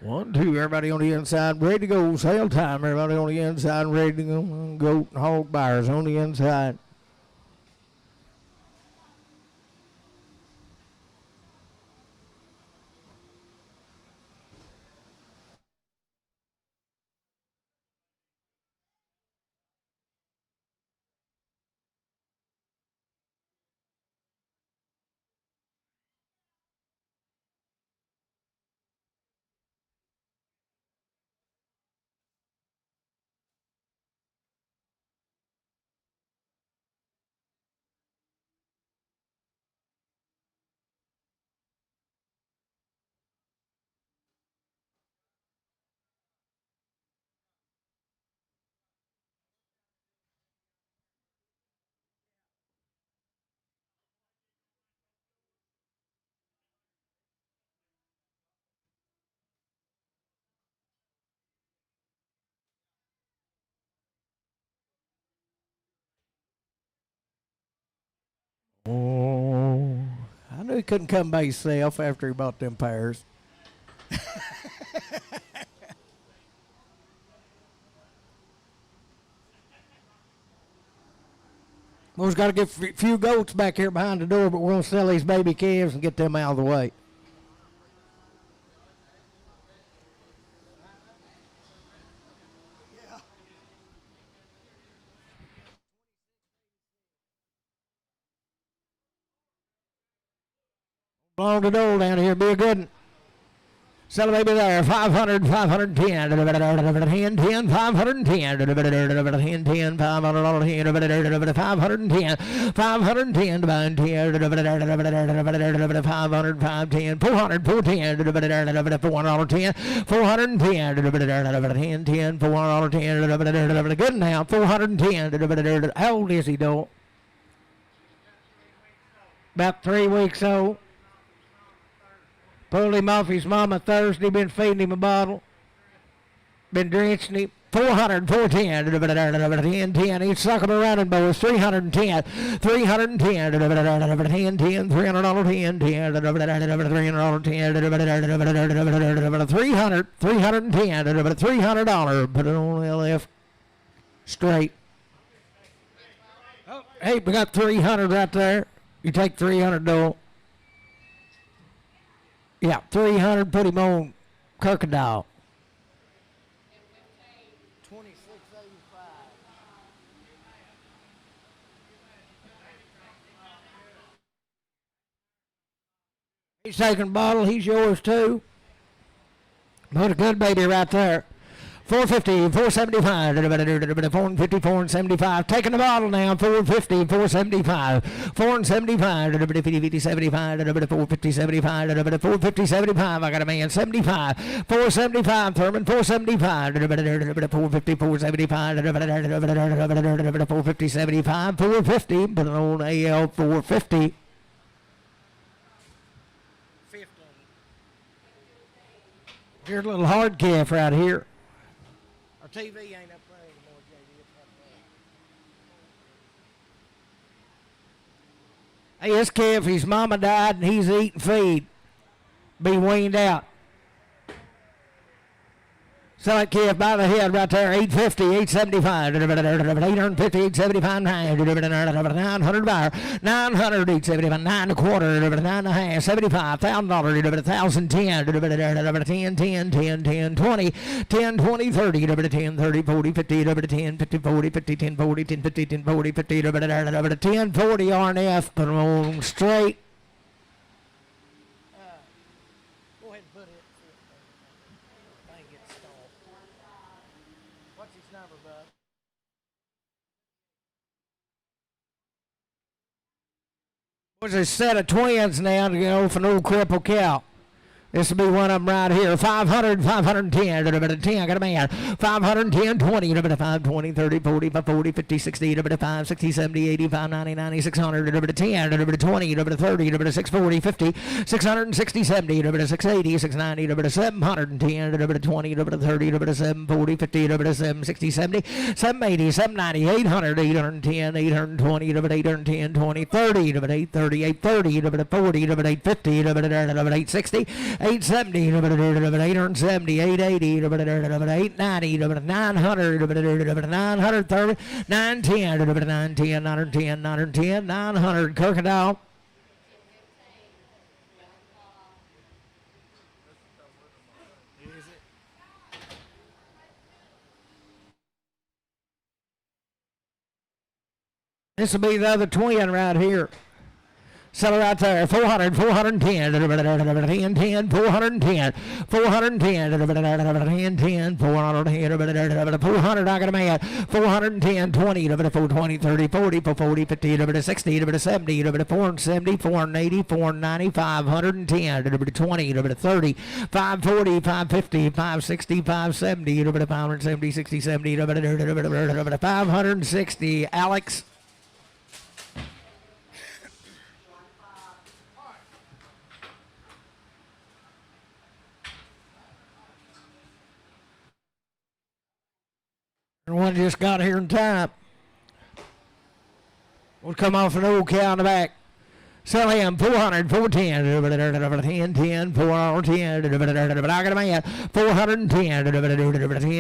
1, 2, everybody on the inside, ready to go. Sale time, everybody on the inside, ready to go. Goat and hog buyers on the inside. Oh, I knew he couldn't come by himself after he bought them pairs. We've got to get a few goats back here behind the door, but we're going to sell these baby calves and get them out of the way. Along the door down here, be a good one. Sell a baby there, 500, 510, 10, 10, 510, 510, 510, 510, divine 10, 500, 510, 400, 410, $410, 410, 10, 410, good now, 410, how old is he, though? About 3 weeks old. Pulled him off his mama Thursday, been feeding him a bottle. Been drenching him. 400, 410, 10, each suck him around and boys, 310, 310, 10, 10, $300, 10, 300, 310, $300, put it on LF straight. Oh, hey, we got 300 right there. You take 300, though. Yeah, 300, put him on Crocodile. 26.85. He's taking a bottle, he's yours too. Put a good baby right there. 450, 475, 450, 475. Taking the bottle now, 450, 475, 475, 50, 75, 450, 75, 450, 75. I got a man, 75, 475, Thurman, 475, 450, 475, 450, 75, 450, put it on AL 450. Here's a little hard calf right here. TV ain't up there anymore, JD. It's up there. Hey, this calf, his mama died and he's eating feed. Be weaned out. Sell that calf by the head right there, 850, 875, 850, 875, 900 buyer, 900, 875, 9 and a quarter, 9 and a half, $75,000, 1,010, 10, 10, 10, 10, 20, 10, 20, 30, 10, 30, 40, 50, 10, 50, 40, 50, 10, 40, 10, 50, 10, 40, 50, 10, 40, RNF, put them on straight. There's a set of twins now to go for an old cripple cow. This will be one of them right here. 500, 510, 10, I got a man. 510, 20, 5, 20, 30, 40, 40, 50, 60, 5, 60, 70, 85, 90, 90, 600, 10, 20, 30, 640, 50, 660, 70, 680, 690, 710, 20, 30, 740, 50, 760, 70, 780, 790, 800, 810, 820, 810, 20, 30, 830, 830, 40, 850, 860, 870, 870, 880, 890, 900, 930, 910, 910, 910, 910, 900, Crocodile. This will be the other twin right here. Sell it right there. 400, 410, 10, 410, 410, 10, 400, I got a man. 410, 20, 420, 30, 40, 40, 50, 60, 70, 470, 480, 490, 510, 20, 30, 540, 550, 560, 570, 570, 60, 70, 560, Alex. One just got here in time. We'll come off an old cow in the back. Sell him 400, 410, 10, 10, 410, I got a man. 410, 10,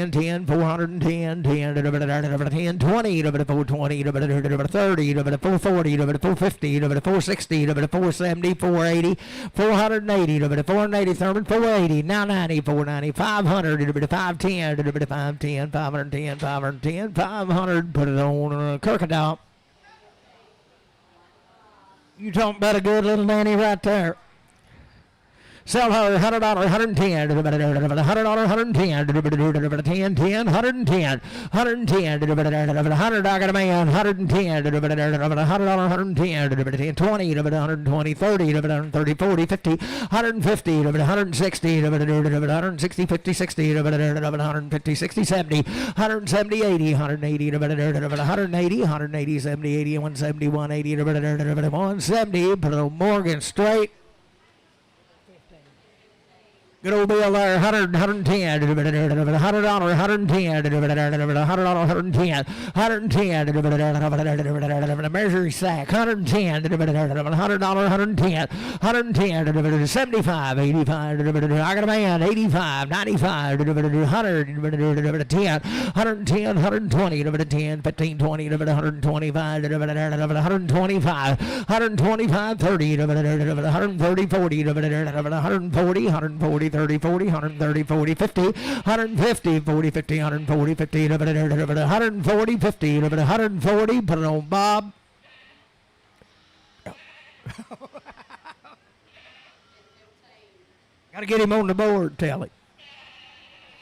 10, 410, 10, 10, 20, 420, 30, 440, 450, 460, 470, 480, 480, 480, 480, 990, 490, 500, 510, 510, 510, 510, 500, put it on Crocodile. You talking about a good little nanny right there. Sell her $100, 110, $100, 110, 10, 10, 110, 100, I got a man, 110, $100, 110, 20, 120, 30, 130, 40, 50, 150, 160, 160, 50, 60, 150, 60, 70, 170, 80, 180, 180, 180, 70, 80, 170, 180, 170, put a Morgan straight. Good old bill there, 100, 110, $100, 110, $110, 110, measure sack, 110, $100, 110, 110, 75, 85, I got a man, 85, 95, 100, 10, 110, 120, 10, 15, 20, 125, 125, 125, 30, 130, 40, 140, 140, 30, 40, 130, 40, 50, 150, 40, 50, 140, 50, 140, 50, 140, put it on Bob. Got to get him on the board, Telly.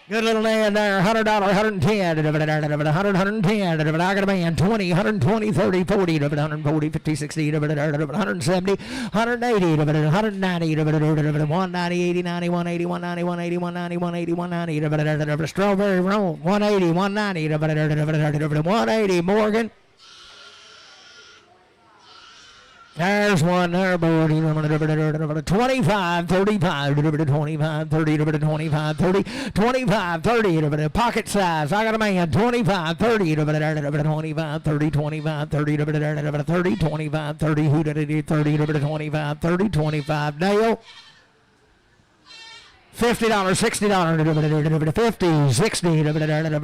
Good little man there, $100, 110, $100, 110, I got a man, 20, 120, 30, 40, 140, 50, 60, 170, 180, 190, 190, 80, 90, 180, 190, 180, 190, 180, 190, strawberry roll, 180, 190, 180, Morgan. There's one there, board. 25, 35, 25, 30, 25, 30, 25, 30, pocket size. I got a man, 25, 30, 25, 30, 25, 30, 30, 25, 30, who did it? 30, 25, 30, 25, Dale. $50, $60, 50, 60,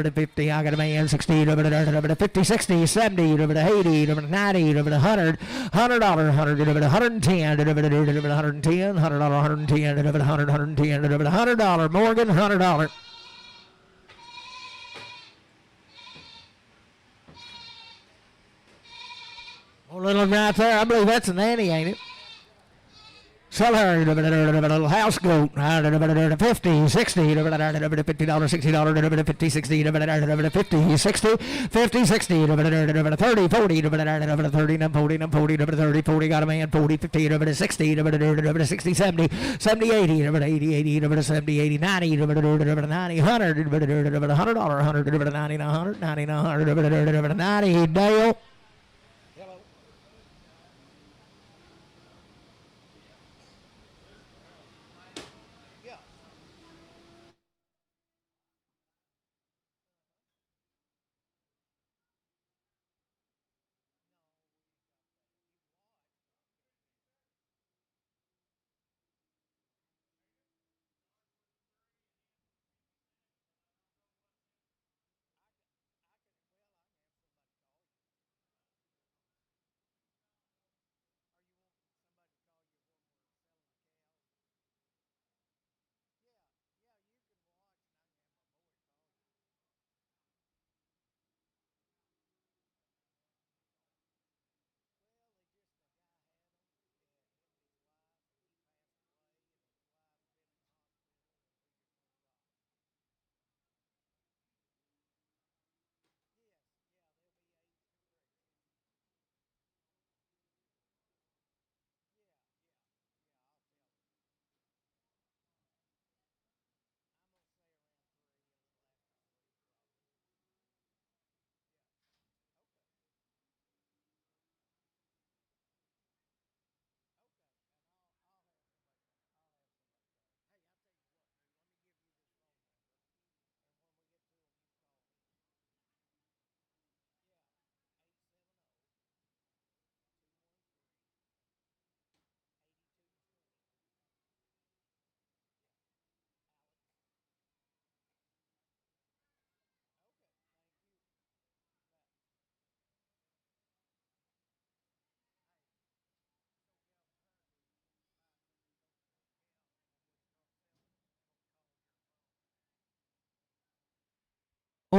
50, I got a man, 60, 50, 60, 70, 80, 90, 100, $100, 110, 110, $100, 110, 110, $100, Morgan, $100. Oh, little right there, I believe that's a nanny, ain't it? Sell her, little house goat, 50, 60, $50, $60, 50, 60, 50, 60, 50, 60, 30, 40, 30, 40, 30, 40, got a man, 40, 50, 60, 60, 70, 70, 80, 80, 80, 70, 80, 90, 90, 100, $100, 100, 90, 100, 90, 100, 90, Dale.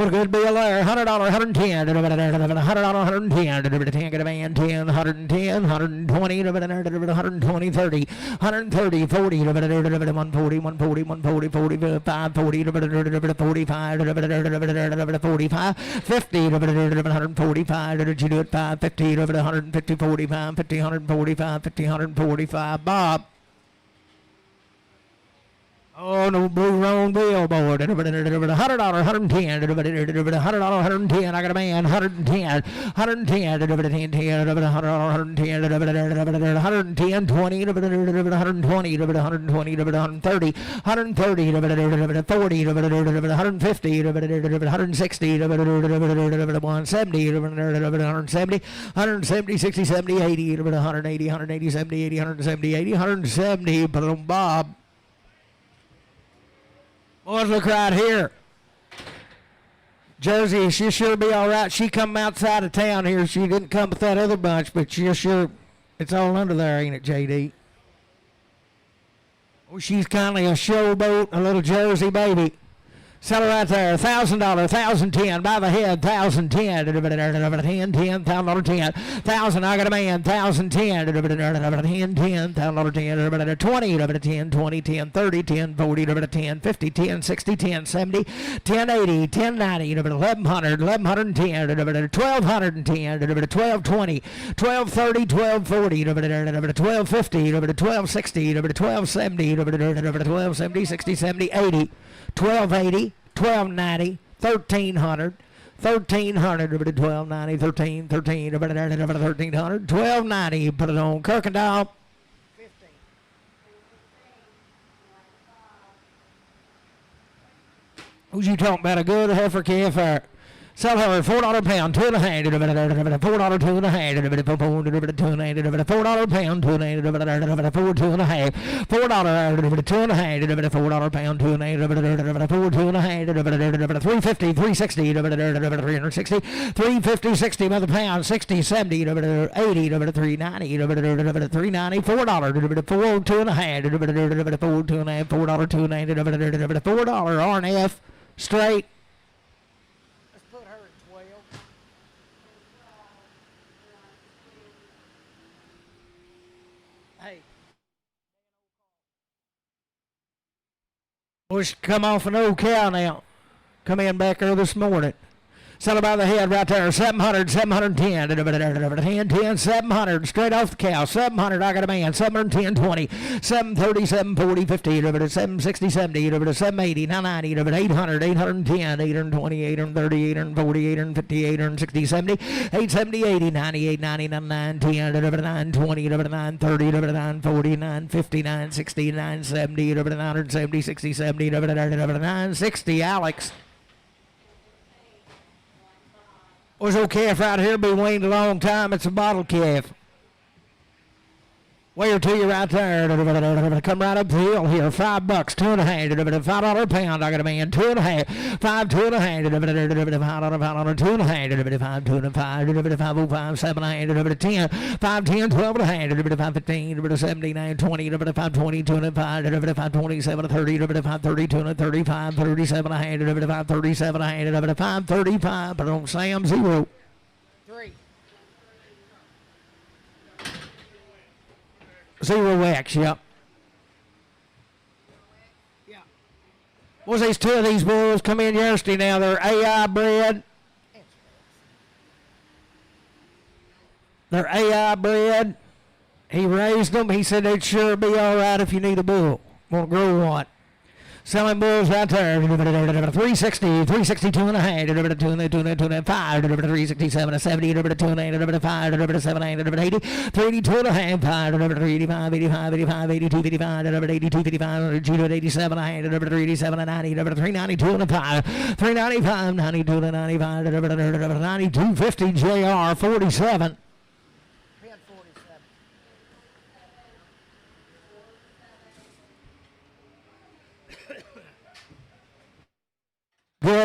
What a good bill there. $100, $110, $100, $110, 10, get a man, 10, 110, 120, 120, 30, 130, 40, 140, 140, 140, 45, 40, 45, 45, 50, 145, did you do it? 5, 50, 150, 45, 50, 145, 50, 145, Bob. Oh, no blue wrong billboard. $100, $110, $100, I got a man, 110, 110, 110, $110, 110, 20, 120, 130, 130, 40, 150, 160, 170, 170, 170, 60, 70, 80, 180, 180, 70, 80, 170, 80, 170, Bob. Boys, look right here. Jersey, she'll sure be all right. She come outside of town here. She didn't come with that other bunch, but she'll sure, it's all under there, ain't it, JD? Oh, she's kind of a showboat, a little Jersey baby. Sell her right there, $1,000, $1,010 by the head, $1,010, $10, $10, $1,010, $1,000, I got a man, $1,010, $10, $10, $1,010, $20, $10, $20, $10, $30, $10, $40, $10, $50, $10, $60, $10, $70, $10, $80, $10, $90, $1,100, $1,110, $1,210, $1,220, $1,230, $1,240, $1,250, $1,260, $1,270, $1,270, $60, $70, $80, $1,280, $1,290, $1,300, $1,300, $1,290, $1,300, $1,290, put it on Kirkendall. Who's you talking about? A good heifer calf there. Sell her $4 pound, $2.5, $4, $2.5, $4, $2.5, $4 pound, $2.5, $4, $2.5, $4 pound, $2.5, $4, $2.5, $350, $360, $360, $350, $60 by the pound, $60, $70, $80, $390, $390, $4, $4, $2.5, $4, $2.5, $4, R&F, straight. Bush come off an old cow now. Come in back there this morning. Sell her by the head right there. 700, 710, 10, 700. Straight off the cow. 700, I got a man. 710, 20, 730, 740, 50, 760, 70, 780, 990, 800, 810, 820, 830, 840, 850, 860, 70, 870, 80, 98, 99, 910, 920, 930, 940, 950, 960, 970, 970, 60, 70, 960, Alex. Was old calf right here, been weaned a long time. It's a bottle calf. Where to you right there. Come right up the hill here. $5, $2.5, $5 pound. I got a man. $2.5, $5, $2.5, $5, $2.5, $5, $2.5, $5, 7, 10, $5, 10, $12.5, $5, 15, $79, $20, $5, 20, $2.5, $5, 27, $30, $5, 30, $2.35, $37.5, $5, 37.5, $5, 35. But on Sam 0. Zero X, yep. Yeah. Was these two of these bulls come in yesterday now? They're AI bred. They're AI bred. He raised them. He said they'd sure be all right if you need a bull. Want to grow one. Selling bulls right there. 360, 360, 2.5, 2.5, 367, 70, 2.5, 7, 80, 380, 2.5, 385, 85, 85, 82, 55, 82, 55, 87, 387, 90, 390, 2.5, 395, 92, 95, 92, 50, JR, 47. Good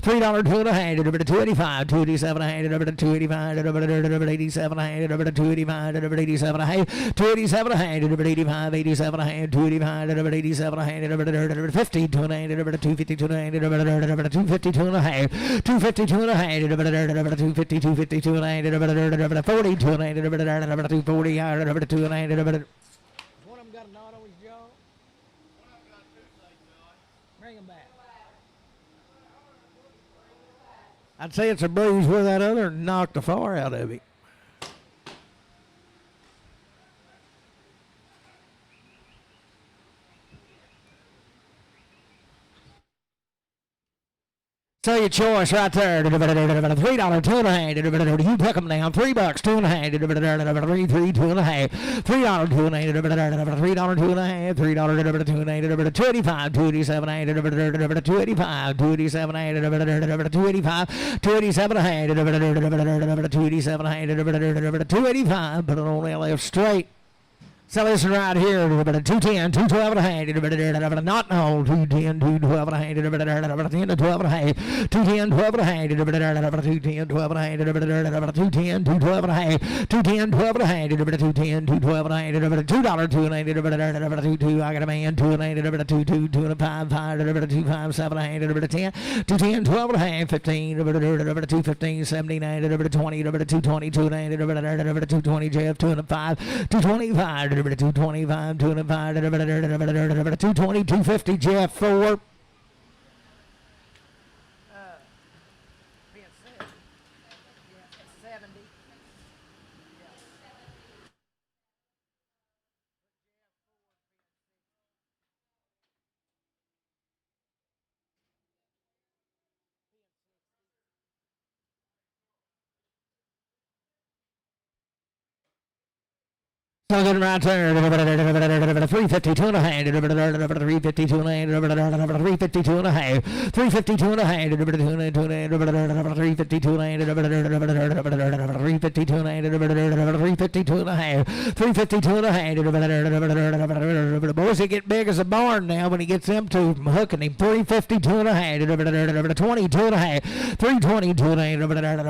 $3, 2 and a half, $2.85, $2.87 a hand, $2.85, $87 a hand, $2.85, $87 a hand, $2.87 a hand, $85, $87 a hand, $2.85, $87 a hand, $50, 2 and a hand, $2.50, 2 and a hand, $2.50, 2 and a half, $2.50, 2 and a hand, $2.50, $2.50, 2 and a hand, $40, 2 and a hand, $2.40, $2 and a hand, one of them got a knot on his jaw. Bring him back. I'd say it's a bruise where that other knocked the far out of him. So your choice right there. $3, 2.5. You pick them down. $3, 2.5. 3, 2.5. $3, 2.5. $3, 2.5. $3, 2.5. 285. 287. 285. 287. 285. 287. 287. 285. Put it on the left straight. So listen right here, 210, 212 and a half, not no, 210, 212 and a half, 10 to 12 and a half, 210, 12 and a half, 210, 12 and a half, 210, 212 and a half, 210, 12 and a half, 210, 212 and a half, $2, 2.8, 2, I got a man, 2.8, 2, 2, 2 and a 5, 5, 2, 5, 7 and a half, 10, 210, 12 and a half, 15, 215, 79, 20, 220, 220, Jeff, 2 and a 5, 225, 225, 225, 220, 250, Jeff, 4. Looking right there, 352 and a half, 352 and a half, 352 and a half, 352 and a half, 352 and a half, 352 and a half, 352 and a half, 352 and a half. Boys, he get big as a barn now when he gets them two hooking him. 352 and a half, 22 and a half, 322 and a half,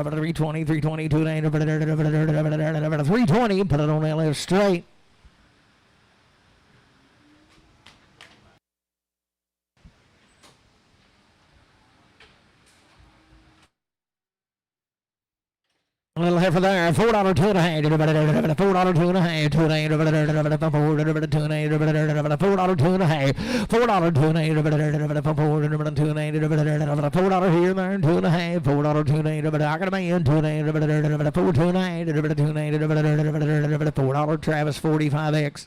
320, 322 and a half, 320. Put it on that left straight. A little heifer there, $4, 2 and a half, $4, 2 and a half, $2, 4, 2 and a half, $4, 2 and a half, $4, 2 and a half, $4 here there, 2 and a half, $4, 2 and a half, I got a man, 2 and a half, 4, 2 and a half, 2 and a half, $4, Travis 45X.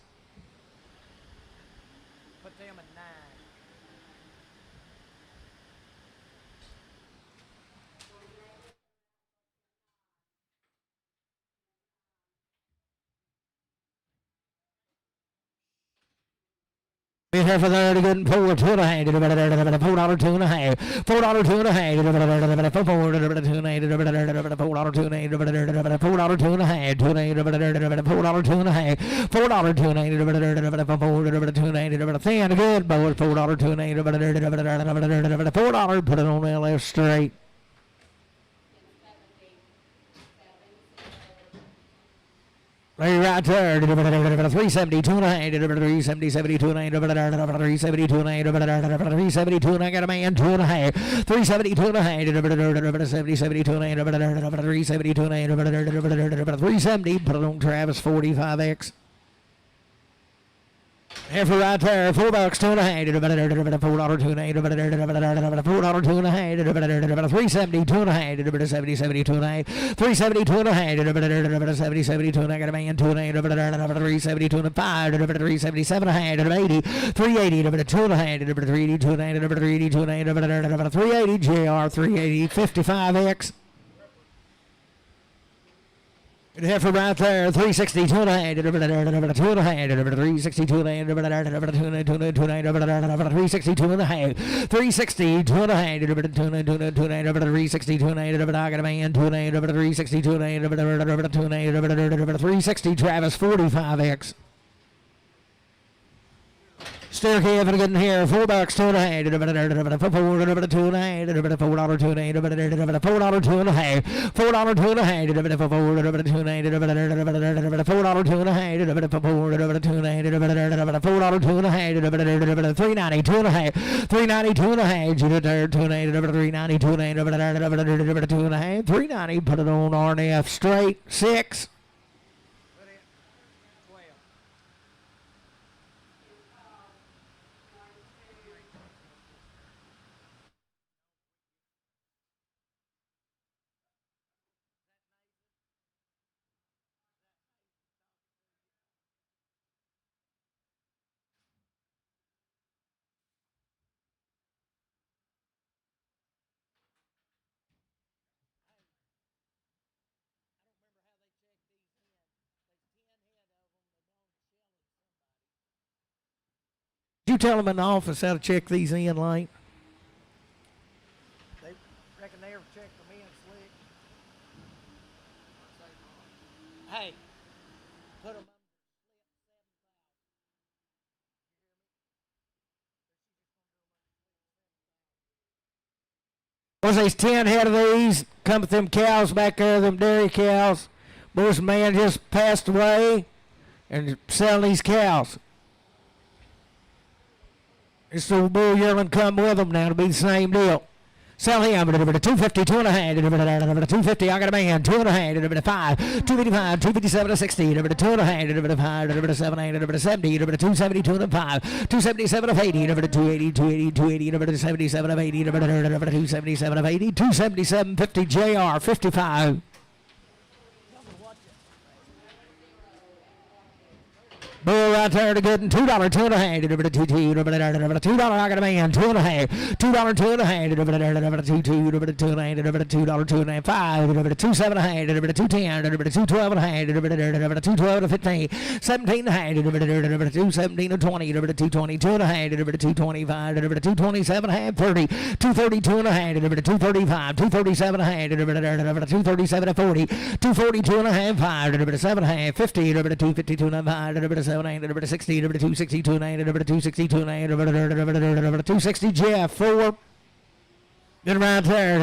Heifer there to good and forward, 2 and a half, $4, 2 and a half, $4, 2 and a half, $4, 2 and a half, $4, 2 and a half, $4, 2 and a half, $4, 2 and a half, $2 and a half, $4, 2 and a half, $4, 2 and a half, $2 and a half, thin, good, boys, $4, 2 and a half, $4, put it on the left straight. Right there, 370, 2 and a half, 370, 72 and a half, 372 and a half, 372 and I got a man, 2 and a half, 372 and a half, 72 and a half, 372 and a half, 370, put it on Travis 45X. Heifer right there, $4, 2 and a half, $4, 2 and a half, $4, 2 and a half, 370, 2 and a half, 70, 72 and a half, 372 and a half, 70, 72 and I got a man, 2 and a half, 372 and a 5, 377 and a half, 80, 380, 2 and a half, 380, 2 and a half, 380, 2 and a half, 380, JR 380, 55X. Heifer right there, 360, 2 and a half, 2 and a half, 362 and a half, 362 and a half, 360, 2 and a half, 362 and a half, I got a man, 2 and a half, 362 and a half, 360, Travis 45X. Still having good in here, $4, 2 and a half, $4, 2 and a half, $4, 2 and a half, $4, 2 and a half, $4, 2 and a half, $4, 2 and a half, $4, 2 and a half, $4, 2 and a half, $4, 2 and a half, 390, 2 and a half, 390, 2 and a half, 2 and a half, 390, 2 and a half, 2 and a half, 390, put it on RNF straight, 6. you tell them in the office how to check these in, Lane? They reckon they ever check them in slick. Hey, put them up. Was these 10 head of these? Come with them cows back there, them dairy cows. This man just passed away and selling these cows. This old bull yearling come with them now to be the same deal. Sell him, 250, 2.5, 250, I got a man, 2.5, 5, 255, 257, 60, 2.5, 5, 7, 8, 70, 270, 205, 277 of 80, 280, 280, 280, 77 of 80, 277 of 80, 277, 50, JR, 55. Bull right there to good and $2, 2.5, $2, I got a man, 2.5, $2, 2.5, $2, 2.5, 2.7, 210, 212, 212 to 15, 17, 217 to 20, 220, 2.5, 225, 227, 30, 230, 2.5, 235, 237, 237 to 40, 240, 2.5, 5, 7, 50, 250, 295, 60, 260, 260, 260, Jeff, 4. Good right there,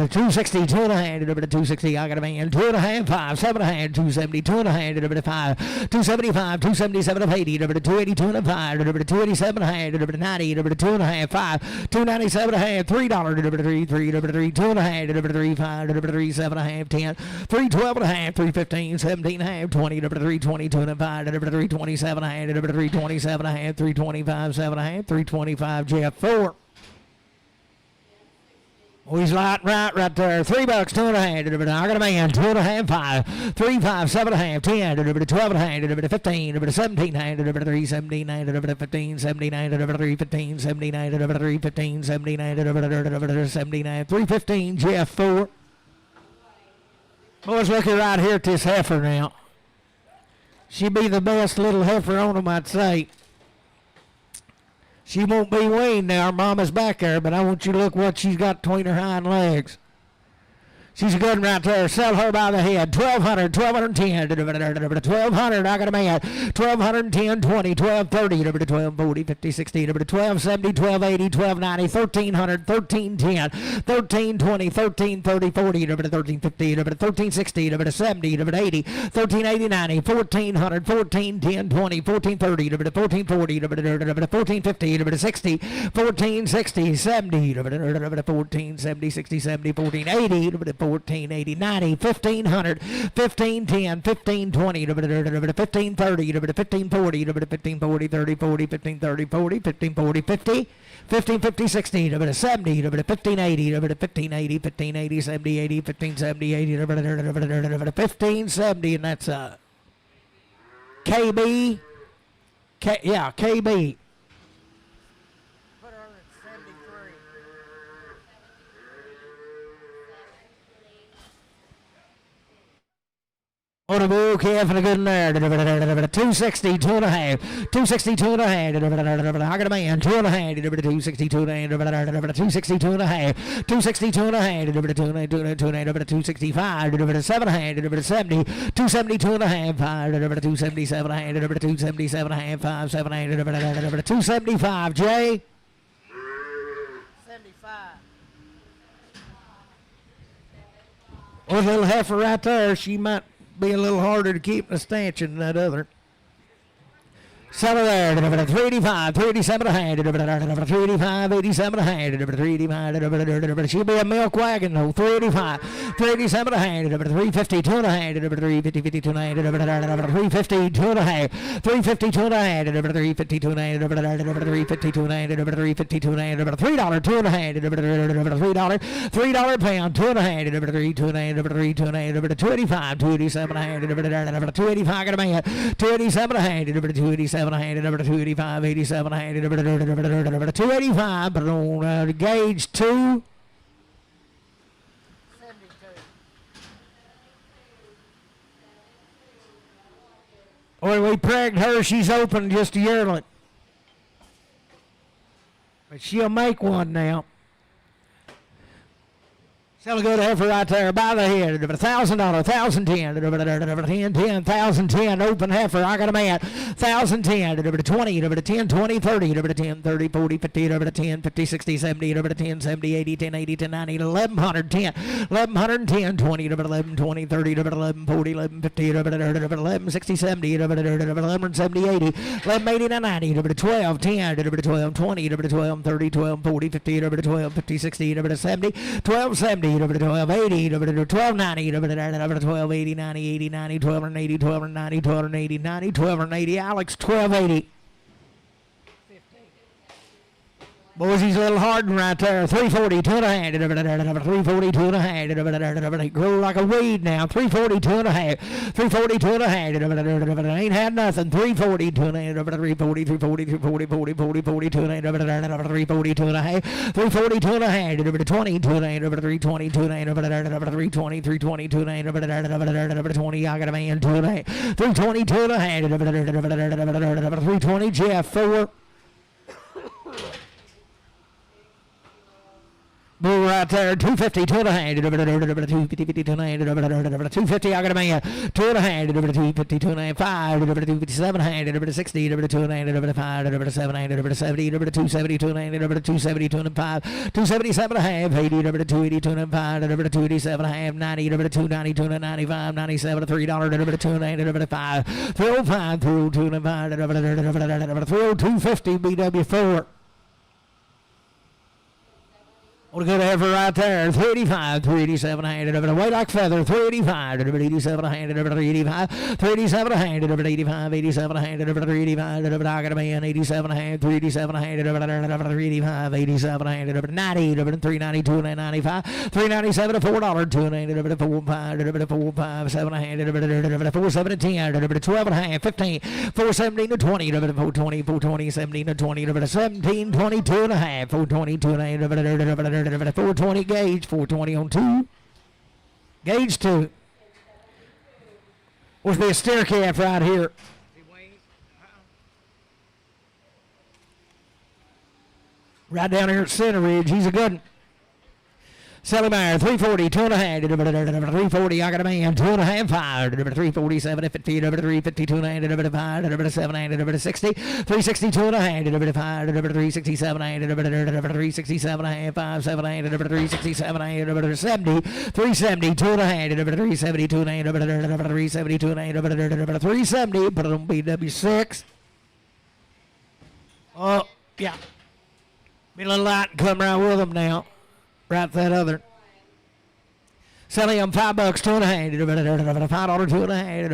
260, 260, I got a man, 2.5, 5, 7.5, 270, 2.5, 5, 275, 277 of 80, 280, 205, 287, 90, 2.5, 5, 297, $3, 3, 2.5, 3, 5, 3, 7.5, 10, 312 315, 17.5, 20, 320, 205, 327, 327, 325, 7.5, 325, Jeff, 4. Oh, he's right there. $3, 2.5. I got a man, 2.5, 5, 3, 5, 7.5, 10, 12.5, 15, 17, 3, 17, 15, 79, 3, 15, 79, 3, 15, 79, 79, 315, Jeff, 4. Boys, looking right here at this heifer now. She'd be the best little heifer on them, I'd say. She won't be weaned now. Her mama's back there, but I want you to look what she's got between her hind legs. She's a good one right there. Sell her by the head. 1,200, 1,210, 1,200. I got a man. 1,210, 20, 1,230, 1,240, 50, 60, 1,270, 1,280, 1,290, 1,300, 1,310, 1,320, 1,330, 40, 1,350, 1,360, 1,070, 1,080, 1,380, 90, 1,400, 1,410, 20, 1,430, 1,440, 1,450, 1,060, 1,460, 70, 1,470, 60, 70, 1,480, 1480, 90, 1500, 1510, 1520, 1530, 1540, 1540, 30, 40, 1530, 40, 1540, 50, 1550, 60, 70, 1580, 1580, 1580, 70, 80, 1570, 80, 1570, and that's KB. Yeah, KB. On a bull calf and a good one there. 260, 2.5. 260, 2.5. I got a man. 2.5. 260, 2.5. 260, 2.5. 260, 2.5. 265. 700. 70. 270, 2.5. 5. 277. 277. 5. 700. 275. Jay. 75. Well, a little heifer right there. She might be a little harder to keep in the stanchion than that other. Sell her there, 385, 387 a hand, 385, 87 a hand, 385, she'll be a milk wagon though, 385, 387 a hand, 350, 2 and a hand, 350, 52 and a hand, 350, 2 and a half, 350, 2 and a hand, 350, 2 and a hand, 350, 2 and a hand, 350, 2 and a hand, $3, 2 and a hand, $3 pound, 2 and a hand, 3, 2 and a hand, 3, 2 and a hand, 285, 287 a hand, 285 got a man, 287 a hand, 287 a hand, 285, 87 a hand, 285, but on gauge 2. 72. Well, we pregged her, she's open just a yearling. But she'll make one now. Sell a good heifer right there by the head. $1,000, 1,010, 10, 1,010, open heifer. I got a man. 1,010, 20, 10, 20, 30, 10, 30, 40, 50, 10, 50, 60, 70, 10, 70, 80, 10, 80, 10, 90, 1,110, 1,110, 20, 11, 20, 30, 11, 40, 11, 50, 11, 60, 70, 11, 70, 80, 11, 80, 90, 12, 10, 12, 20, 12, 30, 12, 40, 50, 12, 50, 60, 70, 12, 70, 12, 80, 12, 90, 12, 80, 90, 80, 90, 12, 80, 12, 90, 12, 80, 90, 12, 80, Alex, 12, 80. Boys, he's a little hardened right there. 340, 2 and a half. 340, 2 and a half. He grew like a weed now. 340, 2 and a half. 340, 2 and a half. Ain't had nothing. 340, 2 and a half. 340, 340, 340, 40, 40, 40, 2 and a half. 340, 2 and a half. 340, 2 and a half. 20, 2 and a half. 320, 2 and a half. 320, 320, 2 and a half. 20, I got a man, 2 and a half. 320, 2 and a half. 320, Jeff, 4. Blue right there, 250, 2 and a half, 250, 2 and a half, 250, I got a man, 2 and a half, 250, 2 and a half, 5, 257, 60, 2 and a half, 5, 7, 70, 270, 2 and a half, 270, 2 and a half, 277 and a half, 80, 280, 2 and a half, 287 and a half, 90, 290, 2 and a 95, 97, $3, 2 and a half, 5, 305, 302 and a half, 302.50, BW4. What a good heifer right there. 385, 387, weight like feather. 385, 387, 385, 387, 385, 87, 385, I got a man. 87, 387, 385, 87, 90, 392, 95, 397, $4, 2 and 4, 5, 4, 5, 7, 4, 7, 10, 12 and a half, 15, 4, 17 to 20, 420, 420, 17 to 20, 17, 22 and a half, 422 and 420 gauge, 420 on 2. Gauge 2. Must be a steer calf right here. Right down here at Center Ridge. He's a good one. Sally Meyer, 340, 2 and a half, 340, I got a man, 2 and a half, 5, 347, 50, 352 and a half, 5, 7, 60, 360, 2 and a half, 5, 367, 367 and a half, 5, 7, 367, 70, 370, 2 and a half, 372 and a half, 372 and a half, 370, put it on BW6. Oh, yeah. Be a little light and come right with them now. Right that other. Selling them $5, 2 and a half. $5, 2 and a half.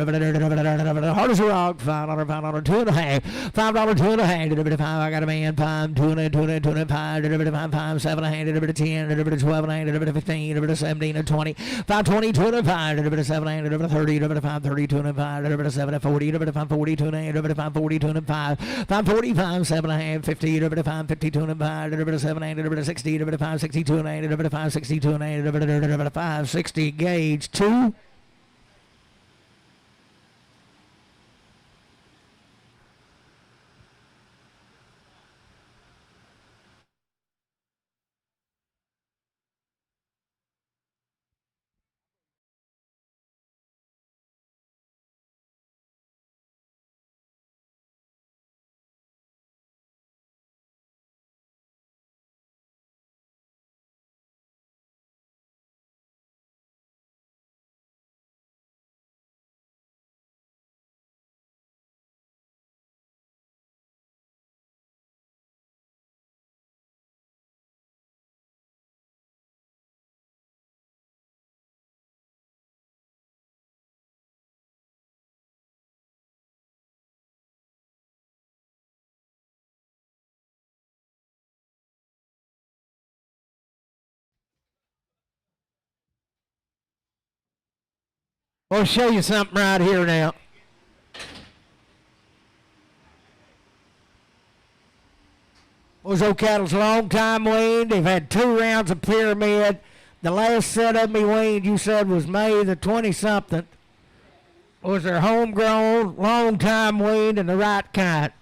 Hard as a rock. $5, 2 and a half. $5, 2 and a half. 5, I got a man. 5, 2 and a 2 and 2 and 5. 5, 7 and a half. 10, 12 and a half. 15, 17 and 20. 5, 20, 2 and 5. 7 and a 30, 5, 30, 2 and 5. 7, 40, 5, 40, 2 and 5, 40, 2 and 5. 5, 45, 7 and a half. 50, 5, 52 and 5. 7 and 60, 5, 62 and 5, 62 and 5, 60. Gauge 2. I'll show you something right here now. Those old cattle's a long time weaned. They've had 2 rounds of pyramid. The last set of me weaned, you said, was May the 20-something. Was their homegrown, long time weaned, and the right kind.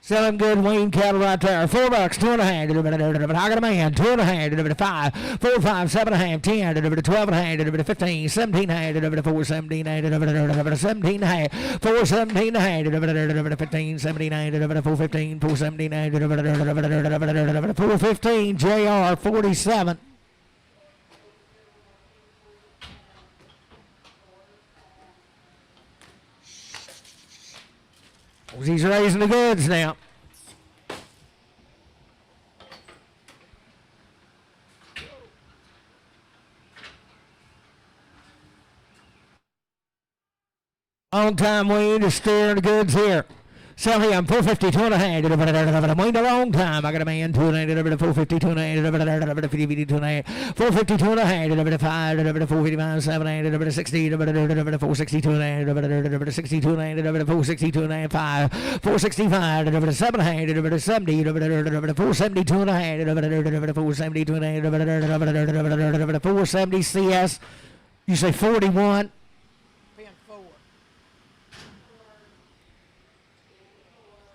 Selling good wean cattle right there. $4, 2.5. I got a man, 2.5. 5, 4, 5, 7.5, 10. 12.5. 15, 17.5. 4, 17, 17.5. 4, 17.5. 15, 79. 4, 15, 4, 79. 4, 15. JR 47. He's raising the goods now. Long time wean is steering the goods here. Sell him 450, 2.5. Waiting a long time. I got a man 2.5, 450, 2.5, 50, 2.5, 450, 2.5, 5, 455, 7, 60, 460, 2.5, 60, 2.5, 460, 2.5, 5, 465, 7, 70, 470, 2.5, 470, 2.5, 470 CS. You say 41.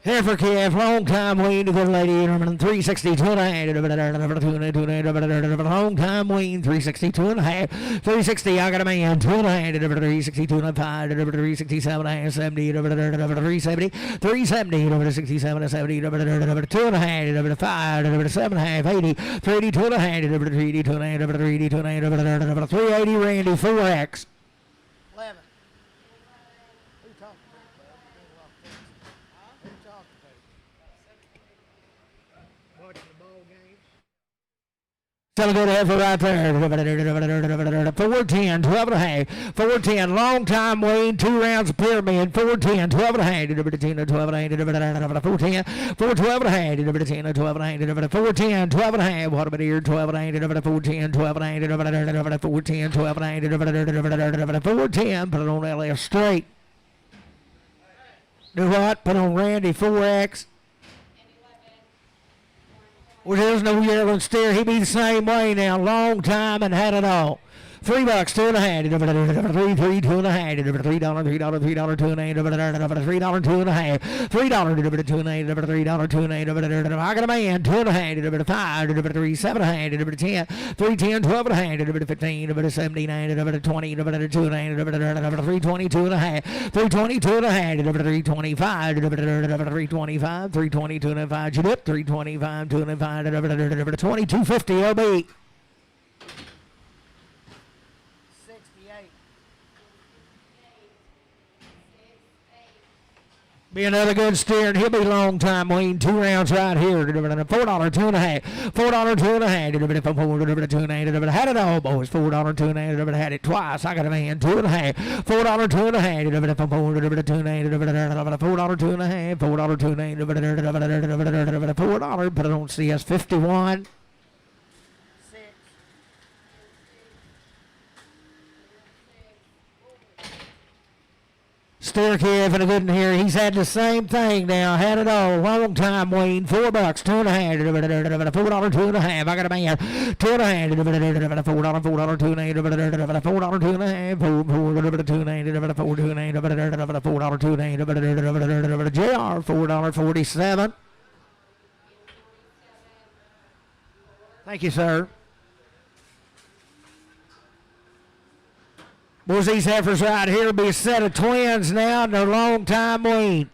Heifer calf, long time wean, a good lady, 360, 2.5, long time wean, 360, 2.5, 360, I got a man, 2.5, 360, 2.5, 367, 70, 370, 370, 67, 70, 2.5, 5, 7.5, 80, 380, 2.5, 380, 2.5, 380, 2.5, 380, Randy, 4X. Selling good heifer right there. 410, 12.5. 410, long time wean, 2 rounds of pyramid. 410, 12.5. 410, 412.5. 410, 12.5. What about here? 12.5. 410, 12.5. 410, 12.5. 410, put it on LS straight. Do what? Put on Randy 4X. Well, there's no yearling steer. He be the same way now. Long time and had it all. $3, 2.5. 3, 2.5. $3, $3, $2.5. $3, $2.5. $3, 2.5. $3, 2.5. I got a man, 2.5. 5, 3, 7.5. 10, 3, 10, 12.5. 15, 79, 20, 2.5. 320, 2.5. 320, 2.5. 325, 325, 320, 2.5. You dip 325, 2.5. 2250 LB. Be another good steer, and he'll be long time wean. 2 rounds right here. $4, 2.5. $4, 2.5. Had it all, boys. $4, 2.5. Had it twice. I got a man. 2.5. $4, 2.5. $4, 2.5. $4, 2.5. $4, 2.5. $4. Put it on CS 51. Steer calf and a good in here. He's had the same thing now. Had it all. Long time wean. $4, 2.5. $4, 2.5. I got a man. 2.5. $4, 2.5. $4, 2.5. $4, 2.5. JR $4.47. Thank you, sir. Boys, these heifers right here will be a set of twins now, and they're long time wean.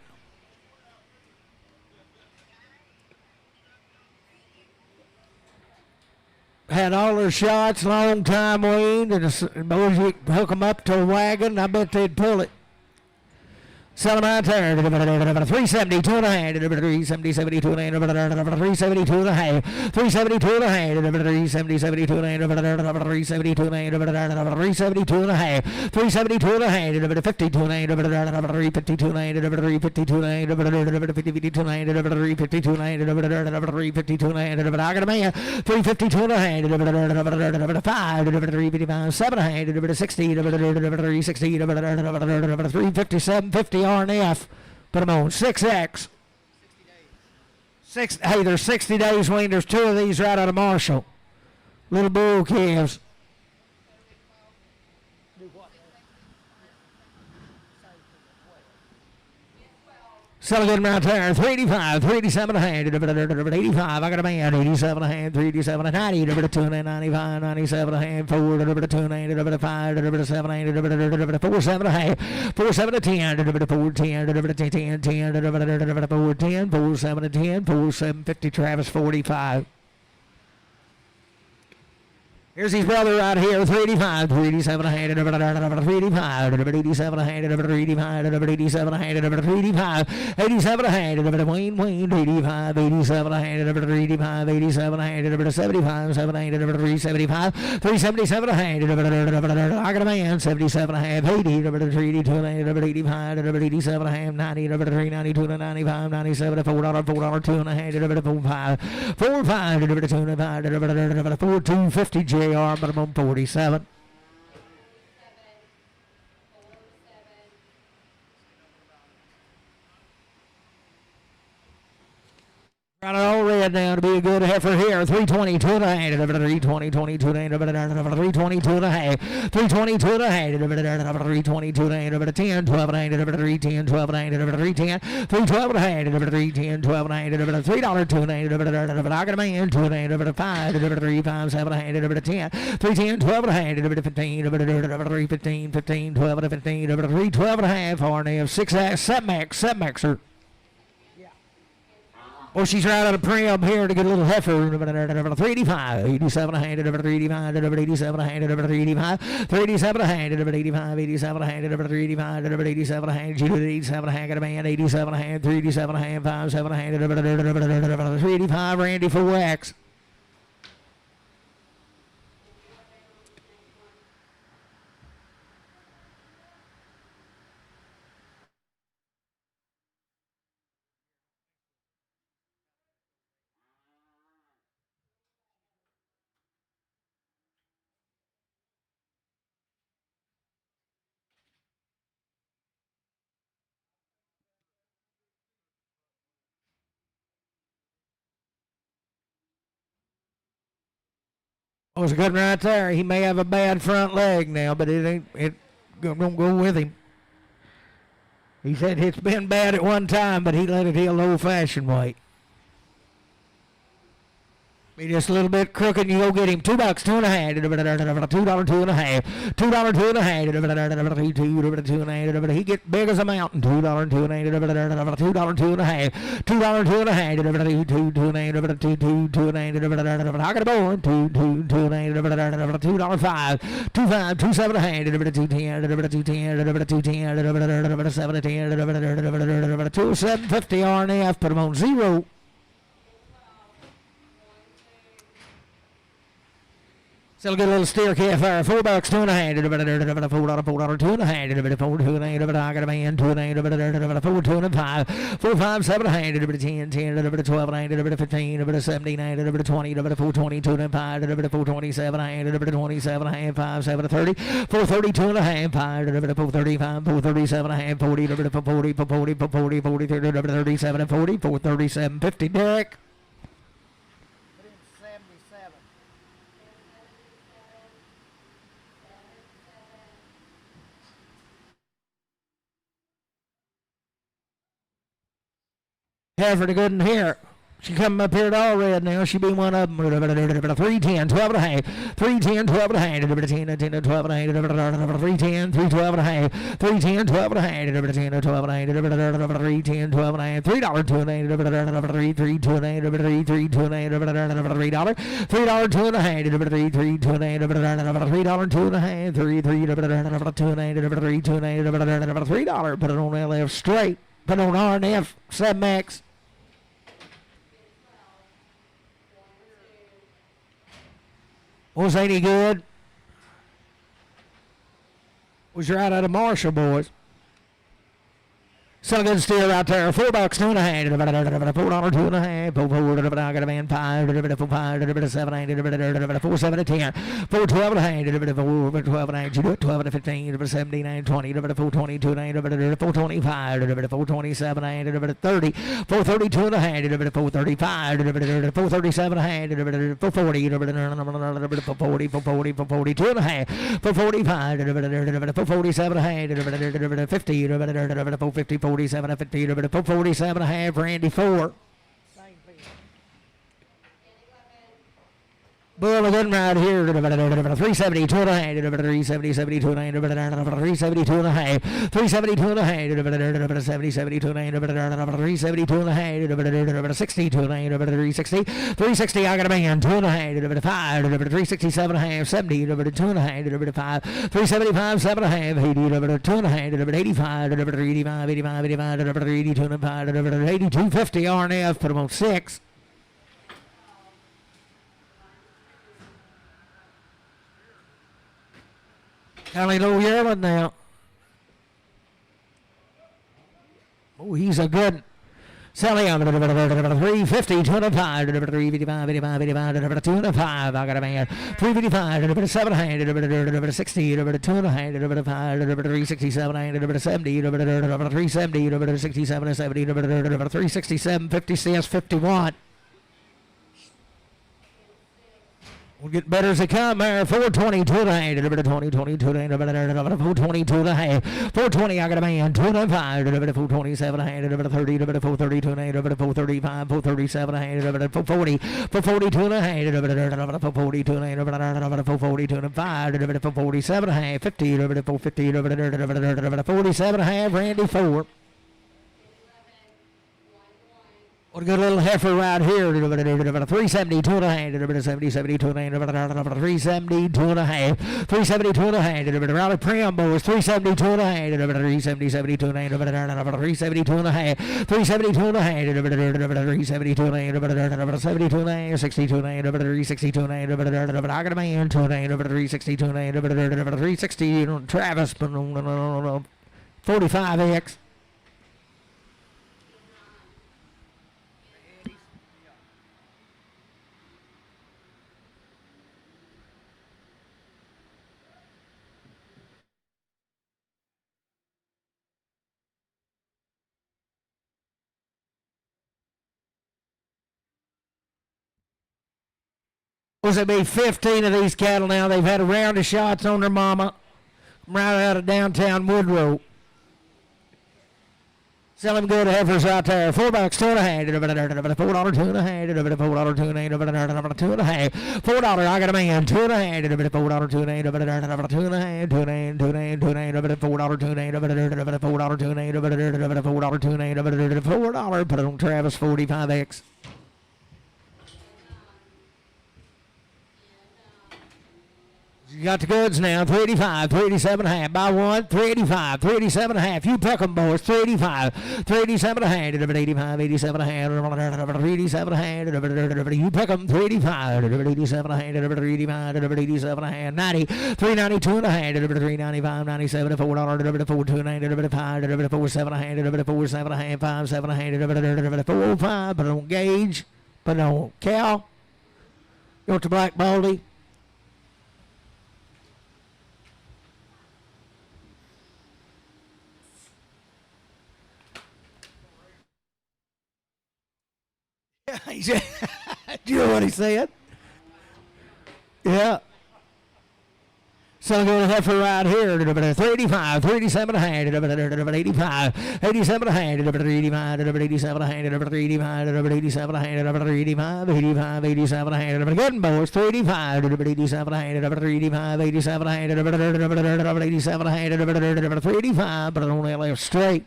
Had all their shots, long time wean, and the boys, you hook them up to a wagon, I bet they'd pull it. Sell them out there. 370, 2.5. 370, 72, 370, 2.5. 370, 2.5. 370, 72, 370, 370, 2.5. 370, 2.5. 50, 2.5. 350, 2.5. 350, 2.5. 350, 2.5. 350, 2.5. 350, 2.5. I got a man. 350, 2.5. 5. 355, 7. 60. 360. 350, 750. RNF, put them on 6X. 6. Hey, there's 60 days wean. There's 2 of these right out of Marshall. Little bull calves. Still good right there. 385, 387 a hand, 85. I got a man, 87 a hand, 387 a 90, 295, 97 a hand, 4, 290, 5, 7 a hand, 47 a hand, 47 a 10, 410, 10, 10, 410, 47 a 10, 4750, Travis 45. Here's his brother right here, 385, 387 a hand, 385, 87 a hand, 385, 87 a hand, 385, 87 a hand, Wayne, 85, 87 a hand, 385, 87 a hand, 75, 7 a hand, 375, 377 a hand, I got a man, 77 a hand, 80, 382 a hand, 85, 87 a hand, 90, 392 to 95, 97, $4, 2 and a hand, 45, 45, 205, 4250 JR, minimum 47. Got it all red now to be a good heifer here. 322 and a half. 320, 22 and a half. 322 and a half. 322 and a half. 322 and a half. 10, 12 and a half. 310, 12 and a half. 310, 312 and a half. 310, 12 and a half. $3, 2 and a half. I got a man, 2 and a half. 5, 3, 5, 7 and a half. 10, 310, 12 and a half. 15, 315, 15, 12 and 15. 312 and a half. RNF 6 setbacks, sir. Well, she's right out of prim here to get a little heifer. 385, 87 a hand, 385, 87 a hand, 385, 387 a hand, 85, 87 a hand, 385, 87 a hand, 87 a hand, got a man, 87 a hand, 387 a hand, 57 a hand, 385, Randy 4X. Oh, it's a good one right there. He may have a bad front leg now, but it don't go with him. He said it's been bad at one time, but he let it heal old-fashioned way. Be just a little bit crooked, and you go get him $2, 2 and a half, $2, 2 and a half, $2, 2 and a half, $2, 2 and a half. He get big as a mountain. $2, 2 and a half, $2, 2 and a half, $2, 2 and a half, $2, 2 and a half, $2, 2 and a half. I got a boy. $2, 2 and a half, $2, 5, 2, 5, 2, 7 and a half, $2, 10, $2, 10, 7 and 10, 2, 750 RNF. Put him on 0. Still get a little steer calf there. $4, 2 and a half. $4, 2 and a half. $4, 2 and a half. I got a man, 2 and a half. 4, 2 and 5. 4, 5, 7 and a half. 10, 10, 12 and a half. 15, 17, 20, 420, 2 and 5. 427 and a half. 27 and a half. 5, 7, 30. 432 and a half. 5, 435. 437 and a half. 40, 40, 40, 40, 40, 37 and 40. 437, 50, Derek. Heifer to good in here. She coming up here to all red now. She be one of them. 310, 12 and a half. 310, 12 and a half. 10, 12 and a half. 310, 312 and a half. 310, 12 and a half. 10, 12 and a half. 310, 12 and a half. $3, 2 and a half. 3, 3, 2 and a half. 3, 3, 2 and a half. $3, $3, 2 and a half. 3, 3, 2 and a half. $3, 2 and a half. 3, 3, 2 and a half. 3, 2 and a half. $3. Put it on LF straight. Put it on RNF 7X. Was any good? Was right out of Marshall, boys. Still a good steer right there. $4, 2 and a half. $4, 2 and a half. 4, I got a man 5. 5, 7, 4, 7 to 10. 4, 12 and a half. 4, 12 and a half. You do it 12 to 15. 17, 20. 4, 22 and a half. 4, 25. 4, 27 and a half. 30. 4, 32 and a half. 4, 35. 4, 37 and a half. 4, 40. 4, 40. 4, 40. 4, 42 and a half. 4, 45. 4, 47 and a half. 50. 4, 50. 40. 447 and 50, 447 and a half, Randy 4. Bull again right here, 372 and a half, 370, 72 and a half, 372 and a half, 372 and a half, 70, 72 and a half, 372 and a half, 62 and a half, 360, 360, I got a man, 2 and a half, 5, 367 and a half, 70, 2 and a half, 5, 375, 7 and a half, 80, 2 and a half, 85, 385, 85, 85, 382 and a half, 8250 RNF, put them on 6. County Low Yearling now. Oh, he's a good. Selling him 350, 205, 355, 85, 85, 205. I got a man. 355, 700, 60, 205, 367, 70, 370, 67, 70, 367, 50 cents, 51. We'll get better as they come there. 422 and a half, 20, 22 and a half, 422 and a half, 420, I got a man, 205, 427 and a half, 30, 432 and a half, 435, 437 and a half, 440, 442 and a half, 442 and a half, 442 and a 5, 447 and a half, 50, 450, 47 and a half, Randy 4. What a good little heifer right here. 372 and a half, 70, 72 and a half, 372 and a half, 372 and a half, Rally Prim boys, 372 and a half, 370, 72 and a half, 372 and a half, 372 and a half, 372 and a half, 72 and a half, 62 and a half, 362 and a half, I got a man, 2 and a half, 362 and a half, 360, Travis, 45X. Was it be 15 of these cattle now? They've had a round of shots on their mama right out of downtown Woodrow. Selling good heifers right there. $4, 2 and a half, $4, 2 and a half, $4, 2 and a half, $2 and a half, $4, I got a man, 2 and a half, $4, 2 and a half, 2 and a half, 2 and a half, 2 and a half, 2 and a half, $4, 2 and a half, $4, 2 and a half, $4, 2 and a half, $4, put it on Travis 45X. You got the goods now, 385, 387 and a half, by one, 385, 387 and a half, you pick them boys, 385, 387 and a half, 85, 87 and a half, 387 and a half, you pick them, 385, 387 and a half, 385, 387 and a half, 90, 392 and a half, 395, 97, $4, 4, 2 and a half, 5, 4, 7 and a half, 4, 7 and a half, 5, 7 and a half, 405, put it on Gage, put it on Cal, go to Black Baldy. Do you know what he said? Yeah. So I'm going to heifer right here. 385, 387 and a half, 85, 87 and a half, 85, 87 and a half, 85, 87 and a half, 85, 85, 87 and a half. Good boys, 385, 87 and a half, 385, 87 and a half, 87 and a half, 385, but I don't want to left straight.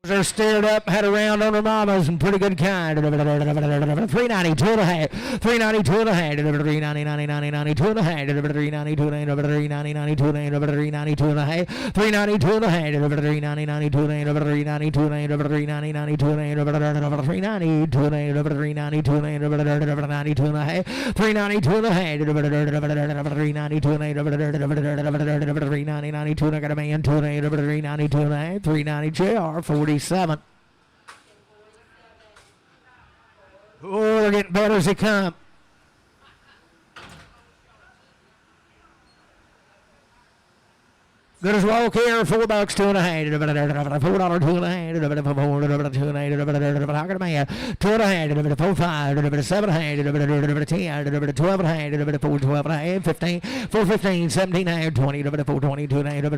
They're stirred up, had a round on their mamas and pretty good kind. 392 and a half, 392 and a half, 390, 92 and a half, 392 and a half, 392 and a half, 392 and a half, 392 and a half, 390, 92 and a half, 392 and a half, 390, 92 and a half, 392 and a half, 392 and a half, 392 and a half, 392 and a half, 392 and a half, 390, 92 and I got a man, 2 and a half, 392 and a half, 390 JR, 47. Oh, they're getting better as they come. Good as walk here, $4, $2.50, $4, $2.50, $4, how can I man? $2.50, $4, $5, $7, $10, $12, $4, 12, 15, $4.15, $17, $20, $4.20,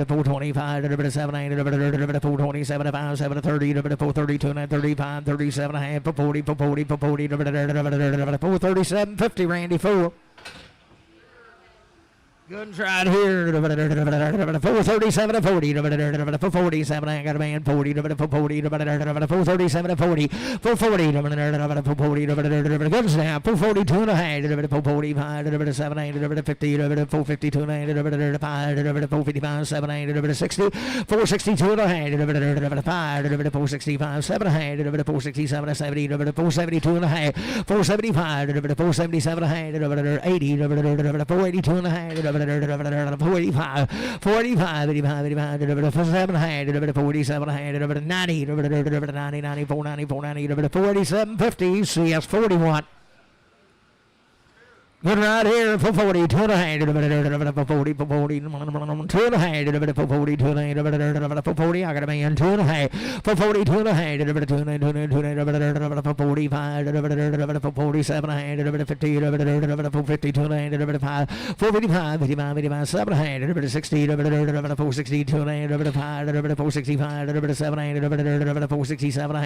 $4.25, $7, $4.27, $7.30, $4.32, $35, $37, $40, $4.37, $50, Randy, 4. Guns right here. 437 to 40. 447. I got a man. 40. 437 to 40. 440. 440. Guns now. 442 and a half. 445. 7. 50. 452 and a half. 455. 7. 60. 462 and a half. 5. 465. 7 and a half. 467. 70. 472 and a half. 475. 477 and a half. 80. 482 and a half. 45, 45, 85, 85, 47, 47, 90, 90, 94, 94, 90, 47, 50, CS 41. Good right here for 40, 2 and a half, 40, 40, 2 and a half, 40, 2 and a half, 40, I got a man, 2 and a half, for 40, 2 and a half, 2 and a half, 45, 47 and a half, 50, 52 and a half, 455, 55, 55, 7 and a half, 60, 462 and a half, 465, 7 and a half, 467 and a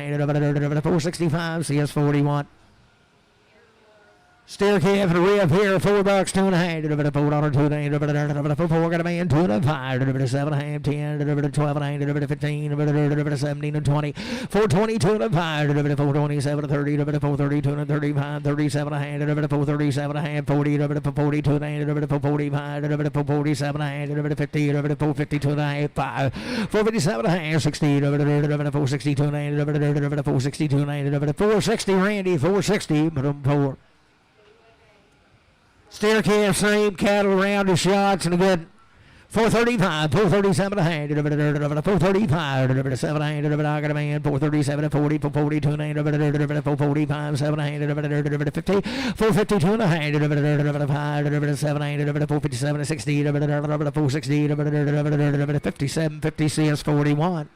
half, 465, CS 41. Still calf and a rib here, $4, $2 and a half, $4, $2 and a half, $4, got a man, 2 and a half, 7 and a half, 10, 12 and a half, 15, 17 and 20, 422 and a half, 427, 30, 432 and 35, 37 and a half, 437 and a half, 40, 42 and a half, 445, 447 and a half, 50, 452 and a half, 5, 457 and a half, 60, 462 and a half, 462 and a half, 460, Randy, 460, but 4. Steer calf, same cattle around the shots and a good 435, 437 and a half, 435, 7 and a half, I got a man, 437 and 40, 442 and a half, 445, 7 and a half, 50, 452 and a half, 5, 7 and a half, 457 and 60, 460, 57, 50 CS 41.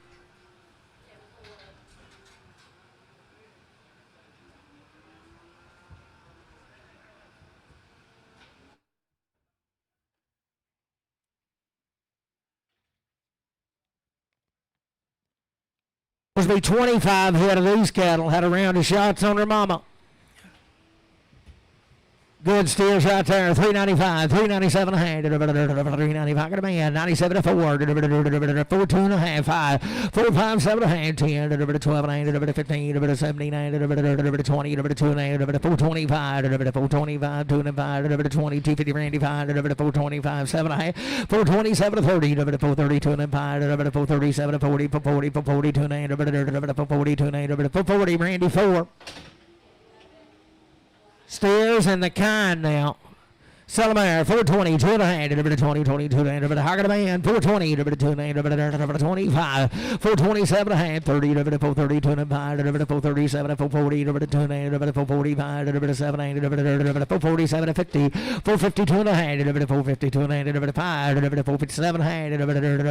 Must be 25 head of these cattle had a round of shots on their mama. Good steers right there, 395, 397 and a half, 395, got a man, 97 to 4, 4, 2 and a half, 5, 4, 5, 7 and a half, 10, 12 and a half, 15, 17, 20, 2 and a half, 425, 425, 2 and a half, 20, 250, 95, 425, 7 and a half, 427 to 30, 432 and a half, 437 to 40, 40, 42 and a half, 42 and a half, 40, Randy 4. Steers and the kind now. Salamare, 420, 2 and a half, 20, 22 and a half, Hoggett Man, 420, 2 and a half, 25, 427 and a half, 30, 432 and a half, 437, 440, 2 and a half, 445, 7 and a half, 447 and 50, 452 and a half, 452 and a half, 5, 457 and a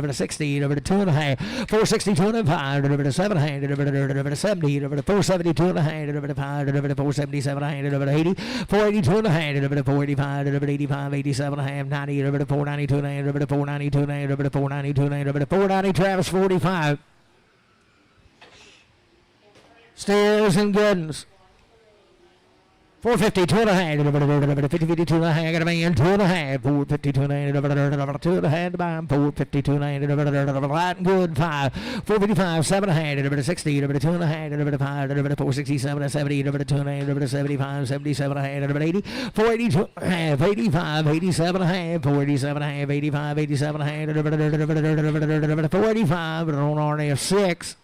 half, 60, 2 and a half, 462 and a half, 7 and a half, 70, 472 and a half, 5, 477 and a half, 80, 482 and a half, 485, 85, 87 and a half, 90, 492 and a half, 492 and a half, 492 and a half, 490, Travis 45. Steers and Goodens. 450, 2 and a half, 50, 52 and a half, got a man, 2 and a half, 452 and a half, 2 and a half, to buy him, 452 and a half, light and good, 5, 455, 7 and a half, 60, 2 and a half, 5, 467, 70, 2 and a half, 75, 77 and a half, 80, 482 and a half, 85, 87 and a half, 487 and a half, 85, 87 and a half, 485, but on RNF 6.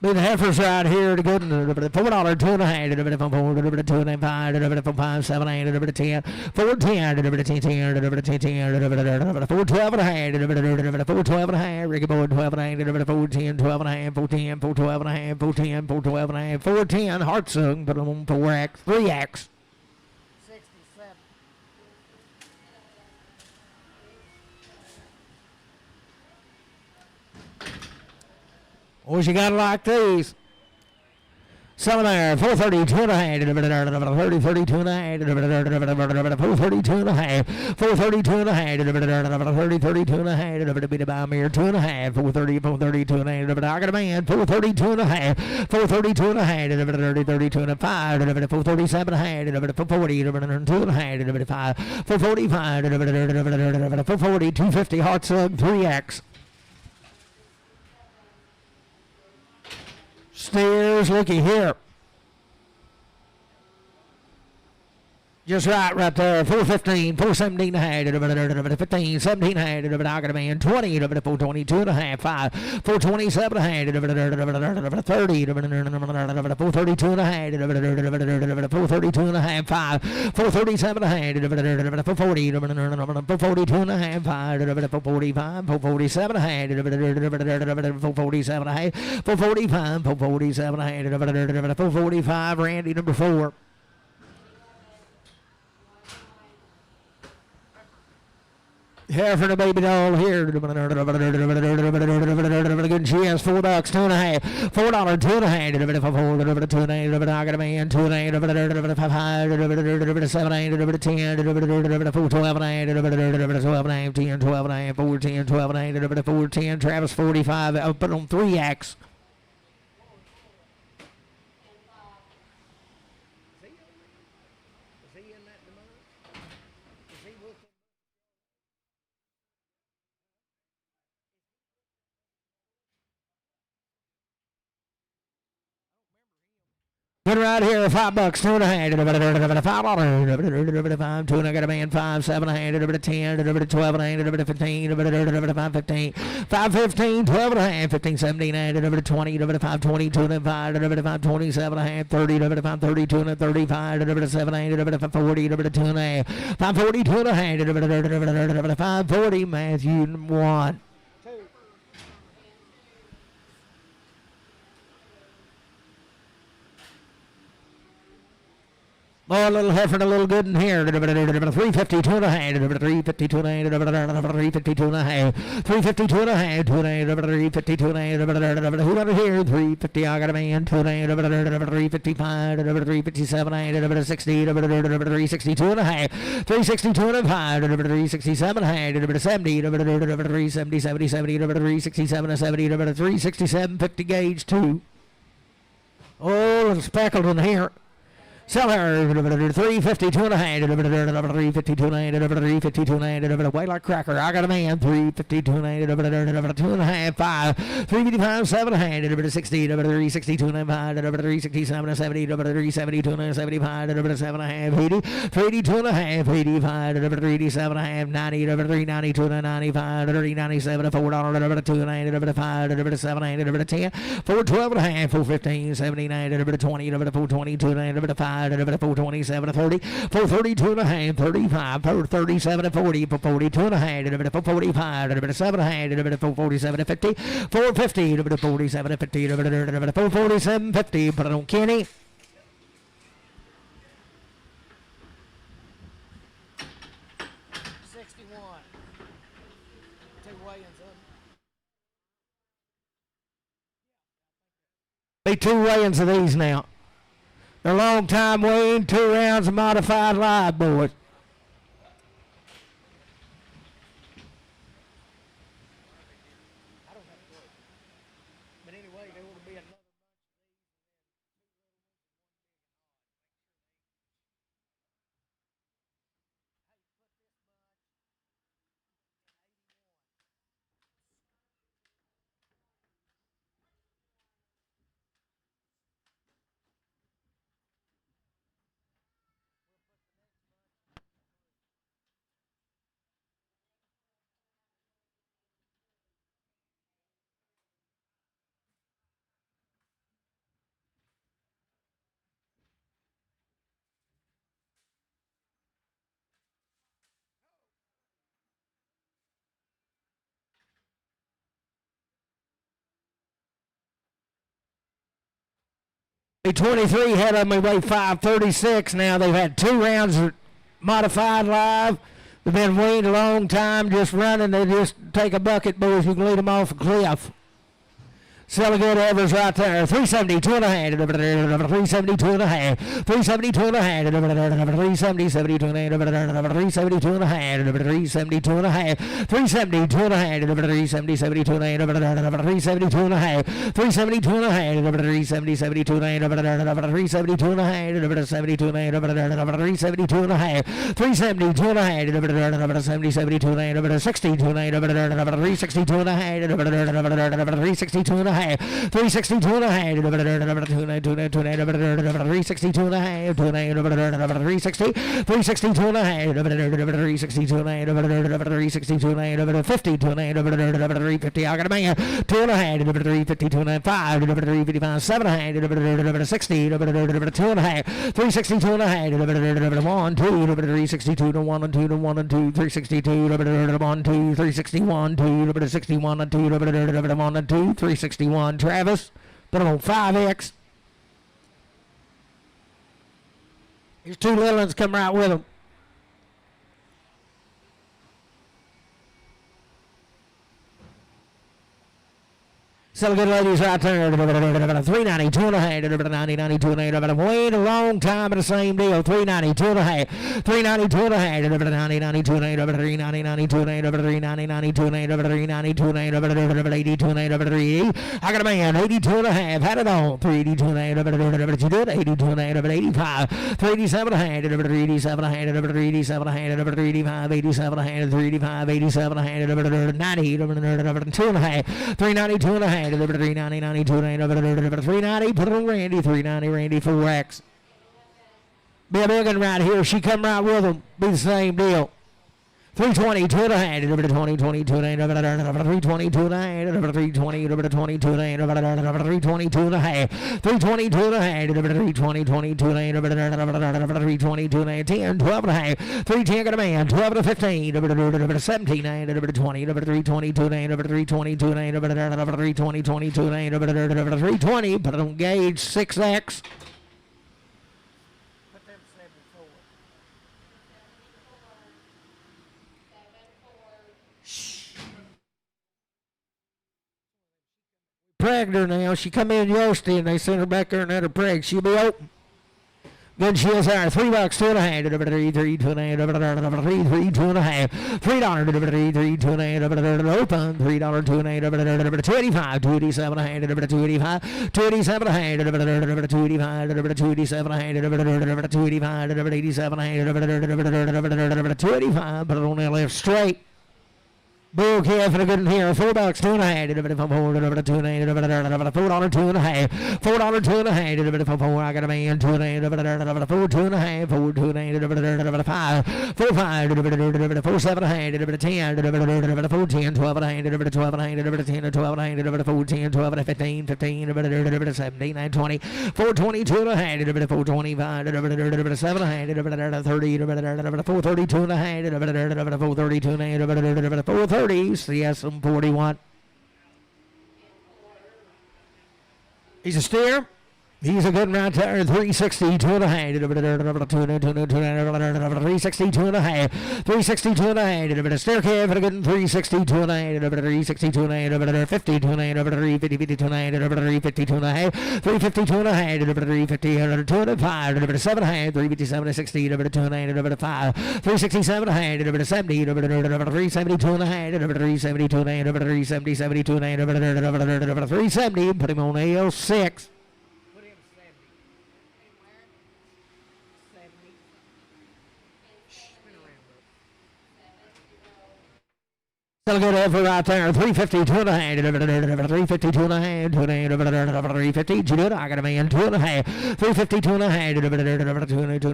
Be the heifers right here to go to $4, 2 and a half, 4, 2 and a half, 5, 7, 8, 10, 4, 10, 10, 10, 4, 12 and a half, 4, 12 and a half, Ricky Boy, 12 and a half, 4, 10, 12 and a half, 4, 10, 4, 12 and a half, 4, 10, 4, 12 and a half, 4, 10, Hartsung, put them on 4X, 3X. Boys, you gotta like these. Some there, 432 and a half, 30, 32 and a half, 432 and a half, 432 and a half, 30, 32 and a half, beat about me, 2 and a half, 430, 432 and a half, I got a man, 432 and a half, 432 and a half, 30, 32 and a 5, 437 and a half, 440, 2 and a half, 445, 440, 250, hard slug, 3X. Steers, looky here. Just right there. 415, 417 and a half, 15, 17 and a half, I got a man, 20, 422 and a half, 5, 427 and a half, 30, 432 and a half, 432 and a half, 5, 437 and a half, 440, 442 and a half, 5, 445, 447 and a half, 447 and a half, 445, 447 and a half, 445, Randy number 4. Here for the baby doll here. Good, she has $4, 2 and a half, $4, 2 and a half, 4, 2 and a half, I got a man, 2 and a half, 5, 7, 8, 10, 4, 12 and a half, 12 and a half, 10, 12 and a half, 4, 10, 12 and a half, 4, 10, Travis 45, I'll put on 3X. Good right here, $5, 2 and a half, $5, 2 and I got a man, 5, 7 and a half, 10, 12 and a half, 15, 5, 15, 5, 15, 12 and a half, 15, 17 and a half, 20, 5, 22 and a 5, 5, 27 and a half, 30, 5, 32 and a 35, 7 and a 40, 2 and a half, 5, 42 and a half, 5, 40, Matthew 1. Oh, a little heifer and a little good in here. 352 and a half. 352 and a half. 352 and a half. 352 and a half. 2 and a half. 352 and a half. Who got it here? 350. I got a man. 2 and a half. 355. 357 and a half. 60. 362 and a half. 362 and a half. 367 and a half. 70. 370. 70. 70. 367 and 70. 367. 50 gauge 2. Oh, a little speckled in here. Sell her 352 and a half, 352 and a half, 352 and a half, white like cracker. I got a man, 352 and a half, 2 and a half, 5, 355, 7 and a half, 60, 362 and a half, 367 and 70, 372 and 75, 7 and a half, 80, 382 and a half, 85, 387 and a half, 90, 392 and 95, 397, $4, 2 and a half, 5, 7 and 10, 412 and a half, 415, 79, 20, 422 and a 5, 427 and 30, 432 and a half, 35, 437 and 40, 442 and a half, 445, 7 and a half, 447 and 50, 450, 447 and 50, 447 50. Put it on Kenny. Be 2 weigh-ins of these now. They're long time weighing, 2 rounds of modified live, boys. But anyway, there will be another. The 23 had them, we weigh 536 now. They've had 2 rounds of modified live. They've been weaned a long time, just running. They just take a bucket, boys. You can lead them off a cliff. Selling good heifers right there. 370, 2.5. 370, 2.5. 370, 2.5. 370, 70, 2.5. 370, 2.5. 370, 2.5. 370, 2.5. 370, 70, 2.5. 370, 2.5. 370, 2.5. 370, 70, 2.5. 370, 2.5. 70, 2.5. 370, 2.5. 370, 2.5. 70, 70, 2.5. 60, 2.5. 360, 2.5. 360, 2.5. 362 and a half, 362 and a half, 362 and a half, 362 and a half, 362 and a half, 362 and a half, 52 and a half, 350. I got a man, 2 and a half, 352 and a half, 5, 355, 7 and a half, 60, 2 and a half, 362 and a half, 1, 2, 362 to 1 and 2 to 1 and 2, 362, 1, 2, 361, 2, 61 and 2, 1 and 2, 361. Travis, put him on 5X. There's 2 little ones come right with him. Selling good ladies right there. 390, 2 and a half. 90, 92 and a half. Wait a long time at the same deal. 390, 2 and a half. 390, 2 and a half. 90, 92 and a half. 390, 92 and a half. 390, 92 and a half. 392 and a half. 82 and a half. 380. I got a man. 82 and a half. Had it on. 382 and a half. You did 82 and a half. 85. 387 and a half. 387 and a half. 387 and a half. 385. 87 and a half. 385. 87 and a half. 90. 2 and a half. 392 and a half. 390, 92, 390, put it on Randy, 390, Randy, 4X. Be a big one right here. She come right with them. Be the same deal. 320, 2 and a half, 20, 22 and a half, 320, 2 and a half, 320, 22 and a half, 320, 2 and a half, 320, 2 and a half, 320, 22 and a half, 320, 2 and a half, 10, 12 and a half, 310 got a man, 12 and a 15, 17 and a half, 20, 320, 2 and a half, 320, 2 and a half, 320, 22 and a half, 320, put it on gauge, 6X. Pregged her now. She come in yesterday and they sent her back there and had her preg. She'll be open. Good shields are $3, 2 and a half, 3, 3, 2 and a half, 3, 3, 2 and a half, $3, 3, 2 and a half, open, $3, 2 and a half, 285, 287 and a half, 285, 287 and a half, 285, 287 and a half, 285, 287 and a half, 285, put it on that left straight. Bull calf and a good one here. $4, 2 and a half. $4, 2 and a half. $4, 2 and a half. $4, 2 and a half. $4, I got a man. 2 and a half. $4, 2 and a half. $4, 2 and a half. 5, 4, 5. $4, 7 and a half. $10, 4, 10, 12 and a half. 12 and a half. 10, 12 and a half. 4, 10, 12 and a half. 15, 15, 17, 20. 4, 22 and a half. 4, 25. 7 and a half. 30, 4, 32 and a half. 4, 32 and a half. 4, 30. CSM 41. He's a steer. He's a good right there. 360, 2 and a half. 360, 2 and a half. 360, 2 and a half. Steer calf and a good 360, 2 and a half. 360, 2 and a half. 50, 2 and a half. 350, 2 and a half. 350, 2 and a half. 350, 2 and a half. 350, 2 and 5. 7 and a half. 357, 60, 2 and a half. 5. 367 and a half. 70, 370, 2 and a half. 370, 2 and a half. 370, 72 and a half. 370, put him on AL6. Still good effort right there. 350, 2 and a half. 350, 2 and a half. 2 and a half. 350. You do it. I got a man. 2 and a half. 350, 2 and a half. 2 and a half. 350, 2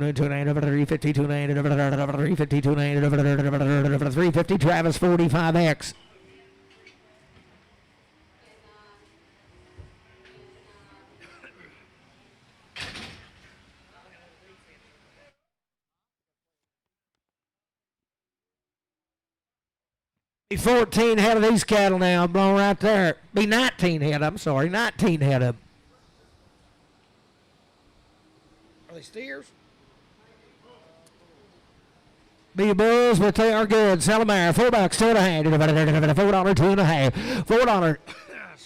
and a half. 350, 2 and a half. 350. Travis 45X. Be 14 head of these cattle now, blown right there. Be 19 head, I'm sorry, 19 head of them. Are they steers? Be bulls, but they are good. Sell them there. $4, 2 and a half. $4, 2 and a half. $4,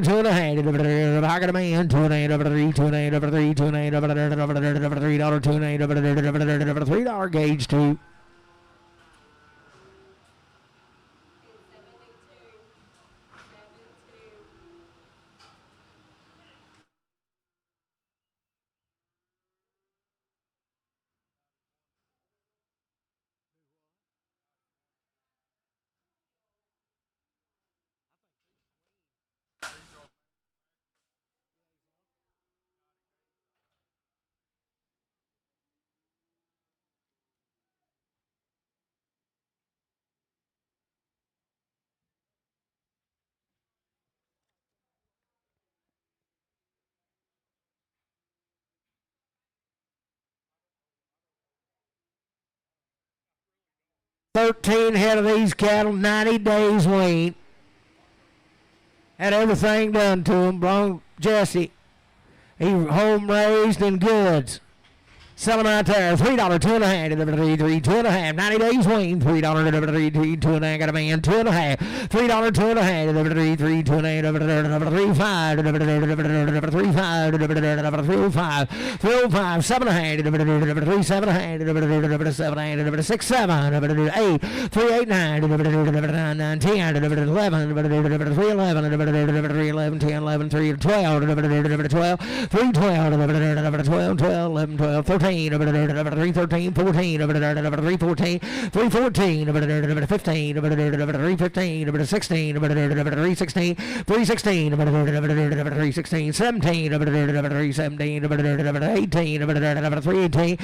$2, two and a half. I got a man, 2 and 8, over 3, 2 and 8, over 3, 2 and 8, over $3, 2 and 8, over $3 gauge 2. 13 head of these cattle, 90 days weaned. Had everything done to him. Bronc Jesse. He home raised in goods. Sell them right there. $3, 2.5, delivered 3, 2.5. 90 days weaned. $3, delivered 3, 2.5. Got a man, 2.5. $3, 2.5, delivered 3, 2.5. Delivered 3, 5. Delivered 3, 5. Delivered 3, 5. 3, 5. 7.5. Delivered 3, 7.5. Delivered 7.5. Delivered 6, 7. Delivered 8. 3, 8, 9. Delivered 9, 9, 10. Delivered 11. Delivered 3, 11. Delivered 3, 11, 10, 11, 3, 12. Delivered 12. 3, 12. Delivered 12, 12, 11, 12, 13. 3, 13, 14, 3, 14, 3, 14, 15, 3, 15, 16, 3, 16, 3, 16, 3, 16, 17, 3, 17, 18, 3, 18, 3, 18,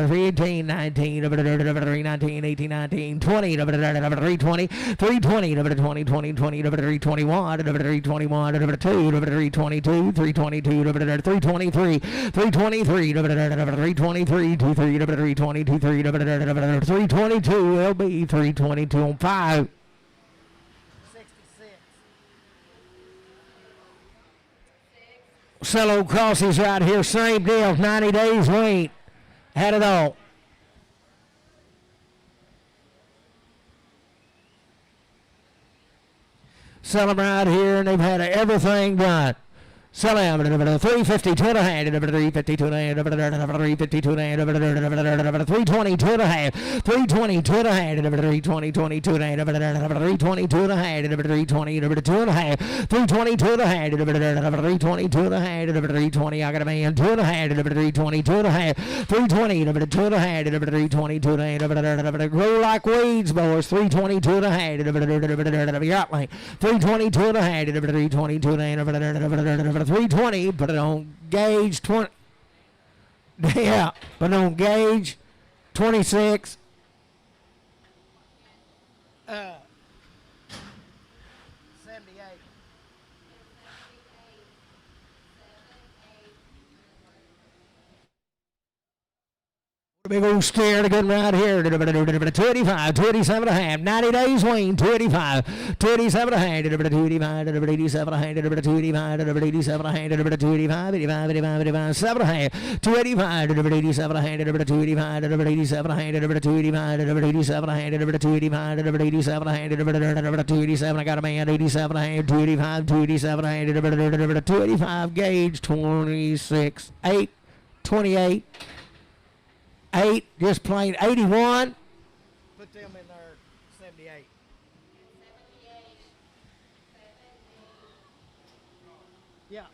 3, 18, 19, 3, 19, 18, 19, 20, 3, 20, 3, 20, 20, 20, 20, 3, 21, 3, 21, 2, 3, 22, 3, 22, 3, 23, 3, 23, 323, 23, 320, 23, 322, LB, 322 on 5. 66. Cello crosses right here, same deal, 90 days weaned. Had it all. Sell them right here, and they've had everything done. Sell them 350, 2.5, 350, 2.5, 350, 2.5, 320, 2.5, 320, 2.5, 320, 20, 2.5, 320, 2.5, 320, 2.5, 320, 2.5, 320, 2.5, 320, I got a man, 2.5, 320, 2.5, 320, 2.5, 320, 2.5, grow like weeds, boys, 320, 2.5, Yachtling, 320, 2.5, 320, 2.5, 320, put it on gauge 20. Yeah, put it on gauge 26. 78. Big old steer to get right here. 25, 27 and a half. 90 days weaned. 25, 27 and a half. 25, 87 and a half. 25, 87 and a half. 25, 85, 85, 85, 7 and a half. 285, 87 and a half. 25, 87 and a half. 25, 87 and a half. 25, 87 and a half. 287, I got a man. 87 and a half. 285, 287 and a half. 285 gauge. 26, 8, 28. 8, just plain 81. Put them in there, 78. Yeah.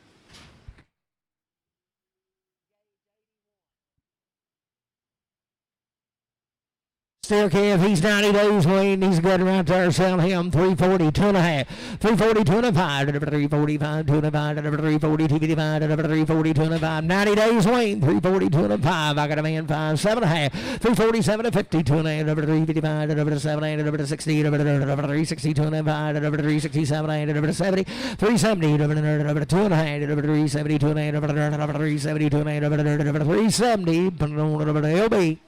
Still calf, he's 90 days weaned. He's good right there. Sell him 340, 2.5. 340, 2.5. 345, 2.5. 340, 255. 340, 2.5. 90 days weaned. 340, 2.5. I got a man 5, 7.5. 347 to 50, 2.5. 355. 7, 60. 360, 2.5. 367. 70. 370. 2.5. 370, 2.5. 370, 2.5. 370. Put it on LB.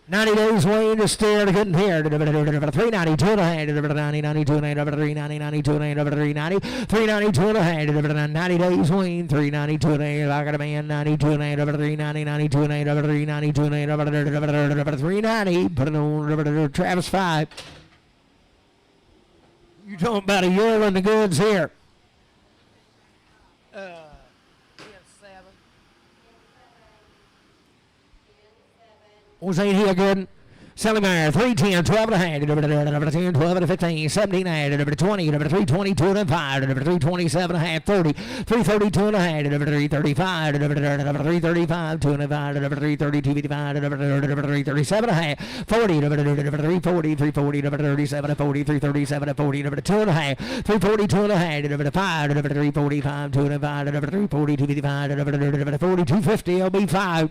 90 days weaned to steer to getting here. 390, 2.5, 90, 92, 390, 92, 390, 392 and a half, 90 days weaned, 392 and a half, I got a man, 92 and a half, 390, 92 and a half, 392 and a half, 390, put it on Travis 5. You talking about a yearling the goods here. Was ain't here good? Selling there, 310, 12 and a half, 10, 12 and 15, 17 and a half, 20, 322 and 5, 327 and a half, 30, 332 and a half, 335, 335, 2 and a half, 332, 55, 337 and a half, 40, 340, 340, 37, 40, 337, 40, 2 and a half, 342 and a half, 5, 345, 2 and a half, 342, 55, 4250, LB 5.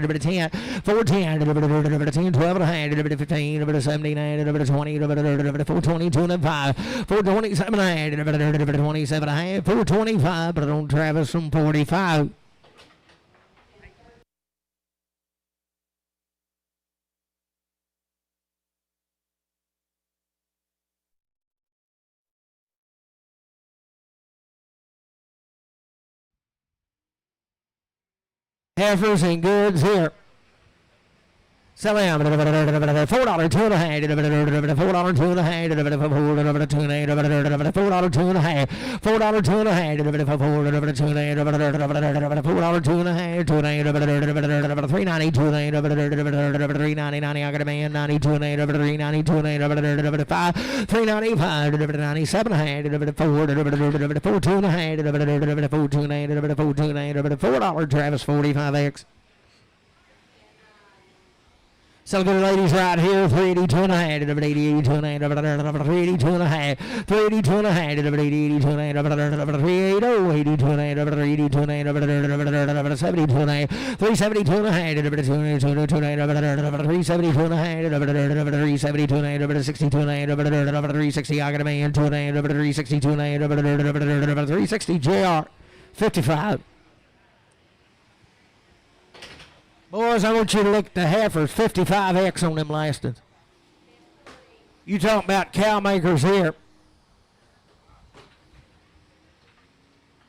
10, 410, 10, 12 and a half, 15, 17, 20, 420, 205, 427 and a half, 27 and a half, 425, but on Travis from 45. Heifers and goods here. Sell him $4, 2 and a half, $4, 2 and a half, $4, 2 and a half, $4, 2 and a half, $4, 2 and a half, $4, 2 and a half, $4, 2 and a half, $4, 2 and a half, $4, 2 and a half, $390, $390, I got a man, 92 and 8, 392 and 5, 395, 97 and a half, 4, 2 and a half, 4, 2 and a half, 4, 2 and a half, $4, Travis 45X. So good ladies right here, 382 and a half, 82 and a half, 382 and a half, 382 and a half, 82 and a half, 380, 82 and a half, 382 and a half, 72 and a half, 372 and a half, 372 and a half, 372 and a half, 62 and a half, 360, I got a man, 2 and a half, 362 and a half, 360 JR, 55. Boys, I want you to look at the heifers, 55X on them lastings. You talking about cow makers here.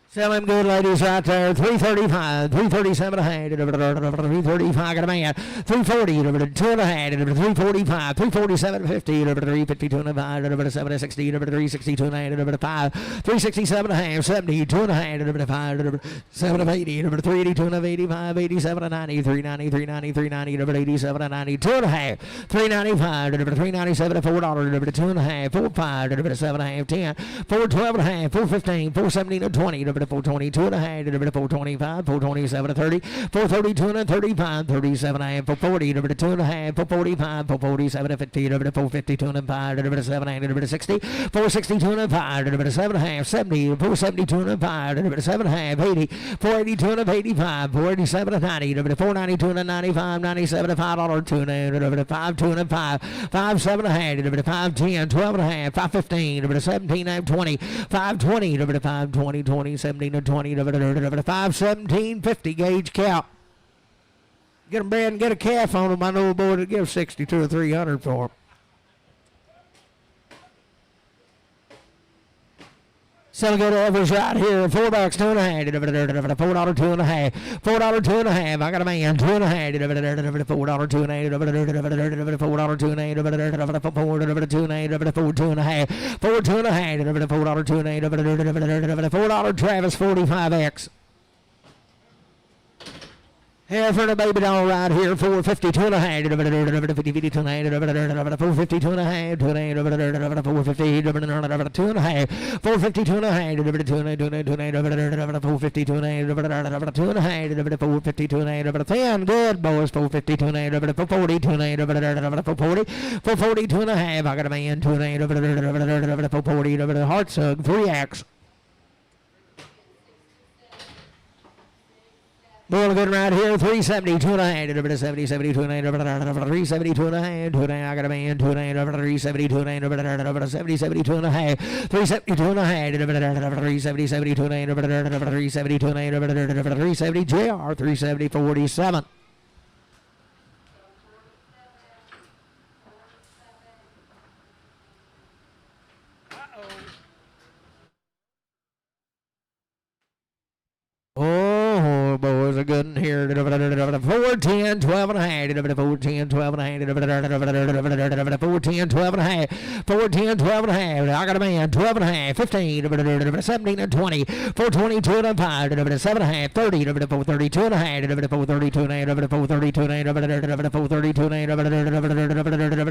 Sell them good ladies right there. 335, 337 and a half, 335, I got a man. 340, 2 and a half, 345, 347, 50, 352 and a half, 760, 362 and a half, 5, 367 and a half, 72 and a half, 5, 7 of 80, 382 and a half, 85, 87 and 90, 390, 390, 390, 87 and 90, 2 and a half, 395, 397, $4, 2 and a half, 4, 5, 7 and a half, 10, 4, 12 and a half, 4, 15, 4, 17 and 20, 422 and a half, 425, 427 and 30, 432 and 35, 37 and a half, 440, 2 and a half, 445, 447 and 50, 452 and 5, 7 and 60, 462 and 5, 7 and a half, 70, 472 and 5, 7 and a half, 80, 482 and 85, 487 and 90, 492 and 95, 97 and $5, 2 and 5, 2 and 5, 5, 7 and a half, 5, 10, 12 and a half, 5, 15, 17 and 20, 5, 20, 5, 20, 20, 17 and 20, 5, 17, 50 gauge cow. Get them bred and get a calf on them. I know a boy that gives 62 or 300 for them. Selling heifers right here, $4, 2 and a half, $4, 2 and a half, $4, 2 and a half. I got a man, 2 and a half, $4, 2 and a half, $4, 2 and a half, $4, 2 and a half, $4, 2 and a half, $4, 2 and a half, $4, 2 and a half, $4 Travis 45X. Heifer and a baby doll right here, 452 and a half, 452 and a half, 452 and a half, 2 and a half, 452 and a half, 2 and a half, 452 and a half, 452 and a half, 2 and a half, 452 and a half, 10 good boys, 452 and a half, 442 and a half, 442 and a half. I got a man, 2 and a half, 440, heart sug, 3X. Boy, good right here, 372 and a half, 72 and a half, 372 and a half, 2 and a half, I got a man, 2 and a half, 372 and a half, 72 and a half, 372 and a half, 372 and a half, 372 and a half, 370 JR, 370, 47. Oh, boys are good in here. 410, 12 and a half. 410, 12 and a half. 410, 12 and a half. 410, 12 and a half. I got a man, 12 and a half. 15, 17 and 20. 422 and 5. 7 and a half. 30, 432 and a half. 432 and a half. 432 and a half. 432 and a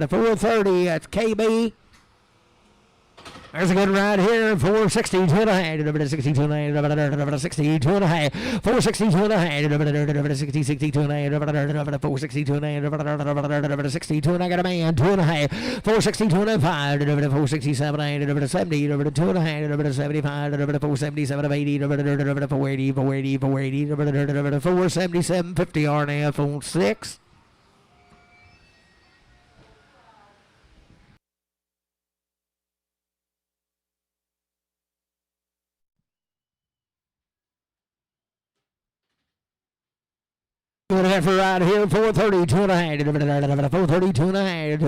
half. 430. That's KB. There's a good ride here, 462 and a half, 62 and a half, 62 and a half, 462 and a half, 62 and a half, 462 and a half, 62 and I got a man, 2 and a half, 462 and a 5, 467 and a half, 70, 2 and a half, 75, 477, 80, 480, 480, 480, 477, 50 RNF on 6. Good heifer right here, 432 and a half, 432 and a half,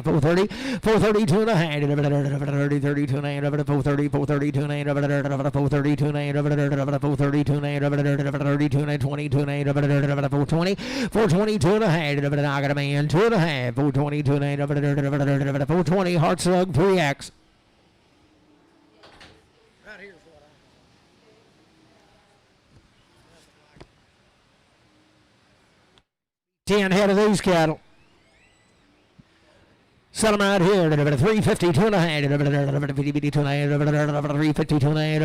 430, 432 and a half, 32 and a half, 430, 432 and a half, 432 and a half, 432 and a half, 32 and a 22 and a half, 420, 422 and a half, I got a man, 2 and a half, 422 and a half, 420, heart slug, 3X. 10 head of these cattle. Sell them right here. 352 and a half. 352 and a half. 352 and a half.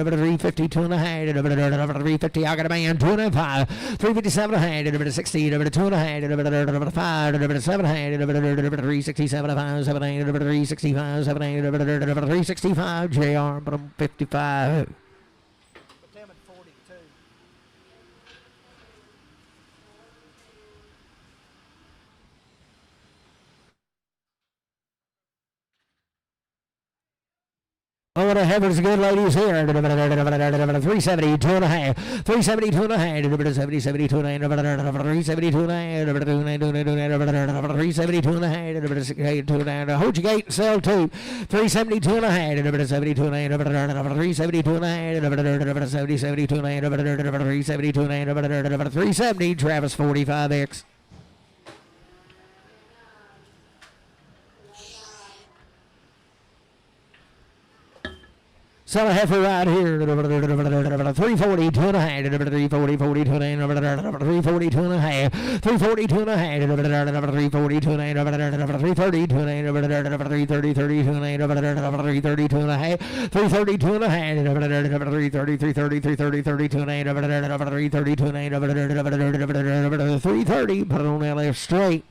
352 and a half. 350. I got a man. 2 and a half. 357 and a half. 60. 2 and a half. 5. 7 and a half. 367 and a half. 7 and a half. 365. 7 and a half. 365. JR. But I'm 55. Oh, the heavens, good ladies here. 370, 2 and a half. 370, 2 and a half. 370, 2 and a half. 372 and a half. 372 and a half. 2 and a half. Hold your gate and sell two. 372 and a half. 72 and a half. 372 and a half. 72 and a half. 372 and a half. 370, Travis 45X. Sell a heifer right here. 340, 2 and a half, 340, 42 and a half, 340, 2 and a half, 340, 2 and a half, 340, 2 and a half, 330, 2 and a half, 330, 32 and a half, 330, 2 and a half, 330, 2 and a half, 330, 330, 330, 32 and a half, 330, 2 and a half, 330, put it on that left straight.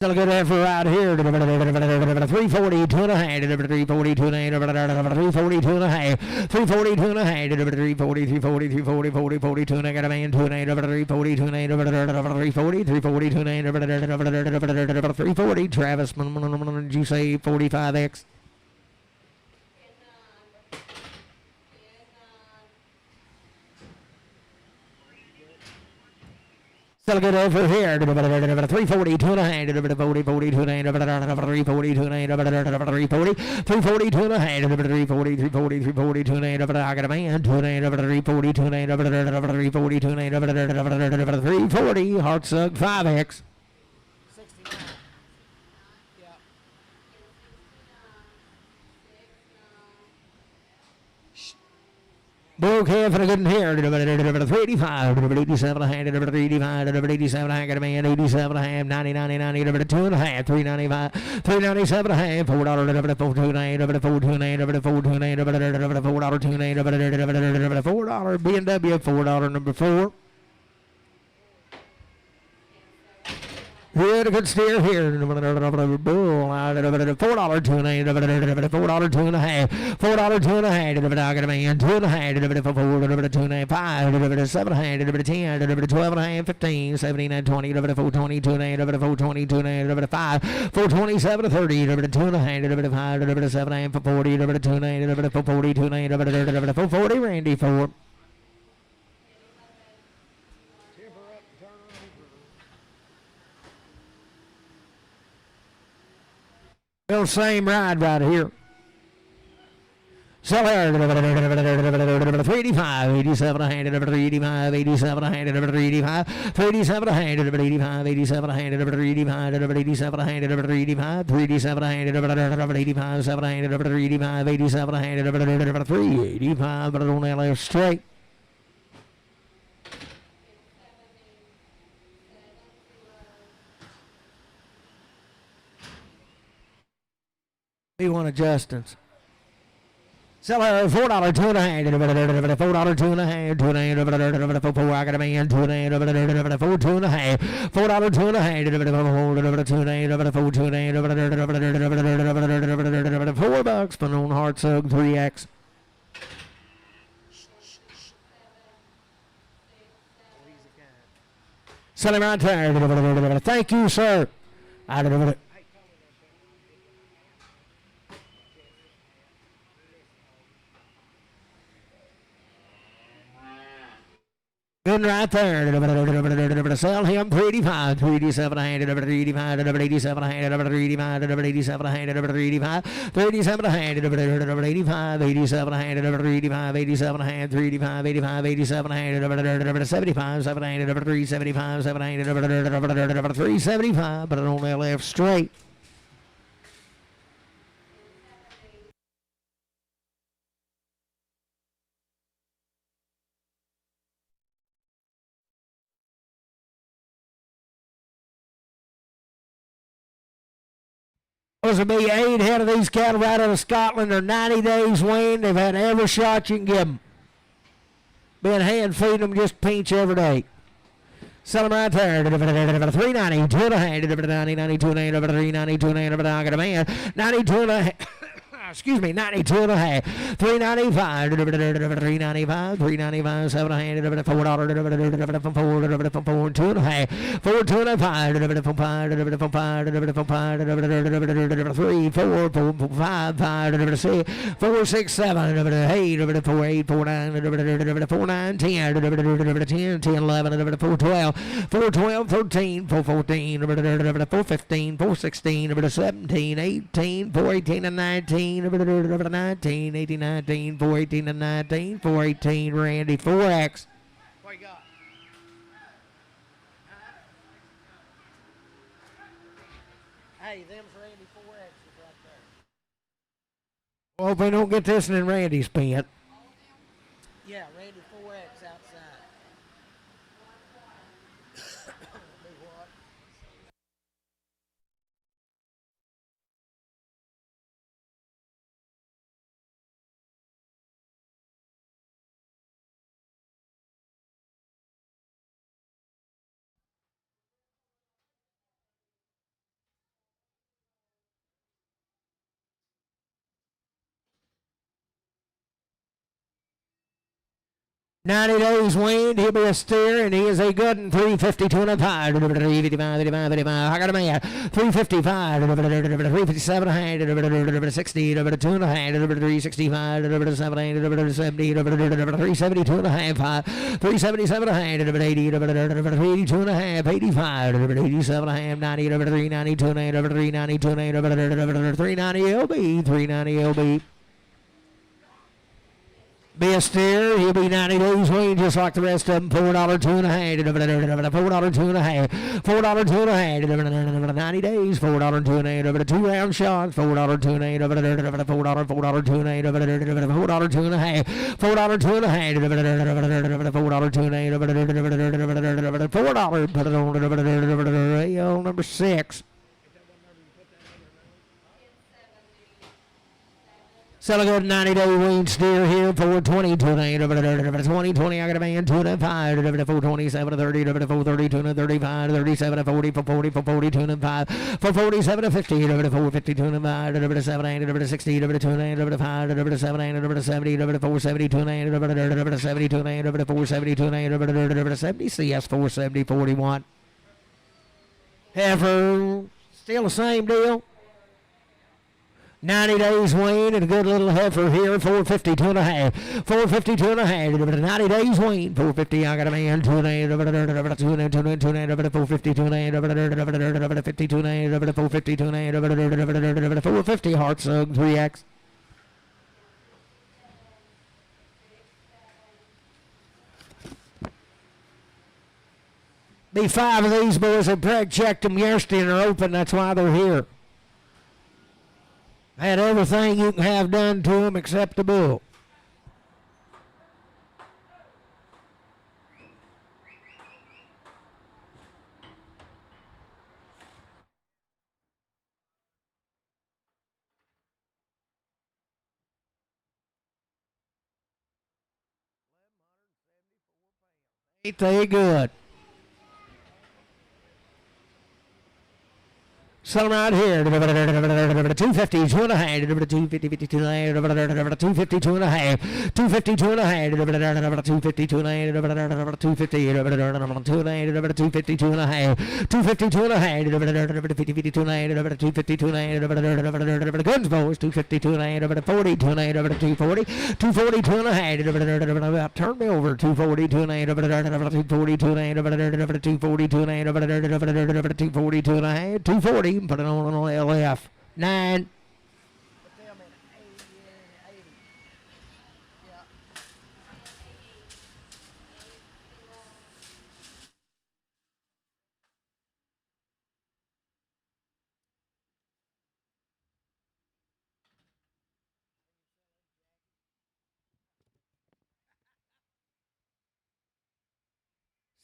Still a good effort right here. 340, 2 and a half, 340, 2 and a half, 340, 2 and a half, 340, 2 and a half, 340, 340, 340, 40, 40, 2 and a half, got a man, 2 and a half, 340, 2 and a half, 340, 340, 2 and a half, 340, Travis, did you say 45X? Still a good effort here. 340, 2 and a half, 40, 40, 2 and a half, 340, 2 and a half, 340, 340, 2 and a half, 340, 340, 340, 2 and a half, I got a man, 2 and a half, 340, 2 and a half, 340, 2 and a half, 340, heart sug 5X. Broke half and a good here. 385, 87 and a half, 385, 87 and a half, got a man, 87 and a half, 90, 90, 90, 2 and a half, 395, 397 and a half, $4, $4, 2 and a half, 4, 2 and a half, 4, 2 and a half, $4, 2 and a half, $4, B&W, $4, number 4. Good, a good steer here. $4, 2 and a half, $4, 2 and a half, $4, 2 and a half, I got a man, 2 and a half, 4, 2 and a half, 5, 7 and a half, 10, 12 and a half, 15, 17, 20, 420, 2 and a half, 420, 2 and a half, 5, 427, 30, 2 and a half, 5, 7 and a half, 40, 2 and a half, 440, 2 and a half, 440, Randy, 4. Well, same ride right here. Sell here. 385, 87 a hand, 385, 87 a hand, 385, 387 a hand, 385, 87 a hand, 385, 87 a hand, 385, 387 a hand, 385, 7 a hand, 385, 87 a hand, 385, but on that left straight. B1 adjustments. Sell her $4, 2 and a half, $4, 2 and a half, 2 and a half, 4, I got a man, 2 and a half, 4, 2 and a half, $4, 2 and a half, 4, 2 and a half, 4, 2 and a half, $4, but on hard sug 3X. Sell him right there. Thank you, sir. I don't know. Good right there. Sell him 385, 387 a hand, 385, 387 a hand, 385, 387 a hand, 385, 387 a hand, 385, 87 a hand, 385, 87 a hand, 385, 85, 87 a hand, 75, 7 a hand, 375, 7 a hand, 375, but it on that left straight. Supposed to be 8 head of these cattle right out of Scotland. They're 90 days weaned. They've had every shot you can give them. Been hand feeding them just pinch every day. Sell them right there. 390, 2 and a half, 90, 92 and a half, 390, 2 and a half, I got a man. 92 and a half. Excuse me, 92 and a half, 395, 395, 395, 7 and a half, $4, 4, 2 and a half, 4, 2 and a half, 3, 4, 5, 6, 4, 6, 7, 8, 4, 8, 4, 9, 4, 9, 10, 10, 10, 11, 4, 12, 4, 12, 13, 4, 14, 4, 15, 4, 16, 17, 18, 4, 18, and 19, 19, 18, 19, 4, 18, and 19, 4, 18, Randy, 4X. What you got? Hey, them's Randy 4X's right there. Hope they don't get this in Randy's pen. Yeah, Randy 4X outside. Do what? "90 days weaned, he'll be a steer, and he is a good one. 352 and a pie. 355, 55, 55. I got a man. 355, 357 and a half, 60, 2 and a half, 365, 70, 372 and a half, 377 and a half, 80, 82 and a half, 85, 87 and a half, 90, 392 and a half, 392 and a half, 390 LB, 390 LB. Be a steer, he'll be 90 days weaned just like the rest of them. $4, 2 and a half, $4, 2 and a half, $4, 2 and a half, 90 days, $4, 2 and a half, 2 round shots, $4, 2 and a half, $4, 2 and a half, $4, 2 and a half, $4, 2 and a half, $4, 2 and a half, $4, put it on number 6. Sell a good 90-day weaned steer here, 420, 20, I got a man, 2 and 5, 427, 30, 430, 2 and 35, 37, 40, 440, 440, 2 and 5, 447, 50, 450, 2 and 5, 7, 60, 2 and 5, 7, 70, 470, 2 and 70, 2 and 470, 2 and 70, CS 470, 41. Heifer, still the same deal. 90 days weaned and a good little heifer here, 450, 2 and a half, 450, 2 and a half, 90 days weaned, 450, I got a man, 2 and a half, 2 and a half, 2 and a half, 450, 2 and a half, 450, 2 and a half, 450, 2 and a half, 450, heart sug, 3X. Be 5 of these boys that preg checked them yesterday and are open, that's why they're here. Had everything you can have done to them except the bull. Ain't they good? Sell them right here. 250, 2 and a half, 250, 52 and a half, 250, 2 and a half, 250, 2 and a half, 250, 2 and a half, 250, 2 and a half, 250, 2 and a half, 250, 2 and a half, 250, 2 and a half, 250, 2 and a half, guns boys, 250, 2 and a half, 40, 2 and a half, 240, 240, 2 and a half, turn me over, 240, 2 and a half, 240, 2 and a half, 240, 2 and a half, 240, 2 and a half, 240. Put it on LF. 9.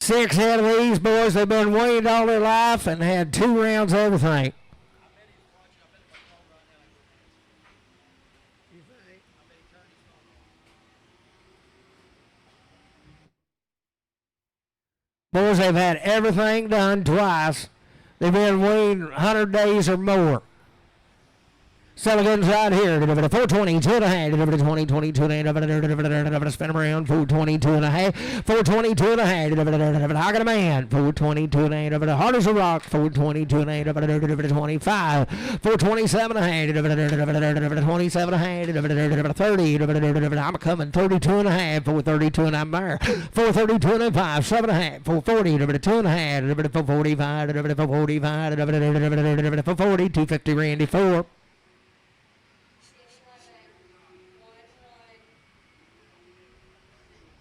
Six head of these boys, they've been weaned all their life and had 2 rounds of everything. Boys, they've had everything done twice. They've been weaned 100 days or more. Sullivan's right here. 420, 2 and a half, 20, 22 and a half, spin them around, 422 and a half, 422 and a half, I got a man, 422 and a half, hard as a rock, 422 and a half, 25, 427 and a half, 27 and a half, 30, I'm coming, 32 and a half, 432 and I'm there, 432 and a half, 7 and a half, 440, 2 and a half, 445, 445, 440, 250, Randy, 4.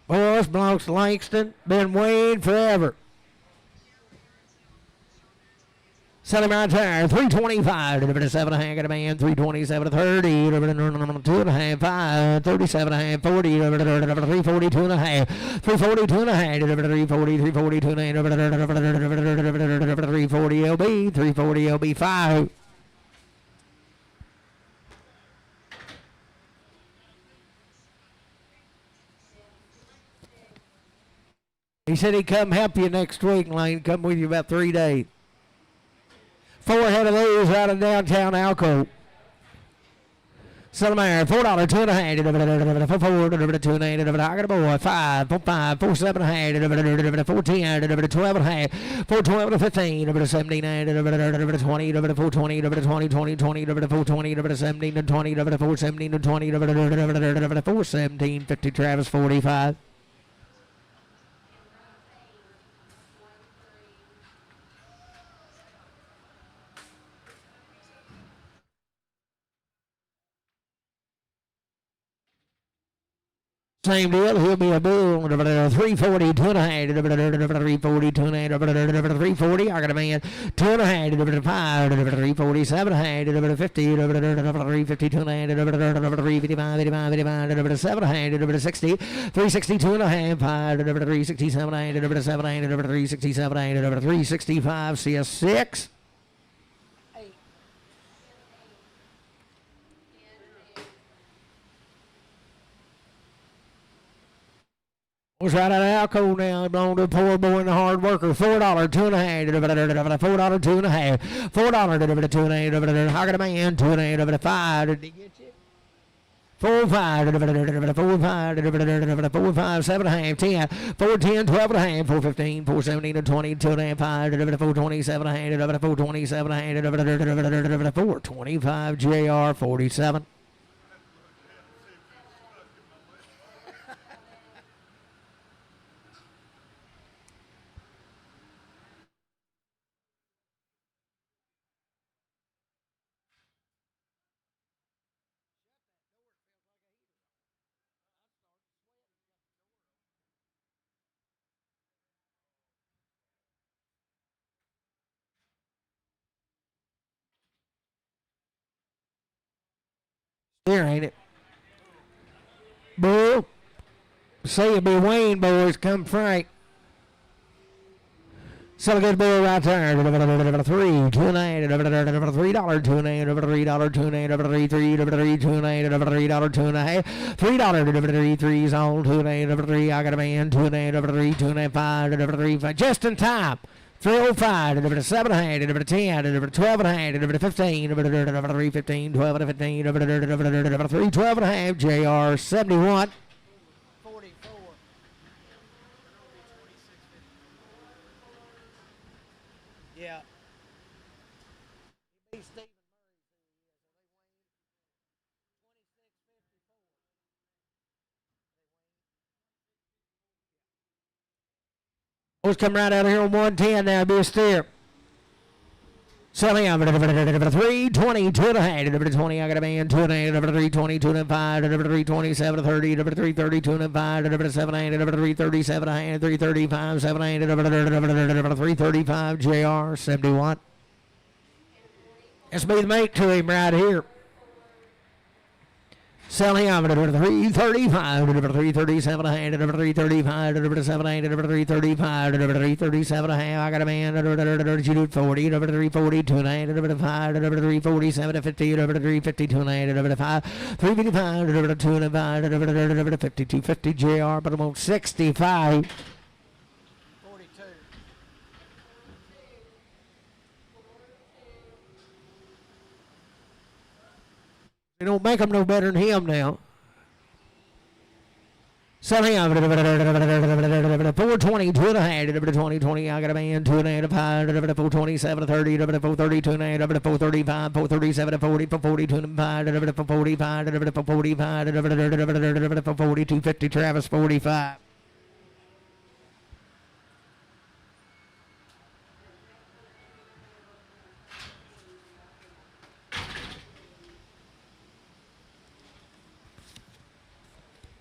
Boys belongs to Langston. Been weaned forever. Sell him right there. 325 to 7 and a half. Got a man. 327 to 30. 2 and a half. 5. 37 and a half. 40. 342 and a half. 342 and a half. 340. 342 and a half. 340 LB. 340 LB 5. He said he'd come help you next week, Lane. Come with you about 3 days. 4 head of those out of downtown Alco. Sell them there. $4, 2 and a half. 4, 2 and a half. I got a boy. 5, 4, 5, 4, 7 and a half. 4, 10, 12 and a half. 4, 12 to 15. 17, 20, 4, 20, 20, 20, 20, 4, 20, 17 to 20, 4, 17 to 20, 4, 17, 50, Travis, 45. Same deal, he'll be a bull. 340, 2 and a half. 340, 2 and a half. 340, I got a man. 2 and a half. 5, 347 and a half. 50, 350, 2 and a half. 355, 85, 85, 7 and a half. 60, 360, 2 and a half. 5, 367 and a half. 7 and a half. 367 and a half. 365, CS6. Was right out of Alco now. Belong to a poor boy and a hard worker. $4, 2 and a half. $4, 2 and a half. $4, 2 and a half. I got a man. 2 and a half. 5. Did he get you? 4, 5. 4, 5. 4, 5. 7 and a half. 10. 4, 10. 12 and a half. 4, 15. 4, 17 and 20. 2 and a half. 5. 4, 27 and a half. 4, 27 and a half. 4, 25. JR 47. Here, ain't it? Bull. Say it be Wayne, boys. Come Frank. Sell a good bull right there. 3, 2 and a half. $3, 2 and a half. $3, 2 and a half. $3, 2 and a half. $3, 2 and a half. $3, 2 and a half. $3, 3's on. 2 and a half. 3, I got a man. 2 and a half. 3, 2 and a half. 5, 3, 5. Just in time. 305, 7 and a half, 10, 12 and a half, 15, 3, 15, 12 and 15, 3, 12 and a half, JR 71. 44. Yeah. Let's come right out of here on 110 now, be a steer. Selling out 320, 2 and a half, 20, I got a man, 2 and a half, 320, 2 and a half, 327, 30, 330, 2 and a half, 7 and 337 and a half, 335, 7 and 335, JR 71. Let's be the mate to him right here. Sell him 335, 337 and a half, 335, 7 and 335, 337 and a half. I got a man, 40, 340, 2 and a half, 5, 347, 50, 350, 2 and a half, 5, 355, 2 and a half, 52, 50 JR, but I'm on 65. They don't make them no better than him now. Sell him 420, 2 and a half, 20, 20. I got a man, 2 and a half, 5, 427, 30, 430, 2 and a half, 435, 437, 40, 442, 5, 445, 445, 42, 50, Travis 45.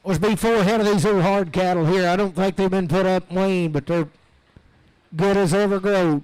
Must be 4 head of these old hard cattle here. I don't think they've been put up Wayne, but they're good as ever grow.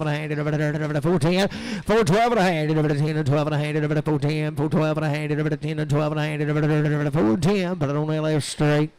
12 and a hand, 410, 412 and a hand, 10 and 12 and a hand, 410, 412 and a hand, 10 and 12 and a hand, 410, put it on the left straight.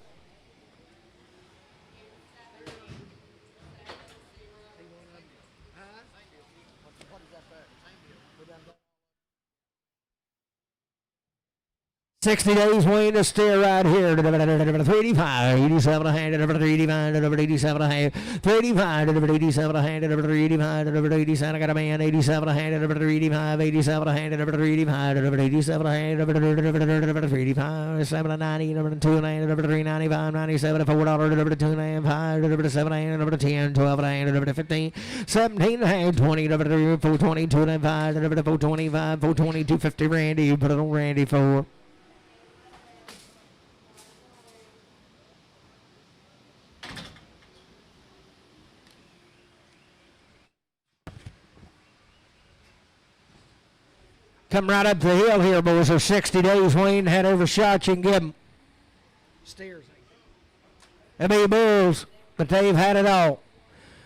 $60 weighing the steer right here. 385, 87 a hand, 385, 87 a hand, 385, 87 a hand, 385, 87. I got a man, 87 a hand, 385, 87 a hand, 385, 87 a hand, 385, 7 a 90, 2 a hand, 395, 97, $4, $2 and 5, 7 a hand, 10, 12 a hand, 15, 17 a hand, 20, 420, 2 and 5, 425, 420, 250, Randy. You put it on Randy for. Come right up the hill here, boys. There's 60 days Wayne had over shots you can give them. Steers. They be bulls, but they've had it all.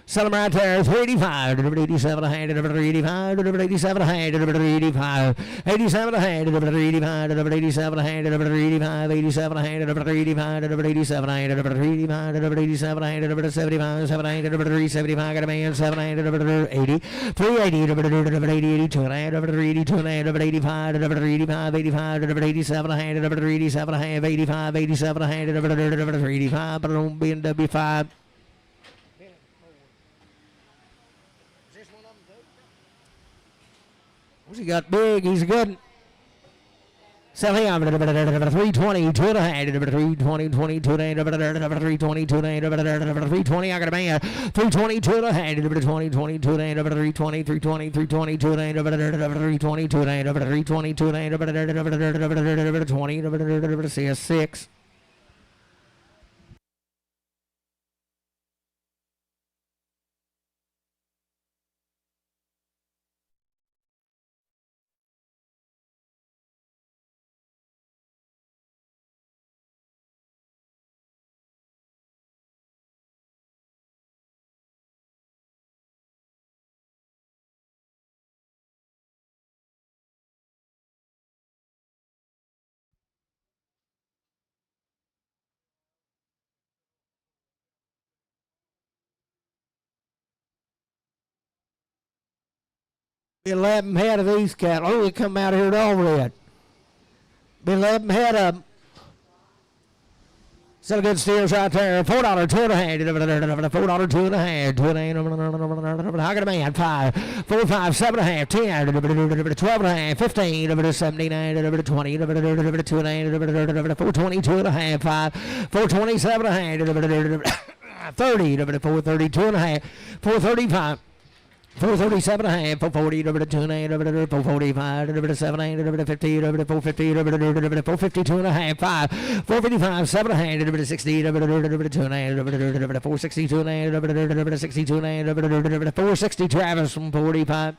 Sell them right there. 385. 87 a hand. 385. 87 a hand. 385. 87 a hand. 385. 87 a hand. 385. 87 a hand. 385. 87 a hand. 385. 87 a hand. 75. 7 a hand. 375. Got a man. 7 a hand. 80. 380. 82 a hand. 82 a hand. 85. 85. 85. 87 a hand. 87 a hand. 85. 87 a hand. 385. But don't be in W5. He got big. He's good. Sell him. 320. 2 and a half. 320. 22 and 320. 2 and 320. I got a man. 320. 2 and a half. 20. 22 and 320. 320. 320. 2 and 320. 2 and 320. 2 and 20. CS 6. Been 11 head of these cattle. Oh, they come out here at all red. Been 11 head of them. Still good steers right there. $4, 2 and a half. $4, 2 and a half. 2 and a half. I got a man. 5, 4, 5, 7 and a half. 10, 12 and a half. 15, 79, 20, 2 and a half. 420, 2 and a half. 5, 427 and a half. 30, 430, 2 and a half. 435. 437 and a half, 440, 2 and a half, 445, 7 and a half, 50, 450, 452 and a half, 5, 455, 7 and a half, 60, 2 and a half, 462 and a half, 62 and a half, 460 Travis from 45.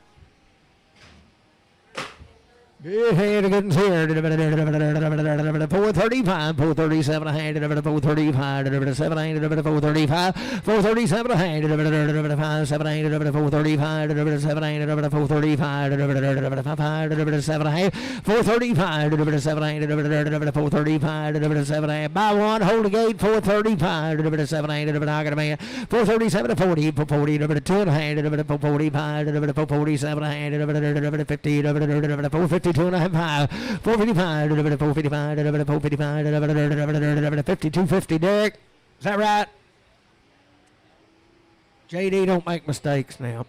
Good hand getting here. 435, 437 a hand, 435, 7 hand, 435, 437 a hand, 5, 7 hand, 435, 7 hand, 435, 5, 7 hand, 435, 7 hand, 435, 7 hand. Buy one, hold the gate, 435, 7 hand, I got a man, 437 to 40, 40, 2 and a hand, 445, 447 a hand, 50, 450. 2 and a half, 455, 455, 455, 5250, Derek. Is that right? JD, don't make mistakes now.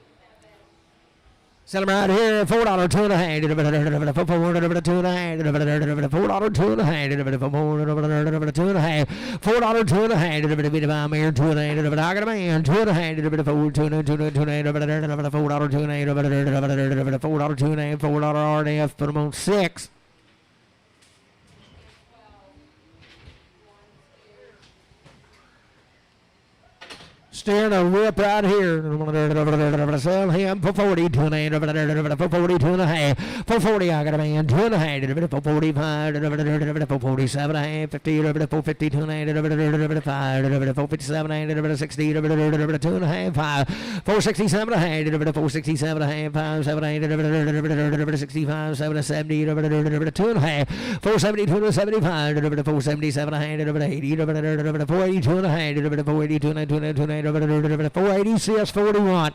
Sell them right here, $4, 2 and a half, $4, 2 and a half, $4, 2 and a half, $4, 2 and a half, $4, 2 and a half, $4, 2 and a half, 2 and a half, 2 and a half, I got a man, 2 and a half, 4, 2 and a half, $4, 2 and a half, $4, 2 and a half, $4 RDF, put them on 6. Steering a whip right here. Sell him for 40, 2 and a half, for 40, 2 and a half, for 40, I got a man, 2 and a half, for 45, for 47 and a half, 50, for 50, 2 and a half, 5, for 57 and a half, 60, 2 and a half, 5, 467 and a half, 467 and a half, 5, 7 and a half, 65, 7, 70, 2 and a half, 472 to 75, 477 and a half, 80, 482 and a half, 482 and a half, 480 CS41.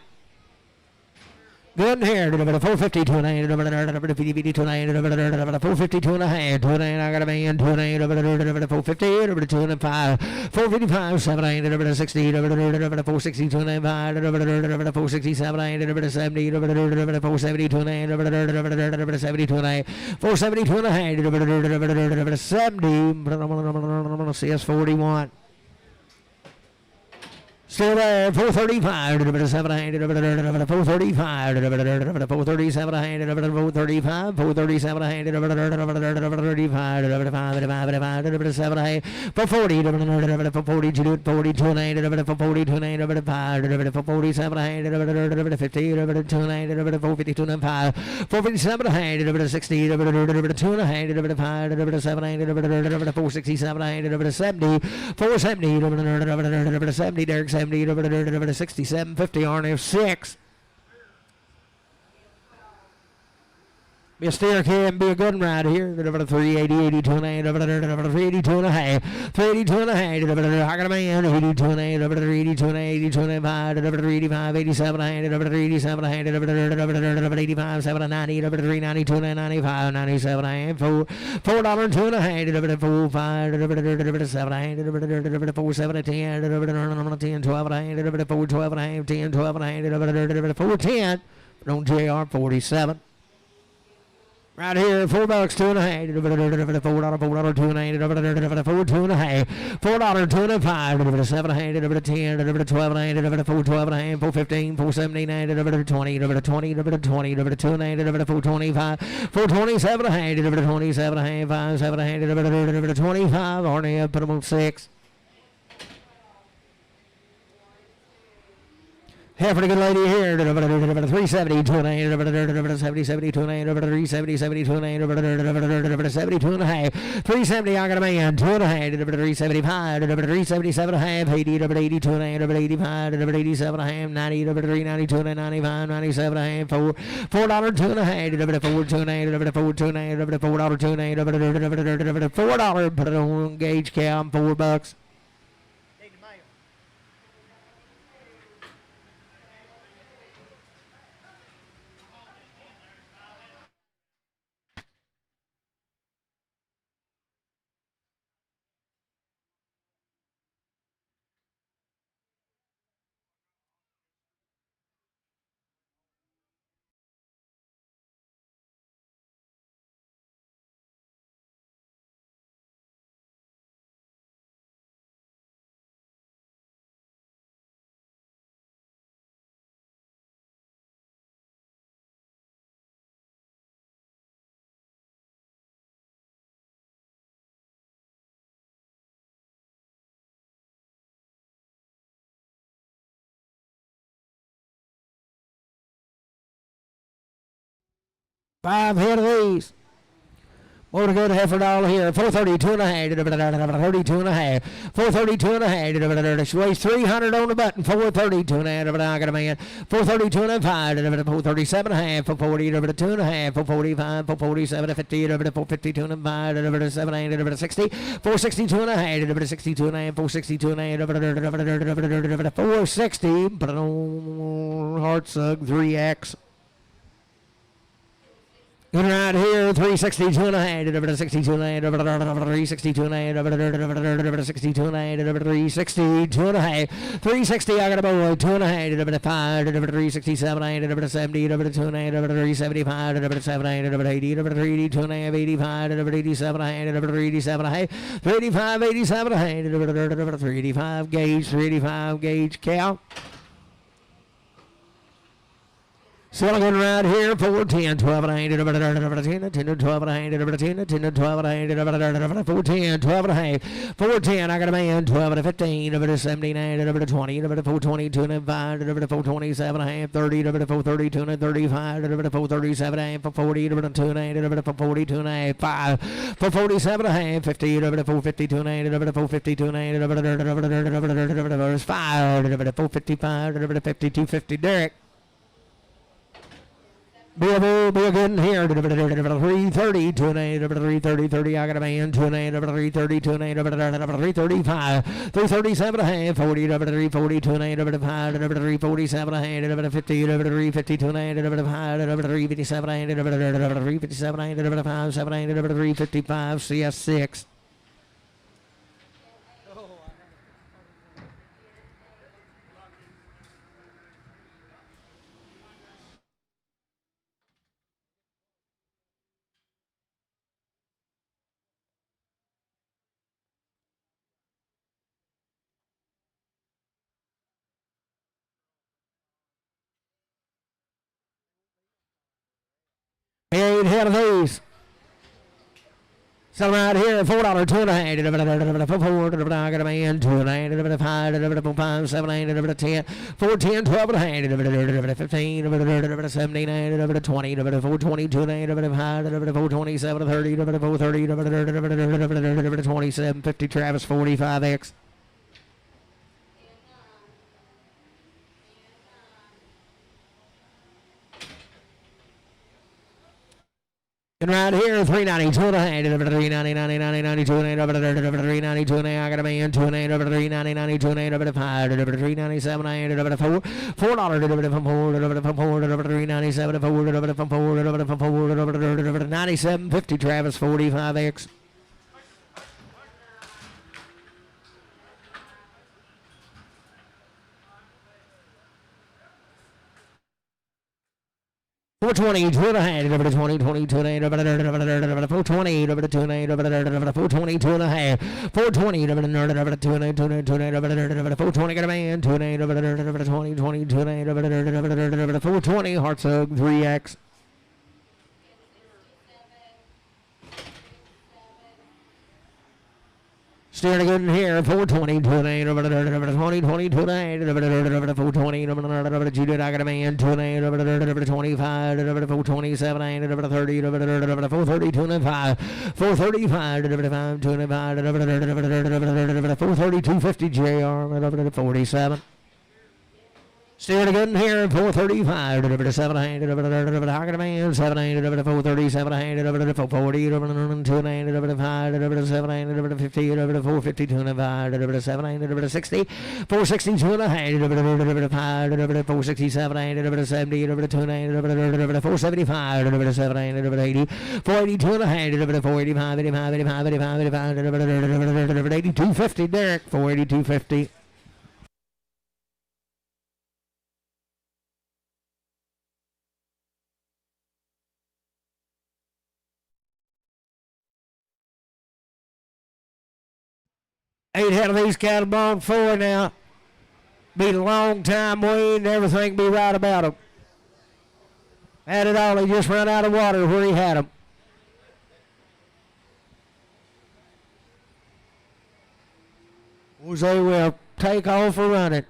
Good here, 452 and a half, 452 and a half, 2 and I got a man, 2 and 450, 2 and 5, 455, 7 and 60, 462 and 5, 467 and 70, 472 and 72 and 472 and a half, 70, CS41. Still there, 435, 7 hand, 435, 437 hand, 435, 437 hand, 435, 7 hand, 440, 442, 42 hand, 442 hand, 5, 447 hand, 50, 2 hand, 452 and 5, 457 hand, 60, 2 hand, 5, 7 hand, 467 hand, 70, 470, 70, Derek 70, 67, 50, RNF 6. Be a steer can be a good one right here. 380, 82 and 8, 382 and a half, 382 and a half. I got a man, 82 and 8, 382 and 8, 82 and 5, 385, 87 and 8, 387 and 8, 85, 7 and 90, 392 and 95, 97 and $4, $2 and a half, 4, 5, 7 and 4, 7 and 10, 10, 12 and a half, 4, 12 and a half, 10, 12 and a half, 4, 10. On JR 47. Right here, $4, 2 and a half, $4, $2 and a half, $4, 2 and a half, $4, 2 and 5, 7 and a half, 10, 12 and a half, 4, 12 and a half, 4, 15, 4, 17, 20, 20, 20, 2 and a half, 4, 25, 4, 27 and a half, 27 and a half, 5, 7 and a half, 25, Arnett, put them on 6. Half for the good lady here, 370, 2 and a half, 70, 72 and a half, 370, 72 and a half, 72 and a half, 370, I got a man, 2 and a half, 375, 377 and a half, 80, 82 and a half, 85, 87 and a half, 90, 392 and a half, 95, 97 and a half, $4, 2 and a half, 4, 2 and a half, 4, 2 and a half, $4, 2 and a half, $4, put it on gauge cow, $4. Five head of these. More to go to heifer doll here. 432 and a half. 32 and a half. 432 and a half. She weighs 300 on the button. 432 and a half. I got a man. 432 and a half. 437 and a half. 440. 2 and a half. 445. 447. 50. 452 and a half. 7 60. 462 and a half. 62 and a half. 462 and a half. 460. Put it on Heart Sug 3X. Good right here, 362 and a half, 62 and a half, 362 and a half, 62 and a half, 362 and a half, 360, I got a boy, 2 and a half, 5, 367 and a half, 70, 2 and a half, 375, 7 and a half, 80, 380, 2 and a half, 85, 87 and a half, 387 and a half, 385, 87 and a half, 385 gauge, 385 gauge cow. Silicon right here, 4, 10, 12 and a half, 10, 10, 12 and a half, 10, 10, 12 and a half, 4, 10, 12 and a half, 4, 10, I got a man, 12 and a 15, 17, 20, 422 and 5, 427 and a half, 30, 432 and 35, 437 and a half, 40, 2 and a half, 42 and a half, 5, 447 and a half, 50, 452 and a half, 452 and a half, 5, 455, 5250, Derek. Be a good one here. 330, 2 and a half, 330, 30. I got a man, 2 and a half, 330, 2 and a half, 335, 337 and a half, 40, 340, 2 and a half, 5, 347 and a half, 50, 352 and a half, 357 and a half, 357 and a half, 5, 7 and a half, 355, CS6. Eight head of these. So right here, $4, 2 and a half, 4, I got a man, 2 and a half, 5, 5, 7, 8, 10, 4, 10, 12 and a half, 15, 17, 20, 422 and a half, 427, 30, 430, 27, 50, Travis, 45X. And right here, 392 and a half, 390, 90, 90, 92 and 8, 392 and 8, I got a man, 2 and 8, 390, 92 and 8, 5, 397, 8, 4, $4, from 4, from 4, 397, 4, from 4, 97.50, Travis, 45X. $420, 2 and a half, 20, 22 and 8, 420, 2 and 8, 420, 2 and a half, 420, 2 and 8, 2 and 8, 420, got a man, 2 and 8, 20, 22 and 8, 420, Hearts Hug, 3X. Steering good in here, 420, 2 and 8, 20, 22 and 8, 420, Judith, I got a man, 2 and 8, 25, 427, 8, 30, 430, 2 and 5, 435, 5, 2 and 5, 430, 250, JR, 47. Steering good in here, 435, 7, 8, I got a man, 7, 8, 437, 8, 440, 2 and 8, 5, 7, 8, 50, 450, 2 and 5, 7, 8, 60, 460, 2 and a half, 5, 467, 8, 70, 2 and 8, 475, 7, 8, 80, 480, 2 and a half, 485, 85, 85, 85, 85, 8250, Derek, 48250. Eight head of these cattle bought 4 now. Be a long time waiting and everything be right about them. Had it all, he just ran out of water where he had them. Jose will take off for running.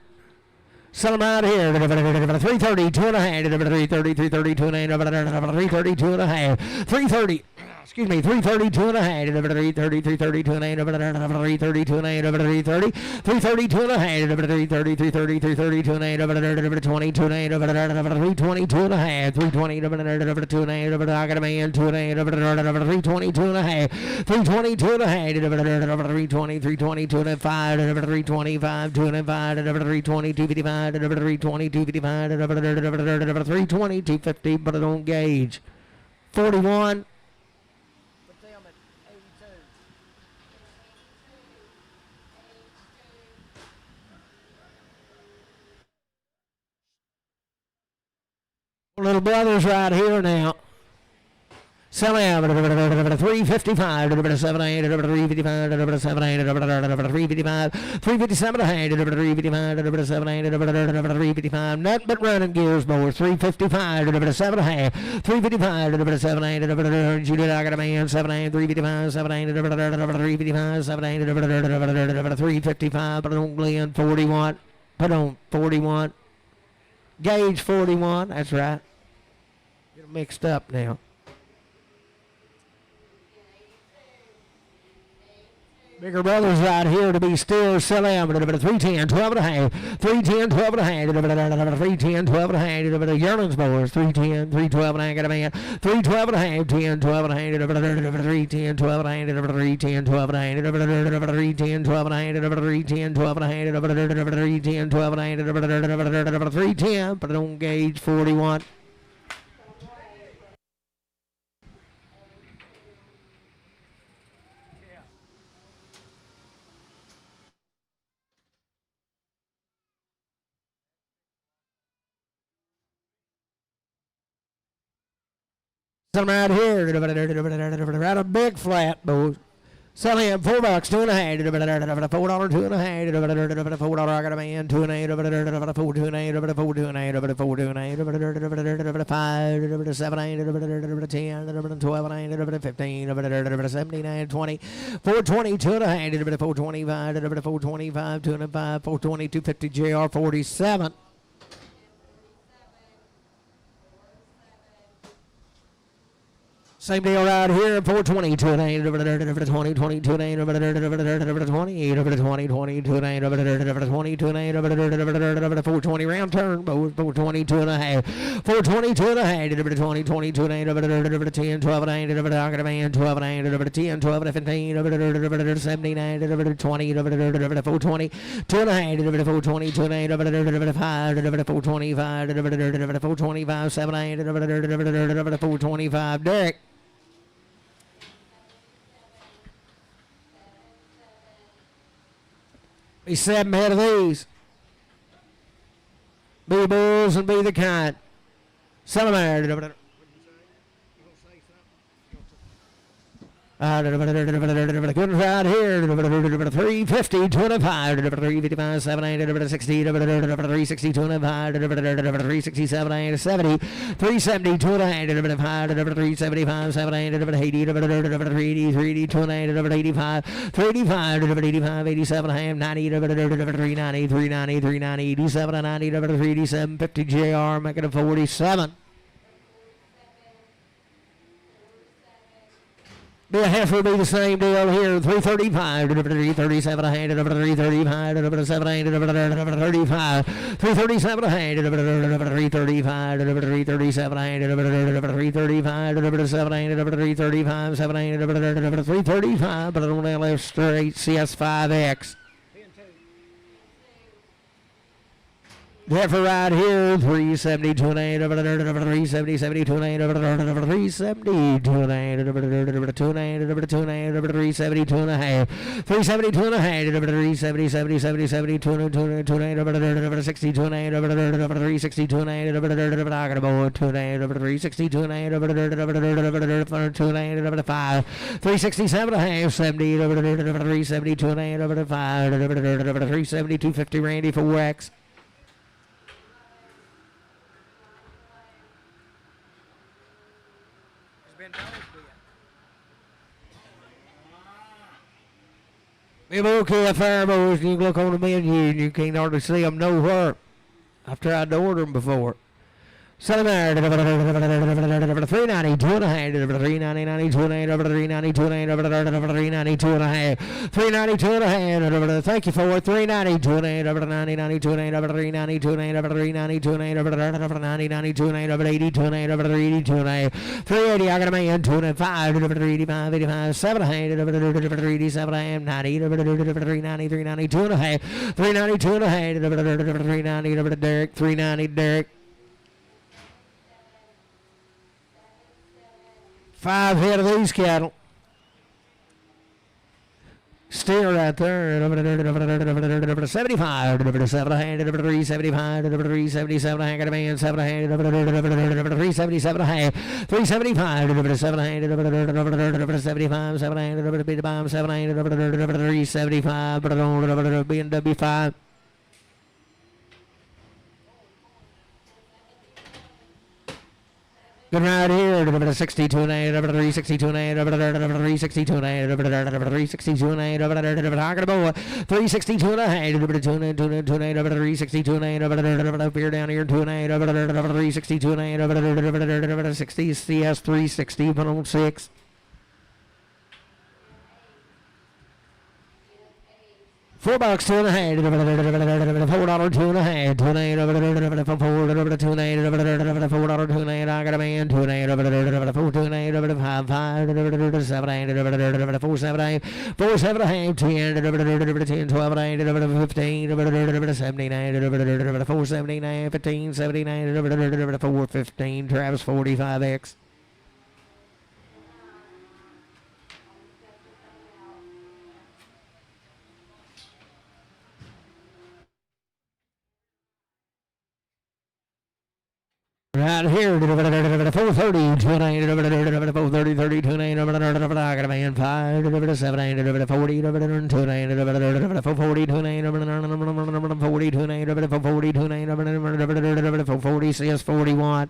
Sell them out here. 330, 2 and a half. 330, 330, 2 and a half. 330, 2 and a half. 330. Excuse me, 330, 2 and a half. 330, 330, 2 and a half. 330, 2 and a half. 330, 330, 2 and a half. 330, 330, 330, 2 and a half. 20, 2 and a half. 320, 2 and a half. 320, 2 and a half. I got a man, 2 and a half. 320, 2 and a half. 320, 2 and a half. 320, 320, 2 and a 5. 325, 2 and a 5. 320, 255. 320, 255. 320, 250, but I don't gauge. 41. Little brother's right here now. Selling out 355, 78, 355, 78, 355, 357, 355, 78, 355, nothing but running gears, boys. 355, 7.5, 355, 78, Juliet, I got a man, 78, 355, 78, 355, 78, 355, put on Glenn, 41, put on 41, gauge 41, that's right. Get them mixed up now. Bigger brothers right here to be still selling out. 310, 12 and a half. 310, 12 and a half. 310, 12 and a half. Yearlings boys. 310, 312 and a half. Got a man. 312 and a half. 10, 12 and a half. 310, 12 and a half. 310, 12 and a half. 310, 12 and a half. 310, 12 and a half. 310, 12 and a half. 310, but on gauge 41. Some right here, right a big flat, boys. Sell him $4, $2.5, $4, 2.5, $4, I got a man, 2 and 8, 4, 2 and 8, 4, 2 and 8, 4, 2 and 8, 5, 7, 8, 10, 12 and 8, 15, 17, 20, 420, 2 and 8, 425, 425, 2 and 5, 420, 250, JR 47. Same deal right here, 420 to an 8, 20, 20 to an 8, 20, 20, 20 to an 8, 20 to an 8, 420 round turn, 420 to and a half, 420 to and a half, 20, 20 to an 8, 10, 12 and 8, I got a man, 12 and 8, 10, 12 and 15, 79, 20, 420 to and a half, 420 to an 8, 5, 425, 425, 7, 8, 425, Derek. Be 7 head of these. Be bulls and be the kind. Sell them there. Good right here. 350, 25, 355, 78, 60, 360, 25, 367, 70, 370, 205, 375, 78, 80, 380, 280, 85, 385, 85, 87, 90, 390, 390, 390, 87, 90, 387, 50 JR, making it 47. Be a heifer, be the same deal here. 335, 337, 335, 335, 337, 335, 335, 335, but I don't have straight CS5X. Heifer right here, 370, 208, 370, 70, 208, 370, 208, 208, 370, 2 and a half, 370, 2 and a half, 370, 70, 70, 70, 208, 60, 208, 360, 208, I got a boy, 208, 360, 208, 208, 5, 367 and a half, 70, 370, 208, 5, 370, 250, Randy for Rex. Them okay fire boys, you can look on the menu and you can't hardly see them nowhere. I've tried to order them before. Sell them there. 390, 2 and a half, 390, 90, 2 and a half, 390, 2 and a half, 390, 2 and a half, 390, 2 and a half. Thank you for it. 390, 2 and a half, 90, 90, 2 and a half, 390, 2 and a half, 390, 2 and a half, 90, 90, 2 and a half, 80, 2 and a half, 380, 2 and a half, 380. I got a man, 2 and a half, 385, 85, 7 and a half, 387 and a half, 90, 390, 390, 2 and a half, 390, 2 and a half, 390, Derek, 390, Derek. 5 head of these cattle. Still right there. 75, 375, 377, I got a man, 7 377, 375, 7 75, 7 375, but I don't be in W5. Good right here, 62 and 8, 362 and 8, 362 and 8, 362 and 8, I got a boy, 362 and a half, 2 and 8, 362 and 8, up here down here, 2 and 8, 362 and 8, 60 CS 360, but on 6. $4, 2 and a half, $4, 2 and a half, $2 and 8, $4, 2 and 8, $4, 2 and 8, I got a man, 2 and 8, 4, 2 and 8, 5, 5, 7, 8, 4, 7, 8, 4, 7 and a half, 10, 10, 12 and 8, 15, 79, 4, 79, 15, 79, 4, 15, Travis 45X. Right here, 430, 29, 430, 30, 29, I got a man, 5, 7, 40, 29, 440, 29, 40, 29, 440, 29, 440, CS 41.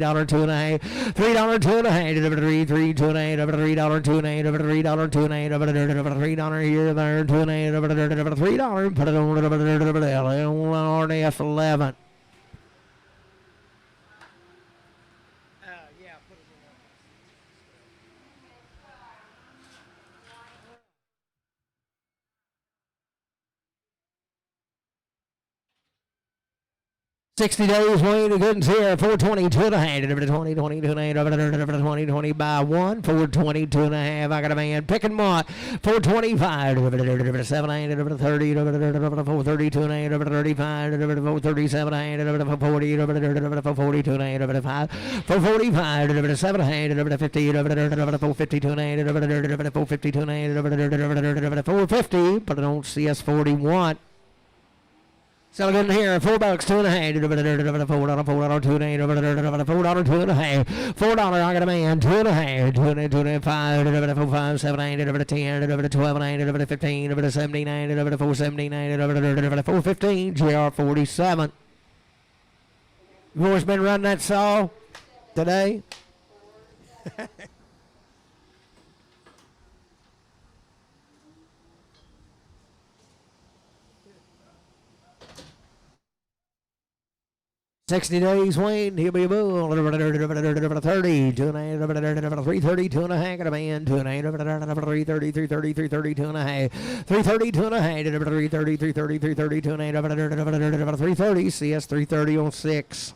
$3, two and a half, $3, two and a half, $3, two and a half, $3, two and a half, $3, two and a half, $3 here, there, two and a half, $3, put it on RNF 11. Yeah, put it in. 60 days, Wayne, couldn't see her. 422 and a half, 20, 22 and a half, 20, 20 by 1, 422 and a half. I got a man picking Mott, 425, 7, 8, 30, 432 and a half, 35, 437 and a half, 40, 442 and a half, 5, 445, 7, 8, 50, 452 and a half, 452 and a half, 450, put it on CS 41. So good in here, $4, two and a half, $4, $2 and a half, $4, two and a half, $4, I got a man, two and a half, 2 and a 5, 5, 7, 8, 10, 12, 9, 15, 17, 479, 415, GR 47. You always been running that saw today? 60 days, Wayne, he'll be a bull. 30, 2 and a half, 330, 2 and a half, got a man, 2 and a half, 330, 330, 330, 2 and a half, 330, 2 and a half, 330, 330, 330, 2 and a half, 330, CS 330 on 6.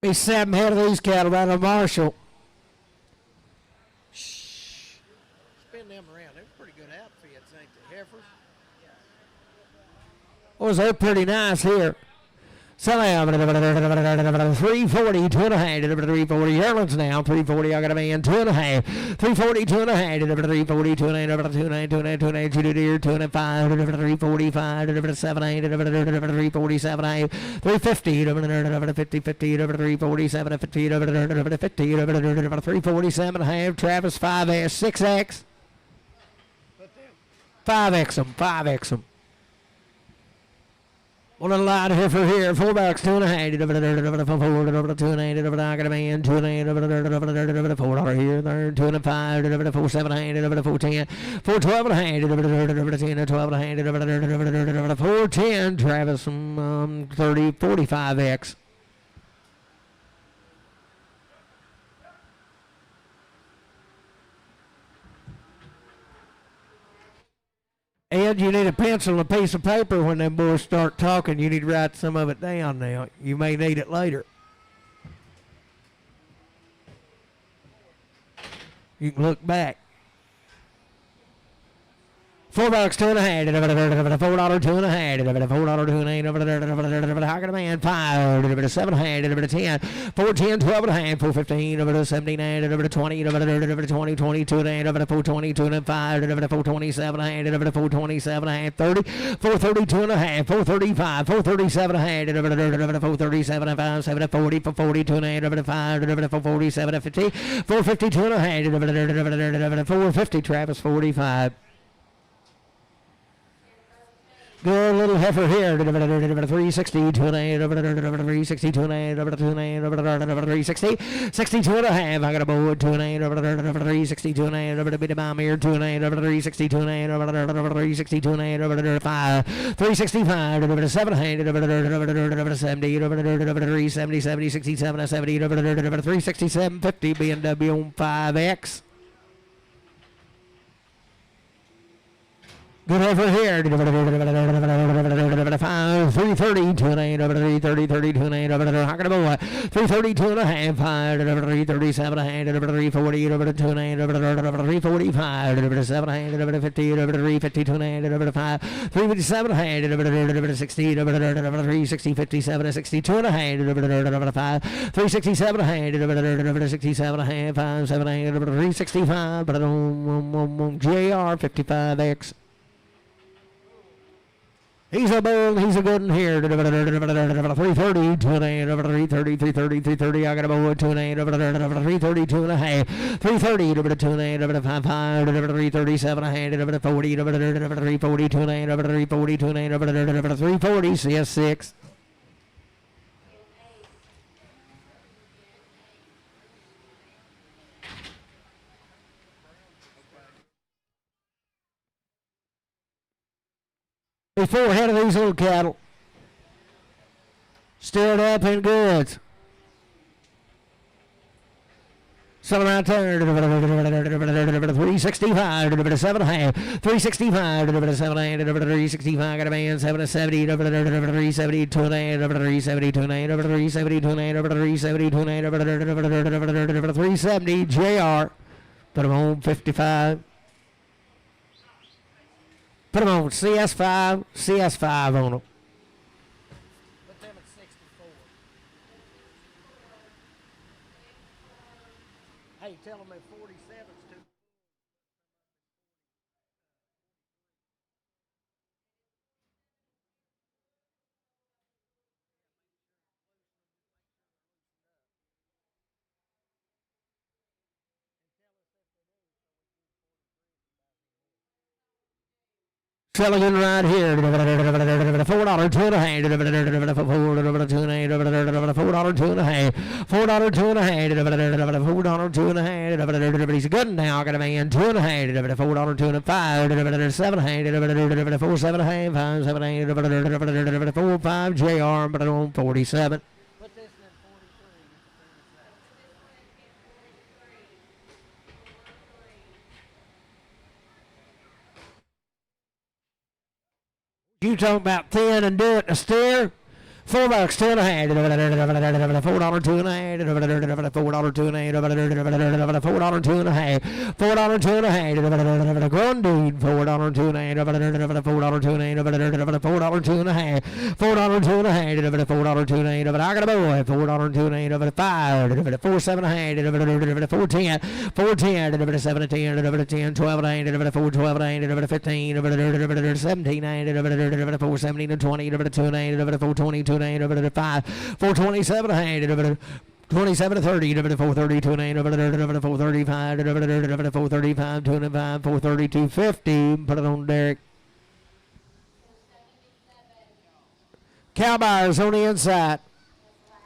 Be 7 head of these cattle right on Marshall. Shh. Spin them around. They're pretty good outfits, ain't they? Heifers. Oh, they're pretty nice here. So 340, 2 and a half, 340 yearlings now, 340, I got a man, 2 and a half, 340, 2 and a half, 340, 2 and a half, 2 and a half, 2 and a half, 2 and a half, 2 deer, 2 and a 5, 345, 7, 8, 347, 8, 350, 50, 50, 347, 50, 347 and a half, Travis 5S, 6X, 5X them, 5X them. One little light here for here, $4, 2 and a half, 4, 2 and a half, I got a man, 2 and a half, $4 here, there, 2 and a 5, 4, 7 and a half, 4, 10, 4, 12 and a half, 10, 12 and a half, 4, 10, Travis, 30, 45X. Ed, you need a pencil and a piece of paper when them boys start talking. You need to write some of it down now. You may need it later. You can look back. $4, $2.50, $4, $2.50, $4, how can a man? $5, $7, $10, $4, $10, $12.50, $4.15, $17, $20, $20, $22, $4.20, $2.5, $4.27, $4.27, $30, $4.32.5, $4.35, $4.37, $4.37, $5, $40, $42, $5, $4.47, $50, $4.52.5, $4.50, Travis, $45. Good little heifer here. 360, 360, 360, 62 and a half. I got a board, 360, 2 bit of bomb here, 360, 360, 5, 365, 700, 70, 370, 70, 67, 70, 367, 50, BMW on 5X. Good over here. 330, 330, 330, how can I boy? 332 and a half, 337 and a half, 340, 345, 750, 352 and a half, 357 and a half, 60, 360, 57, 62 and a half, 367 and a half, 67 and a half, 365, JR 55X. He's a bull. He's a good one here. 330, 330, 330. I got a bull. 332 and a half. 330, 335, 337 and a half. 40, 342 and a half. 342 and a half. 340, CS6. There's 4 head of these little cattle. Stirred up in goods. Selling right there. 365, 7.5, 365, 7.5, 365, got a man, 770, 370, 370, 370, JR. Put him on 55. Put them on CS5 on them. Put them at 64. Hey, tell them at 47's too. Selling right here. $4, 2 and a half. $4, 2 and a half. $4, 2 and a half. $4, 2 and a half. $4, 2 and a half. He's a good one now. I got a man, 2 and a half. $4, 2 and a 5. 7 and a half. 4, 7 and a half. 5, 7 and a half. 4, 5, JR, but on 47. You talk about thin and do it in a steer. $4, 2 and a half. $4, 2 and a half. $4, 2 and a half. $4, 2 and a half. $4, 2 and a half. Grown dude. $4, 2 and a half. $4, 2 and a half. $4, 2 and a half. $4, 2 and a half. $4, 2 and a half. I got a boy. $4, 2 and a half. 5. 4, 7 and a half. $4, 10. 4, 10. 7 and 10. 10, 12 and a half. 4, 12 and a half. 15. 17 and a half. 4, 17 and 20. 2 and a half. 4, 22. 5, 427 and a half, 27 to 30, 432 and a half, 435, 435, 2 and 5, 432, 50. Put it on Derek. Cow buyers on the inside.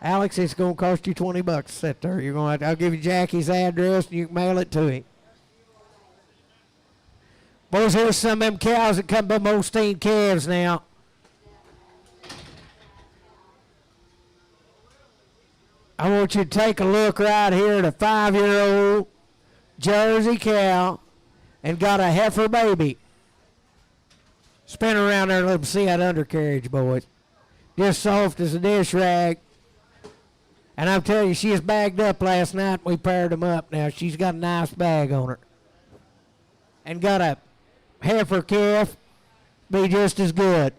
Alex, it's going to cost you $20 to sit there. You're going to I'll give you Jackie's address and you can mail it to him. Boys, here's some of them cows that come from Holstein calves now. I want you to take a look right here at a 5-year-old Jersey cow and got a heifer baby. Spin around there and let them see that undercarriage, boys. Just soft as a dish rag. And I'm telling you, she was bagged up last night. We paired them up now. She's got a nice bag on her. And got a heifer calf, be just as good.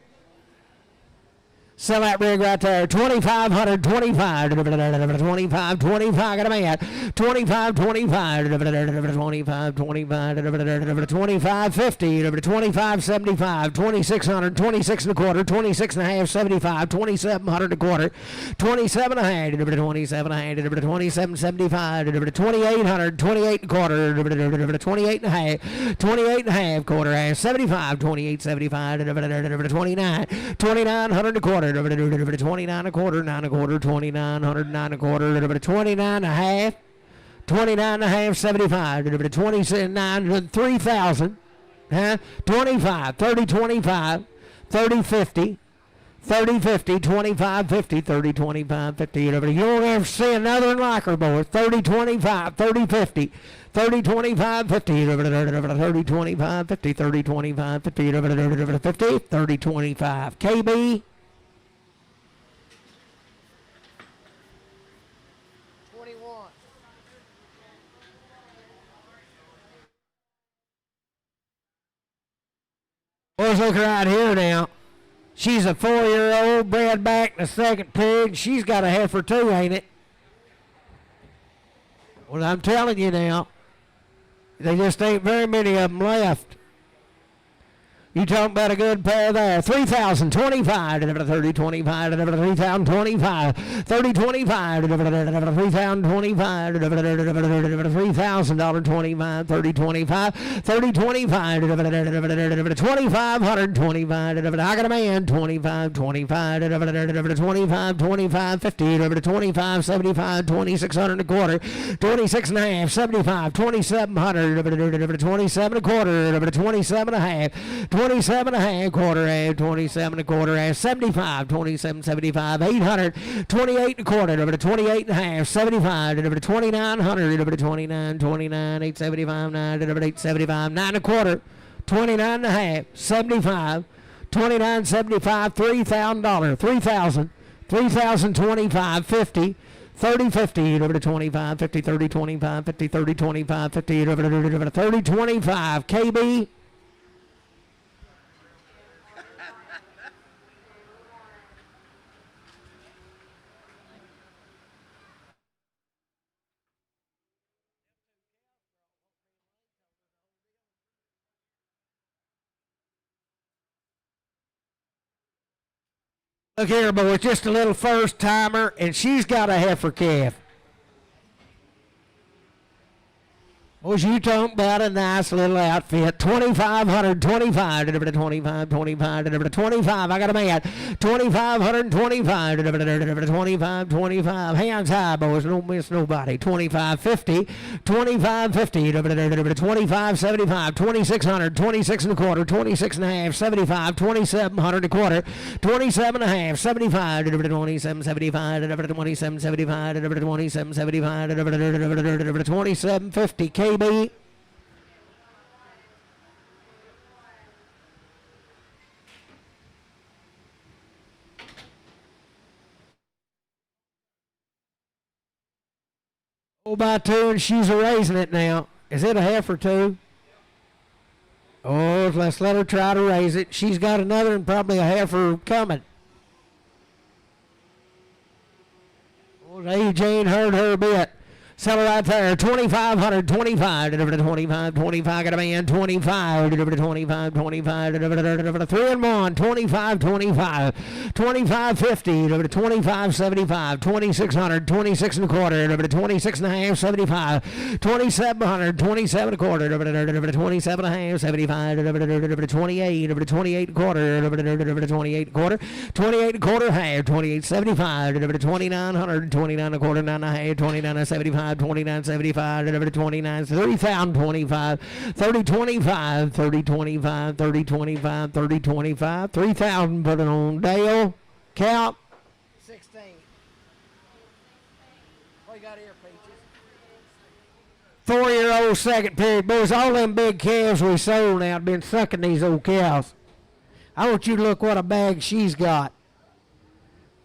Sell that rig right there. 2,500, 25, 25, 25. Got a man. 25, 25, 25, 25, 25, 50, 25, 75, 2,600, 26 and a quarter, 26 and a half, 75, 2,700 a quarter, 27 and a half, 27 and a half, 27, 75, 2,800, 28 and a quarter, 28 and a half, 28 and a half quarter, 75, 28, 75, 29, 2,900 a quarter. 29 a quarter, 9 a quarter, 2,900, 9 a quarter, 29 and a half, 29 and a half, 75, 29, 3,000, 25, 30, 25, 30, 50, 30, 50, 25, 50, 30, 25, 50. You don't ever see another one like her, boys. 30, 25, 30, 50. 30, 25, 50, 30, 25, 50, 30, 25, 50, 50, 30, 25. KB. 21. Boys, look right here now. She's a 4-year-old, bred back in the second pig. She's got a heifer too, ain't it? Well, I'm telling you now. There just ain't very many of them left. You talking about a good pair there. 3,025, 30, 25, 3,025, 30, 25, 3,025, $3,000, 25, 30, 25, 30, 25, 2,525, I got a man, 25, 25, 25, 25, 50, 25, 75, 2,600 a quarter, 26 and a half, 75, 2,700, 27 a quarter, 27 and a half, 27 and a half quarter, 27 and a quarter, 75, 27, 75, 800, 28 and a quarter, 28 and a half, 75, 2,900, 29, 29, 875, 9, 875, 9 and a quarter, 29 and a half, 75, 29, 75, $3,000, 3,000, 3,025, 50, 30, 50, 25, 50, 30, 25, 50, 30, 25, 50, 30, 25, KB. Look here, boys, just a little first timer, and she's got a heifer calf. Boys, you talking about a nice little outfit. 2,500, 25, 25, 25, 25. I got a man. 2,525, 25, 25. Hands high, boys. Don't miss nobody. 25, 50, 25, 50, 25, 75, 2,600, 26 and a quarter, 26 and a half, 75, 2,700 a quarter, 27 and a half, 75, 27, 75, 27, 75, 27, 75, 27, 50. KB. Oh, by two, and she's raising it now. Is it a heifer too? Oh, let's let her try to raise it. She's got another and probably a heifer coming. Oh, age ain't hurt her a bit. Sell her right there. 2,500, 25, 25, 25. Got a man. 25, 25, 25, 3 and 1, 25, 25, 25, 50, 25, 75, 2,600, 26 and a quarter, 26 and a half, 75, 2,700, 27 and a quarter, 27 and a half, 75, 28, 28 and a quarter, 28 and a quarter, 28 and a quarter half, 28, 75, 2,900, 29 and a quarter, 9 and a half, 29 and 75, 29, 75, 29, 30,000, 25, 30, 25, 30, 25, 30, 25, 30, 25, 3,000, put it on Dale. Count. 16. What you got here, Peaches? 4-year-old second period. Boys, all them big calves we sold now have been sucking these old cows. I want you to look what a bag she's got.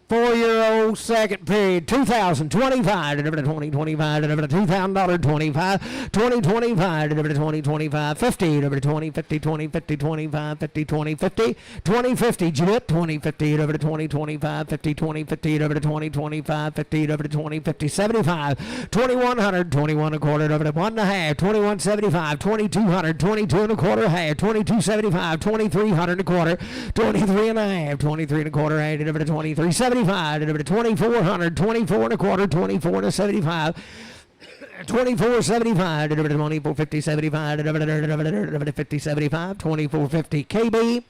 4-year-old second period, 2025 to 2025 to $2,000 25 2025 to 2025 50 to 2050 2050 25 50 2050 2050 Jit 2050 to 2025 50 2050 to 2025 50 to 2050 75 2100 21 a quarter to 1 and a half 2175 2200 22 and a quarter half 2275 2300 a quarter 23 and a half 23 and a quarter 80 to 2375 to 2400 24 and a quarter 24 to 75 2475 to 2450 75 to 50 75 2450 KB.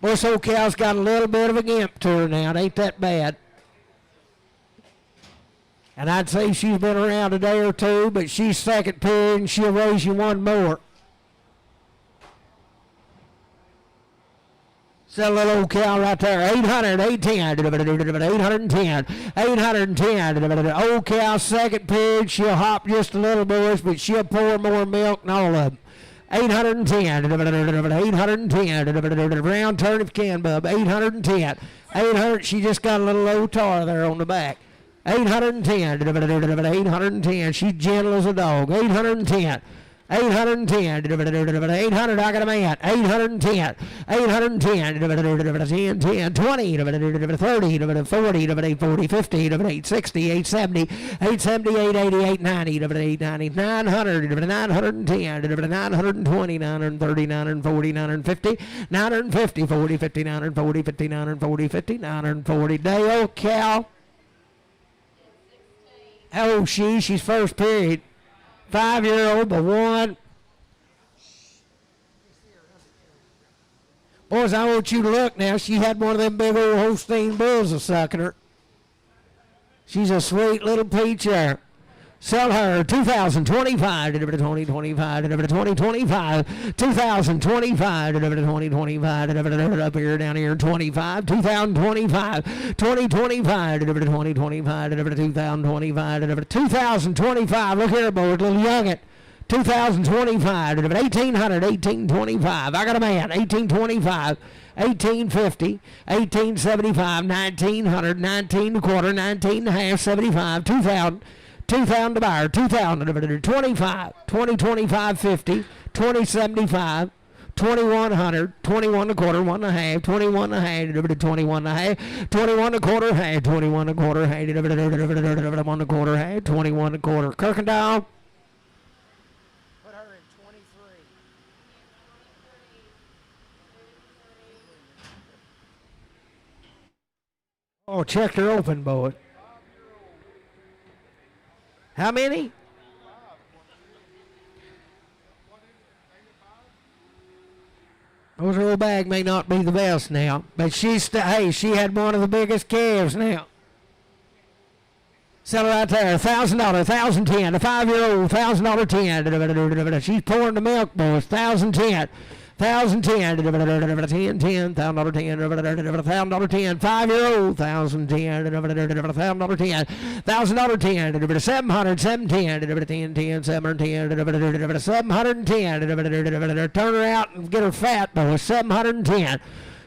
This old cow's got a little bit of a gimp to her now. It ain't that bad. And I'd say she's been around a day or two, but she's second period and she'll raise you one more. It's a little old cow right there. 800, 810, 810, 810. Old cow, second period. She'll hop just a little, boys, but she'll pour more milk than all of them. 810, 810. Round turn if you can, bub. 810, 800. She just got a little old tar there on the back. 810, 810. She's gentle as a dog. 810. 810, 800, I got a man, 810, 810, 10, 10, 20, 30, 40, 40, 50, 860, 870, 870, 880, 890, 890, 900, 910, 920, 930, 940, 950, 950, 40, 50, 940, 50, 940, 50, 940. Day old cow. How old she's first period. 5-year-old, the one. Boys, I want you to look now. She had one of them big old Holstein bulls a sucking her. She's a sweet little peach there. Sell her 2025 to 2025 to 2025 2025 to 2025 up here down here 25 2025 2025 to 2025 to 2025 to 2025. Look here, boys, little youngin. 2025 to 1800 1825. I got a man 1825 1850 1875 1900 19 a quarter 19 and a half 75 2000 2,000 to buyer, 2,000 to 25, 2025 50, 2075, 2100, 21 a quarter, 1 and a half, 21 and a half, 21 and a half, 21 a quarter, half, 21 a quarter, half, 1 a quarter, half, 21 a quarter. Kirkendall. Put her in 23. Oh, checked her open, boy. How many? Those old bag may not be the best now, but hey, she had one of the biggest calves now. Sell her right there, $1,000, 1,010, a 5-year-old, $1,000 10. She's pouring the milk, boys, 1,010. 1,010, 10, $1,000 10, $1,000 10, 5-year-old, 1,010, $1,000 10, $1,000 10, 700, 710, 10, 10, 710, 710, turn her out and get her fat, boys, 710,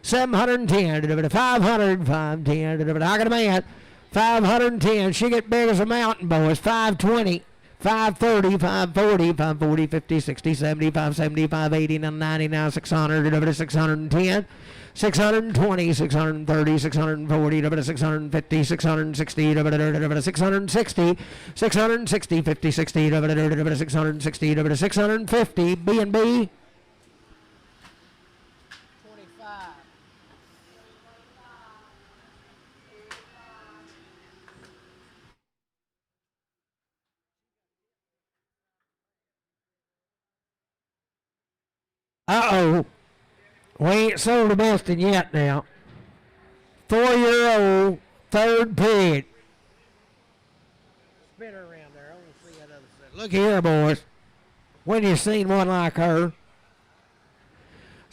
710, 500, 510, I got a man, 510, she get big as a mountain, boys, 520. 530, 540, 540, 50, 60, 70, 575, 80, 90, now 600, 610, 620, 630, 640, 650, 660, 660, 660, 50, 60, 660, 650, B&B. Uh-oh. We ain't sold the Boston yet now. 4-year-old, third period. Spin her around there. I want to see that other side. Look here, boys. When you seen one like her.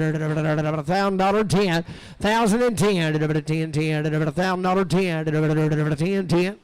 $1,000 10, $1,010, $10, $10.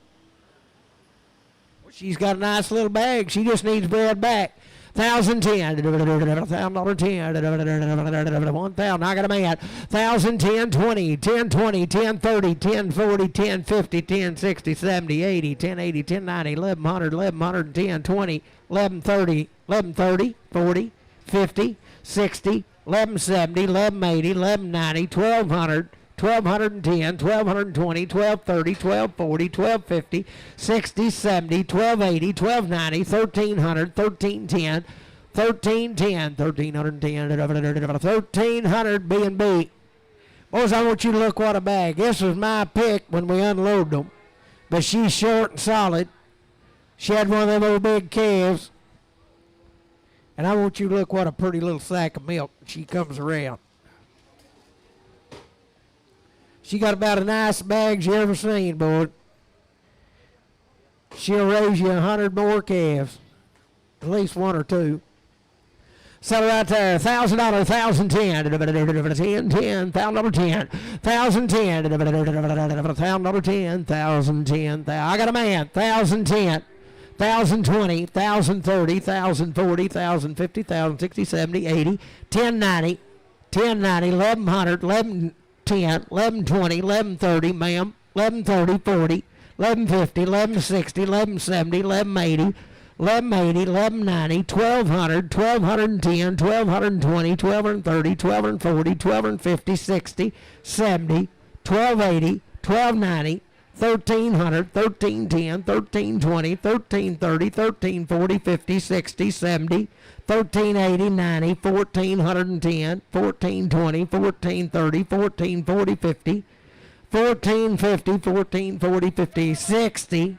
She's got a nice little bag. She just needs bread back. $1,010, $1,010, 1,000. I got a man. $1,010, 20, 10, 20, 10, 30, 10, 40, 10, 50, 10, 60, 70, 80, 10, 80, 10, 90, 1,100, 1,110, 20, 1130, 1130, 40, 50, 60, 1170, 1180, 1190, 1,200. 1,210, 1,220, 1,230, 1,240, 1,250, 60, 70, 1,280, 1,290, 1,300, 1,310, 1,310, 1,300 B&B. Boys, I want you to look what a bag. This was my pick when we unloaded them, but she's short and solid. She had one of them old big calves, and I want you to look what a pretty little sack of milk she comes around. She got about the nicest bags you ever seen, boy. She'll raise you 100 more calves, at least one or two. So right there, $1,000, $1,010, $10, $10, $1,000 $10, $1,010, $1,000 $10, $1,010. I got a man, $1,010, $1,020, $1,030, $1,040, $1,050, $1,060, $70, $80, $1,090, $1,090, $1,100, $1,110, $1,120, $1,130, ma'am, $1,130, $40, $1,150, $1,160, $1,170, $1,180, $1,180, $1,190, $1,200, $1,210, $1,220, $1,230, $1,240, $1,250, $60, $70, $1,280, $1,290, $1,300, $1,310, $1,320, $1,330, $1,340, $50, $60, $70, $1,380, $90, $1,410, $1,420, $1,430, $1,440, $50, $1,450, $1,440, $50, $60,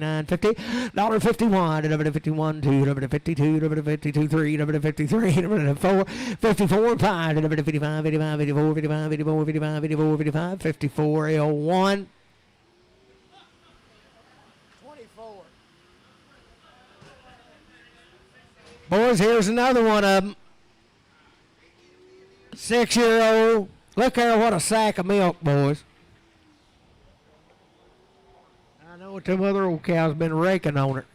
$49.50, $51, $51, $2, $52, $52, $3, $53, $4, $54, $5, $55, $55, $54, $55, $54, $55, $54, $55, $54, L1. 24. Boys, here's another one of them. 6-year-old. Look there, what a sack of milk, boys. I know what them other old cows been raking on her.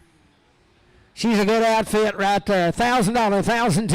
She's a good outfit right there. $1,000, $1,010,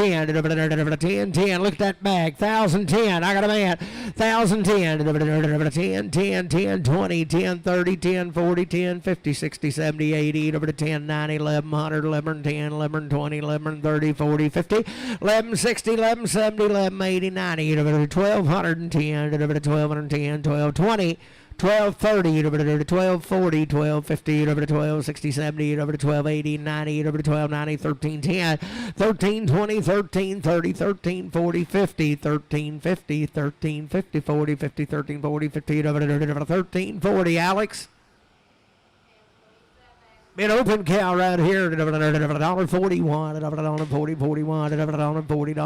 10. Look at that bag. 1,010. I got a man. 1,010, 10, 10, 10, 20, 10, 30, 10, 40, 10, 50, 60, 70, 80, 10, 90, 1100, 11, 10, 11, 20, 11, 30, 40, 50, 11, 60, 11, 70, 11, 80, 90, 1,210, 1,210, 1220. 1230, 1240, 1250, 1260, 70, 1280, 90, 1290, 1310, 1320, 1330, 1340, 50, 1350, 1350, 40, 50, 1340, 50, 1340, Alex. An open cow right here, $1.41, $1.40, $41, $1.40, $40,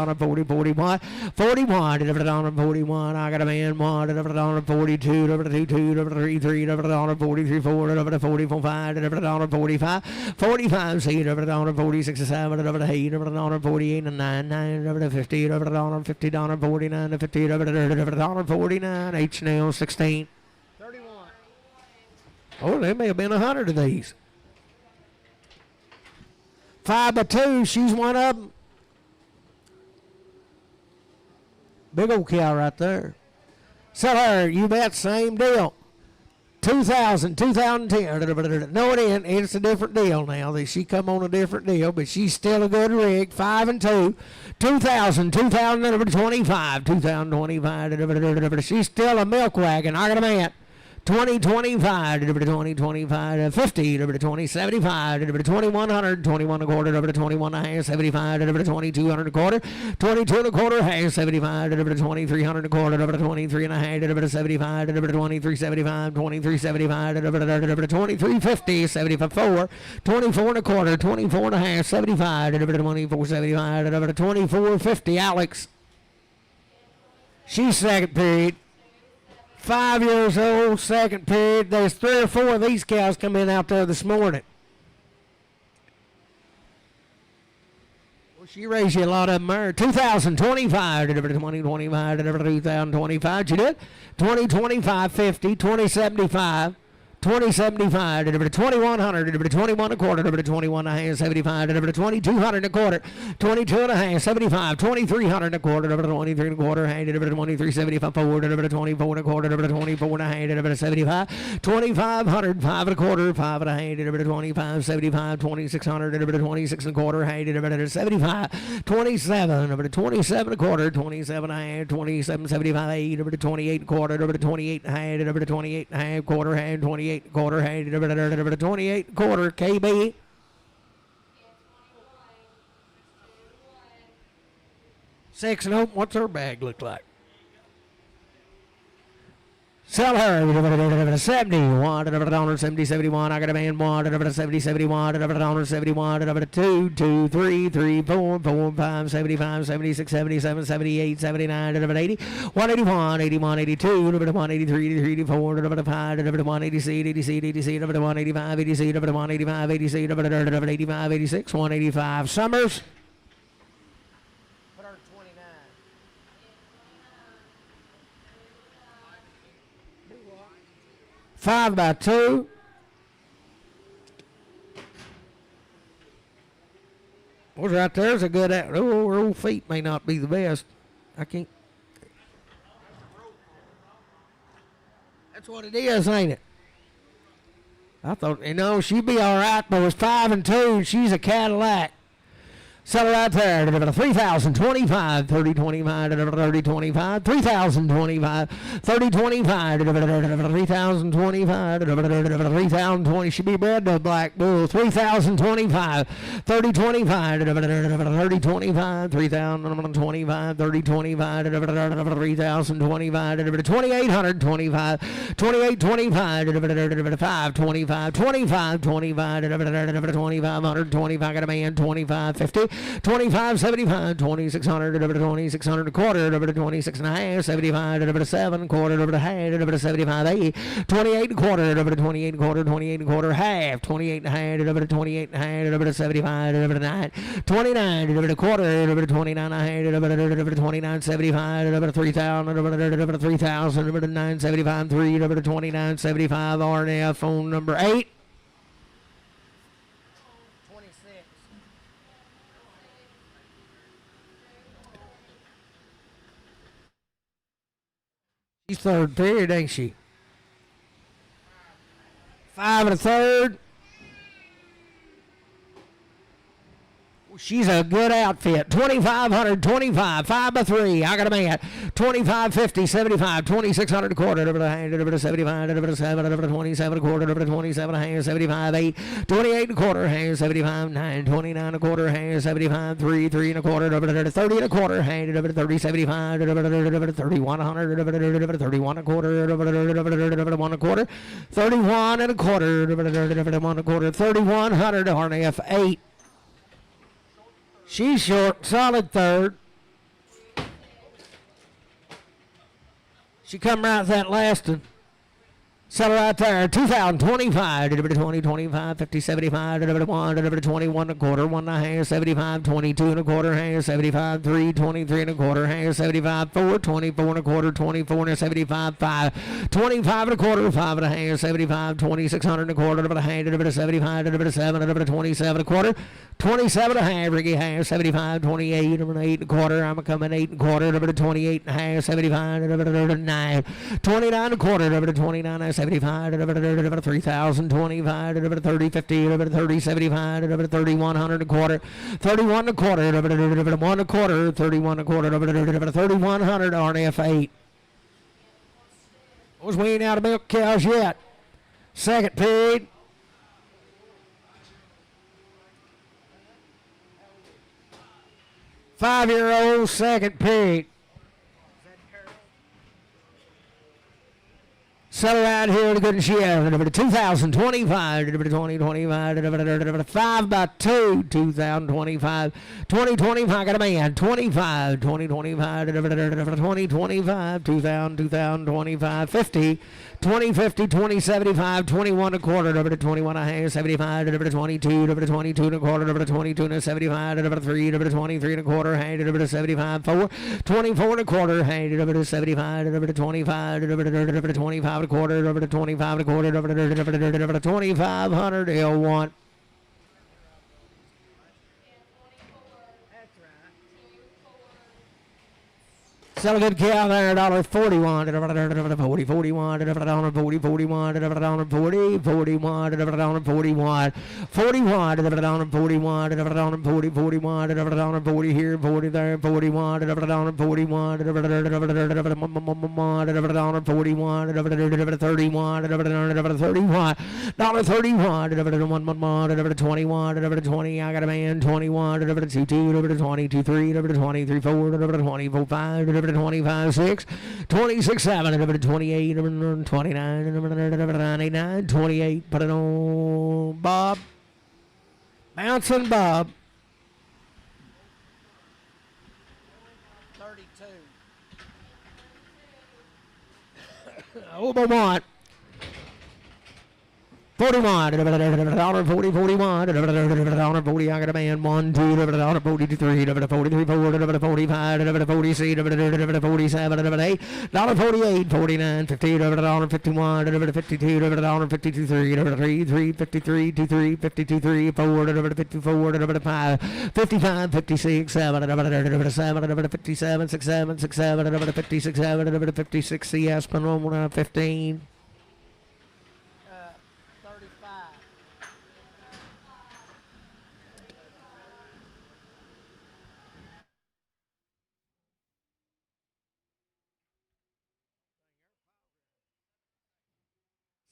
$40, $41, $41, I got a man, $1.42, $2, $3, $3, $4, $45, $45, $45, C, $40, 67, $8, $48, and 9, $50, $50, $49, $50, $49, H nail 16. Oh, there may have been 100 of these. 5x2, she's one of them. Big old cow right there. Sell her, you bet, same deal. 2,000, 2010. No, it ain't. It's a different deal now. She come on a different deal, but she's still a good rig. 5 and 2. 2,000, 2025, 2025. She's still a milk wagon. I got a man. 2025, 2025, 50, 2075, 2100, 21 a quarter, 21 and a half, 75, 2200 a quarter, 22 and a quarter, half, 75, 2300 a quarter, 23 and a half, 75, 2375, 2375, 2350, 74, 24 and a quarter, 24 and a half, 75, 2475, 2450, Alex. She's second period. 5 years old, second period. There's 3 or 4 of these cows come in out there this morning. Well, she raised you a lot of them there. 2025, 2025, 2025. She did. 2025, 50, 2075. 2075, 2100, 21 a quarter, 21 and a half, 75, 2200 a quarter, 22 and a half, 75, 2300 a quarter, 23 and a quarter, 2375, 24 and a quarter, 24 and a half, 75, 2500, 5 and a quarter, 5 and a half, 25, 75, 2600, 26 and a quarter, 75, 27, 27 a quarter, 27 and a half, 27, 75, 28 and a quarter, 28 and a half, 28 and a half quarter, 28 quarter, 28 quarter, KB. Six and hope. What's her bag look like? Sell her 71, 70, 71. I got a man 1, 70, 71, 71, 2, 2, 3, 3, 4, 4, 5, 75, 76, 77, 78, 79, 80, 181, 81, 82, 183, 83, 84, 5, 186, 86, 86, 185, 86, 185, 86, 85, 86, 185. Summers. 5 by 2. What's right there's a good out. Oh, her old feet may not be the best. I can't. That's what it is, ain't it? I thought, she'd be all right, but it was 5 and 2. She's a Cadillac. Sell it right there. 3,025, 30, 25, 30, 25, 3,025, 30, 25, 3,025, 3,020. Should be bred to a black bull. 3,025, 30, 25, 30, 25, 3,025, 30, 25, 3,025, 2,825, 28, 25, 5, 25, 25, 25, 2,525. Got a man, 25, 50. 25, 75, 2,600, 2,600 a quarter, 26 and a half, 75, 7 quarter, half, 75, 8, 28 quarter, 28 quarter, 28 quarter, half, 28 and a half, 28 and a half, 75, 9, 29 quarter, 29 and a half, 29, 75, 3,000, 3,000, 975, 3, 29, 75, RNF, phone number 8. She's third period, ain't she? 5 and a third. She's a good outfit. 2,500, 25, 5 by 3. I got a man. 25, 50, 75, 2,600 a quarter, 75, 7, 27 a quarter, 27 a half, 75, 8, 28 a quarter, 75, 9, 29 a quarter, 75, 3, 3 and a quarter, 30 and a quarter, 30, 75, 3,100, 31 a quarter, 1 a quarter, 31 and a quarter, 1 a quarter, 3,100, RNF 8. She's short, solid third. She come right with that last one. Settle right there. 2025, 20, 25, 50, 75, 1, 21 and a quarter, 1 and a half, 75, 22 and a quarter, half, 75, 3, 23 and a quarter, half, 75, 4, 24 and a quarter, 24 and a 75, 5, 25 and a quarter, 5 and a half, 75, 2,600 and a quarter, a half, 75, 7, 27 and a quarter, 27 and a half, Ricky half, 75, 28, 8 and a quarter, I'm coming 8 and a quarter, 28 and a half, 75, 9, 29 and a quarter, 29 and a 75, 3,025, 30, 50, 30, 75, 3,100 and a quarter, 31 and a quarter, 1 and a quarter, 31 and a quarter, 3,100 RNF8. We ain't out of milk cows yet. Second period. Five-year-old second period. Settle right here to good and share. 2025, 2025, 5 by 2, 2025, 2025, got a man, 25, 2025, 2025, 2025, 50, 2050, 2075, 21 and a quarter, 21 and a half, 75, 22, 22 and a quarter, 22 and a 75, 3, 23 and a quarter, 75, 4, 24 and a quarter, 75, 25, 25 and a quarter, 25 and a quarter, 2,500 L1. Sell a good cow there, $1.41, $40, $41, $40, $41, $40, $41, $41, $41, $41, $40, $41, $40 here, $40 there, $41, $41, $41, $41, $31, $31, $21, $20, I got a man, $21, $22, $22, $23, $23, $4, $24, $5, 25, 6, 26, 7, 28, 29, 99, 28. Put it on Bob. Bouncing Bob. 32. Oh, Beaumont. 41, $40, 41, $40, I got a man, 1, 2, $43, 43, 4, 45, 46, 47, 8, $48, 49, 50, $51, 52, $52, 3, 3, 53, 23, 52, 3, 4, 54, 5, 55, 56, 7, 7, 57, 6, 7, 6, 7, 56, 7, 56, CS, 15.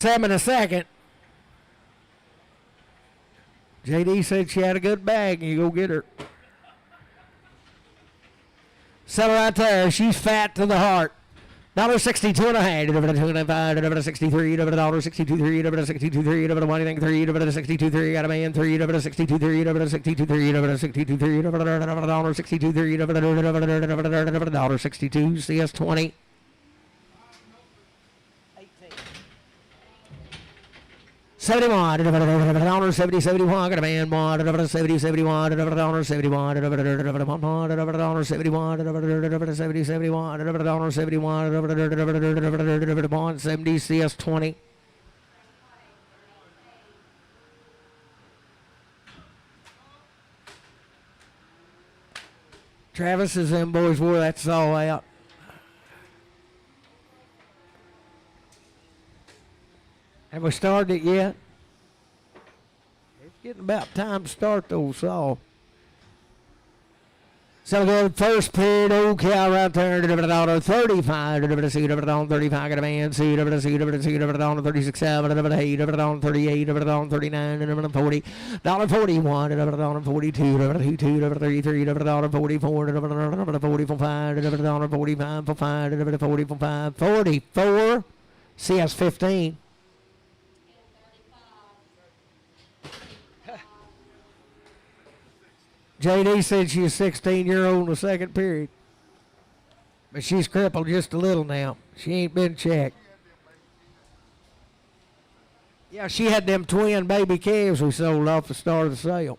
7 a second. JD said she had a good bag, and you go get her. Settle right there. She's fat to the heart. $62 and a half. $25, $63, $62, $3, $62, $3, $1, $3, $62, $3, got a man, $3, $62, $3, $62, $3, $62, $3, $62, $3, $62, CS 20. 71, $70, 71, got a man, $70, 71, $71, 71, $71, 71, 70, CS 20. Travis is them boys wore that saw out. Have we started it yet? It's getting about time to start those saw. So the first period, old cow right there, $35, $35, got a man, C, $36, 7, $8, $38, $39, $40, $41, $42, $32, $33, $44, $45, $45, $44, CS 15. JD said she's a 16-year-old in the second period. But she's crippled just a little now. She ain't been checked. Yeah, she had them twin baby calves we sold off the start of the sale.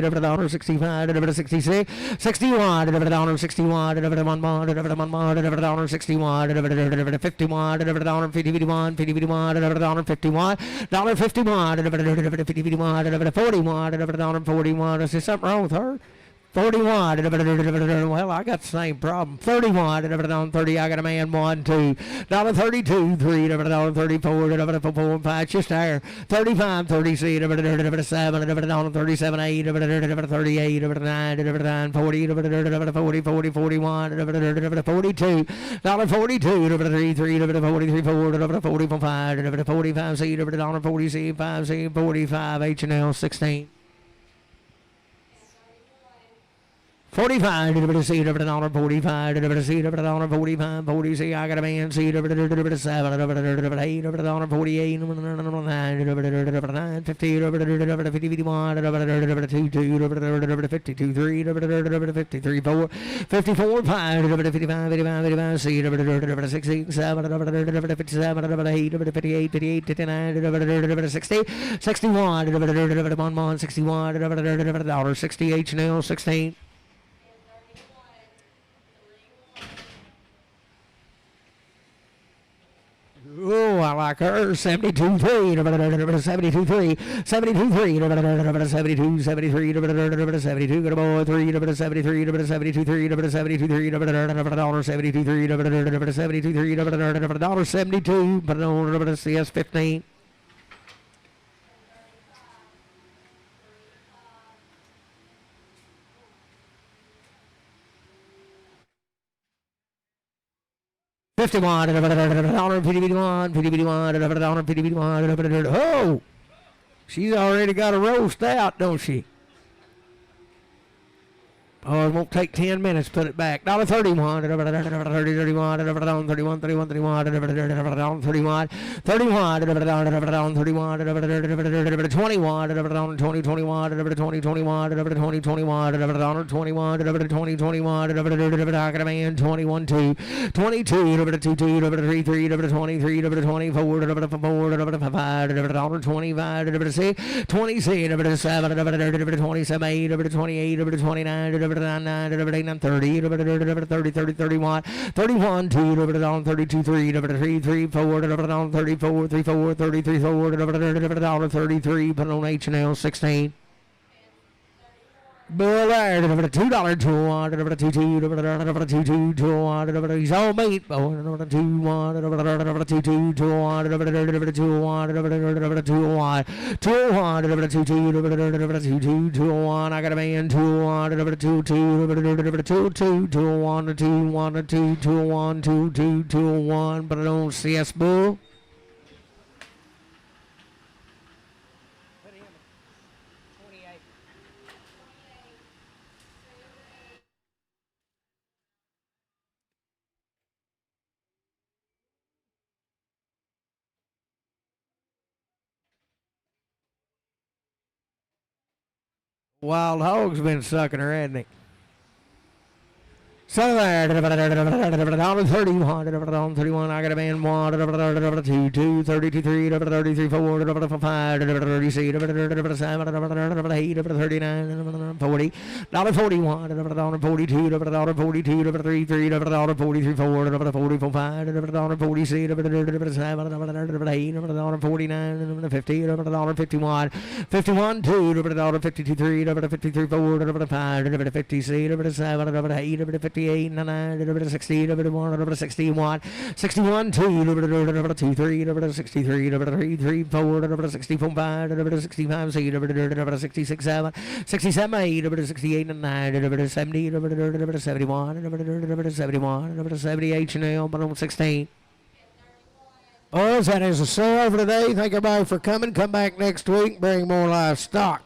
over the dollar 65, over the 66, 61, over the dollar 61, over the 1 mod, over the 1 mod, over the dollar 61, over the 51, over the dollar 51, 51, over the dollar 51, dollar 51, over the 51, over the 41, over the dollar 41. Is there something wrong with her? 41, well, I got the same problem. 31, on 30, I got a man, 1, 2, dollar 32, 3, dollar 34, dollar 4, 5, just there. 35, 36, 7, dollar 37, 8, 38, 9, 40, 40, 40, 41, 42, dollar 42, 3, 43, 4, 44, 5, 45, C, dollar 40, C, 5, C, 45, H&L 16. 45, C, dollar 45, C, dollar 45, 40, C, I got a man, C, 7, 8, dollar 48, 9, 50, 51, 2, 52, 3, 53, 4, 54, 5, 55, 55, C, 16, 7, 57, 8, 58, 58, 59, 60, 61, 1 month, 61, dollar 60, H&L 16. Oh, I like her. 72 3, 72 3, 72 3, 72 73, 72 good boy 3, 73, 72 3, 72 3, dollar 72 3, 72 3, dollar 72, but on CS 15. $51, $51, oh, she's already got a roast out, don't she? Oh, it won't take 10 minutes to put it back. $31, 30, 31, 31, 31, 31, 31, 31, 31, 31, 31, 21, 20, 21, 20, 21, 20, 21, 21, 20, 21, I got a man, 21, 2, 22, 22, 3, 3, 23, 24, 4, 5, 25, 6, 27, 27, 8, 28, 29, 30, 30, 31, 31, 2, 32, 3, 3, 4, 34, 34, 33, 4, 33, put on H&L 16. Bull there, $2, 2, 2, 2, 2, 2, he's all meat, 2, 1, 2, 2, 2, 2, 1, 2, 1, 2, 1, 2, 2, 2, 1, I got a man, 2, 1, 2, 2, 2, 2, 2, 1, 2, 1, 2, 2, 1, 2, 2, 2, 1, but I don't see us bull. Wild hog's been sucking her, hasn't he? So there, $31, 31, I got a man, 1, 2, 2, 32, 3, 33, 4, 5, 36, 7, 8, 39, 40, $41, 42, $42, 3, 3, 43, 4, 44, 5, $46, 7, 8, 49, 50, $51, 51, 2, 52, 3, 53, 4, 5, 56, 7, 8, 50, 58, 9, 60, 61, 61, 61, 2, 2, 3, 63, 3, 4, 64, 5, 65, 66, 7, 67, 8, 68, 9, 70, 71, 71, 70, H&L, but on 16. Oh, that is a sale for today. Thank everybody for coming. Come back next week. Bring more livestock.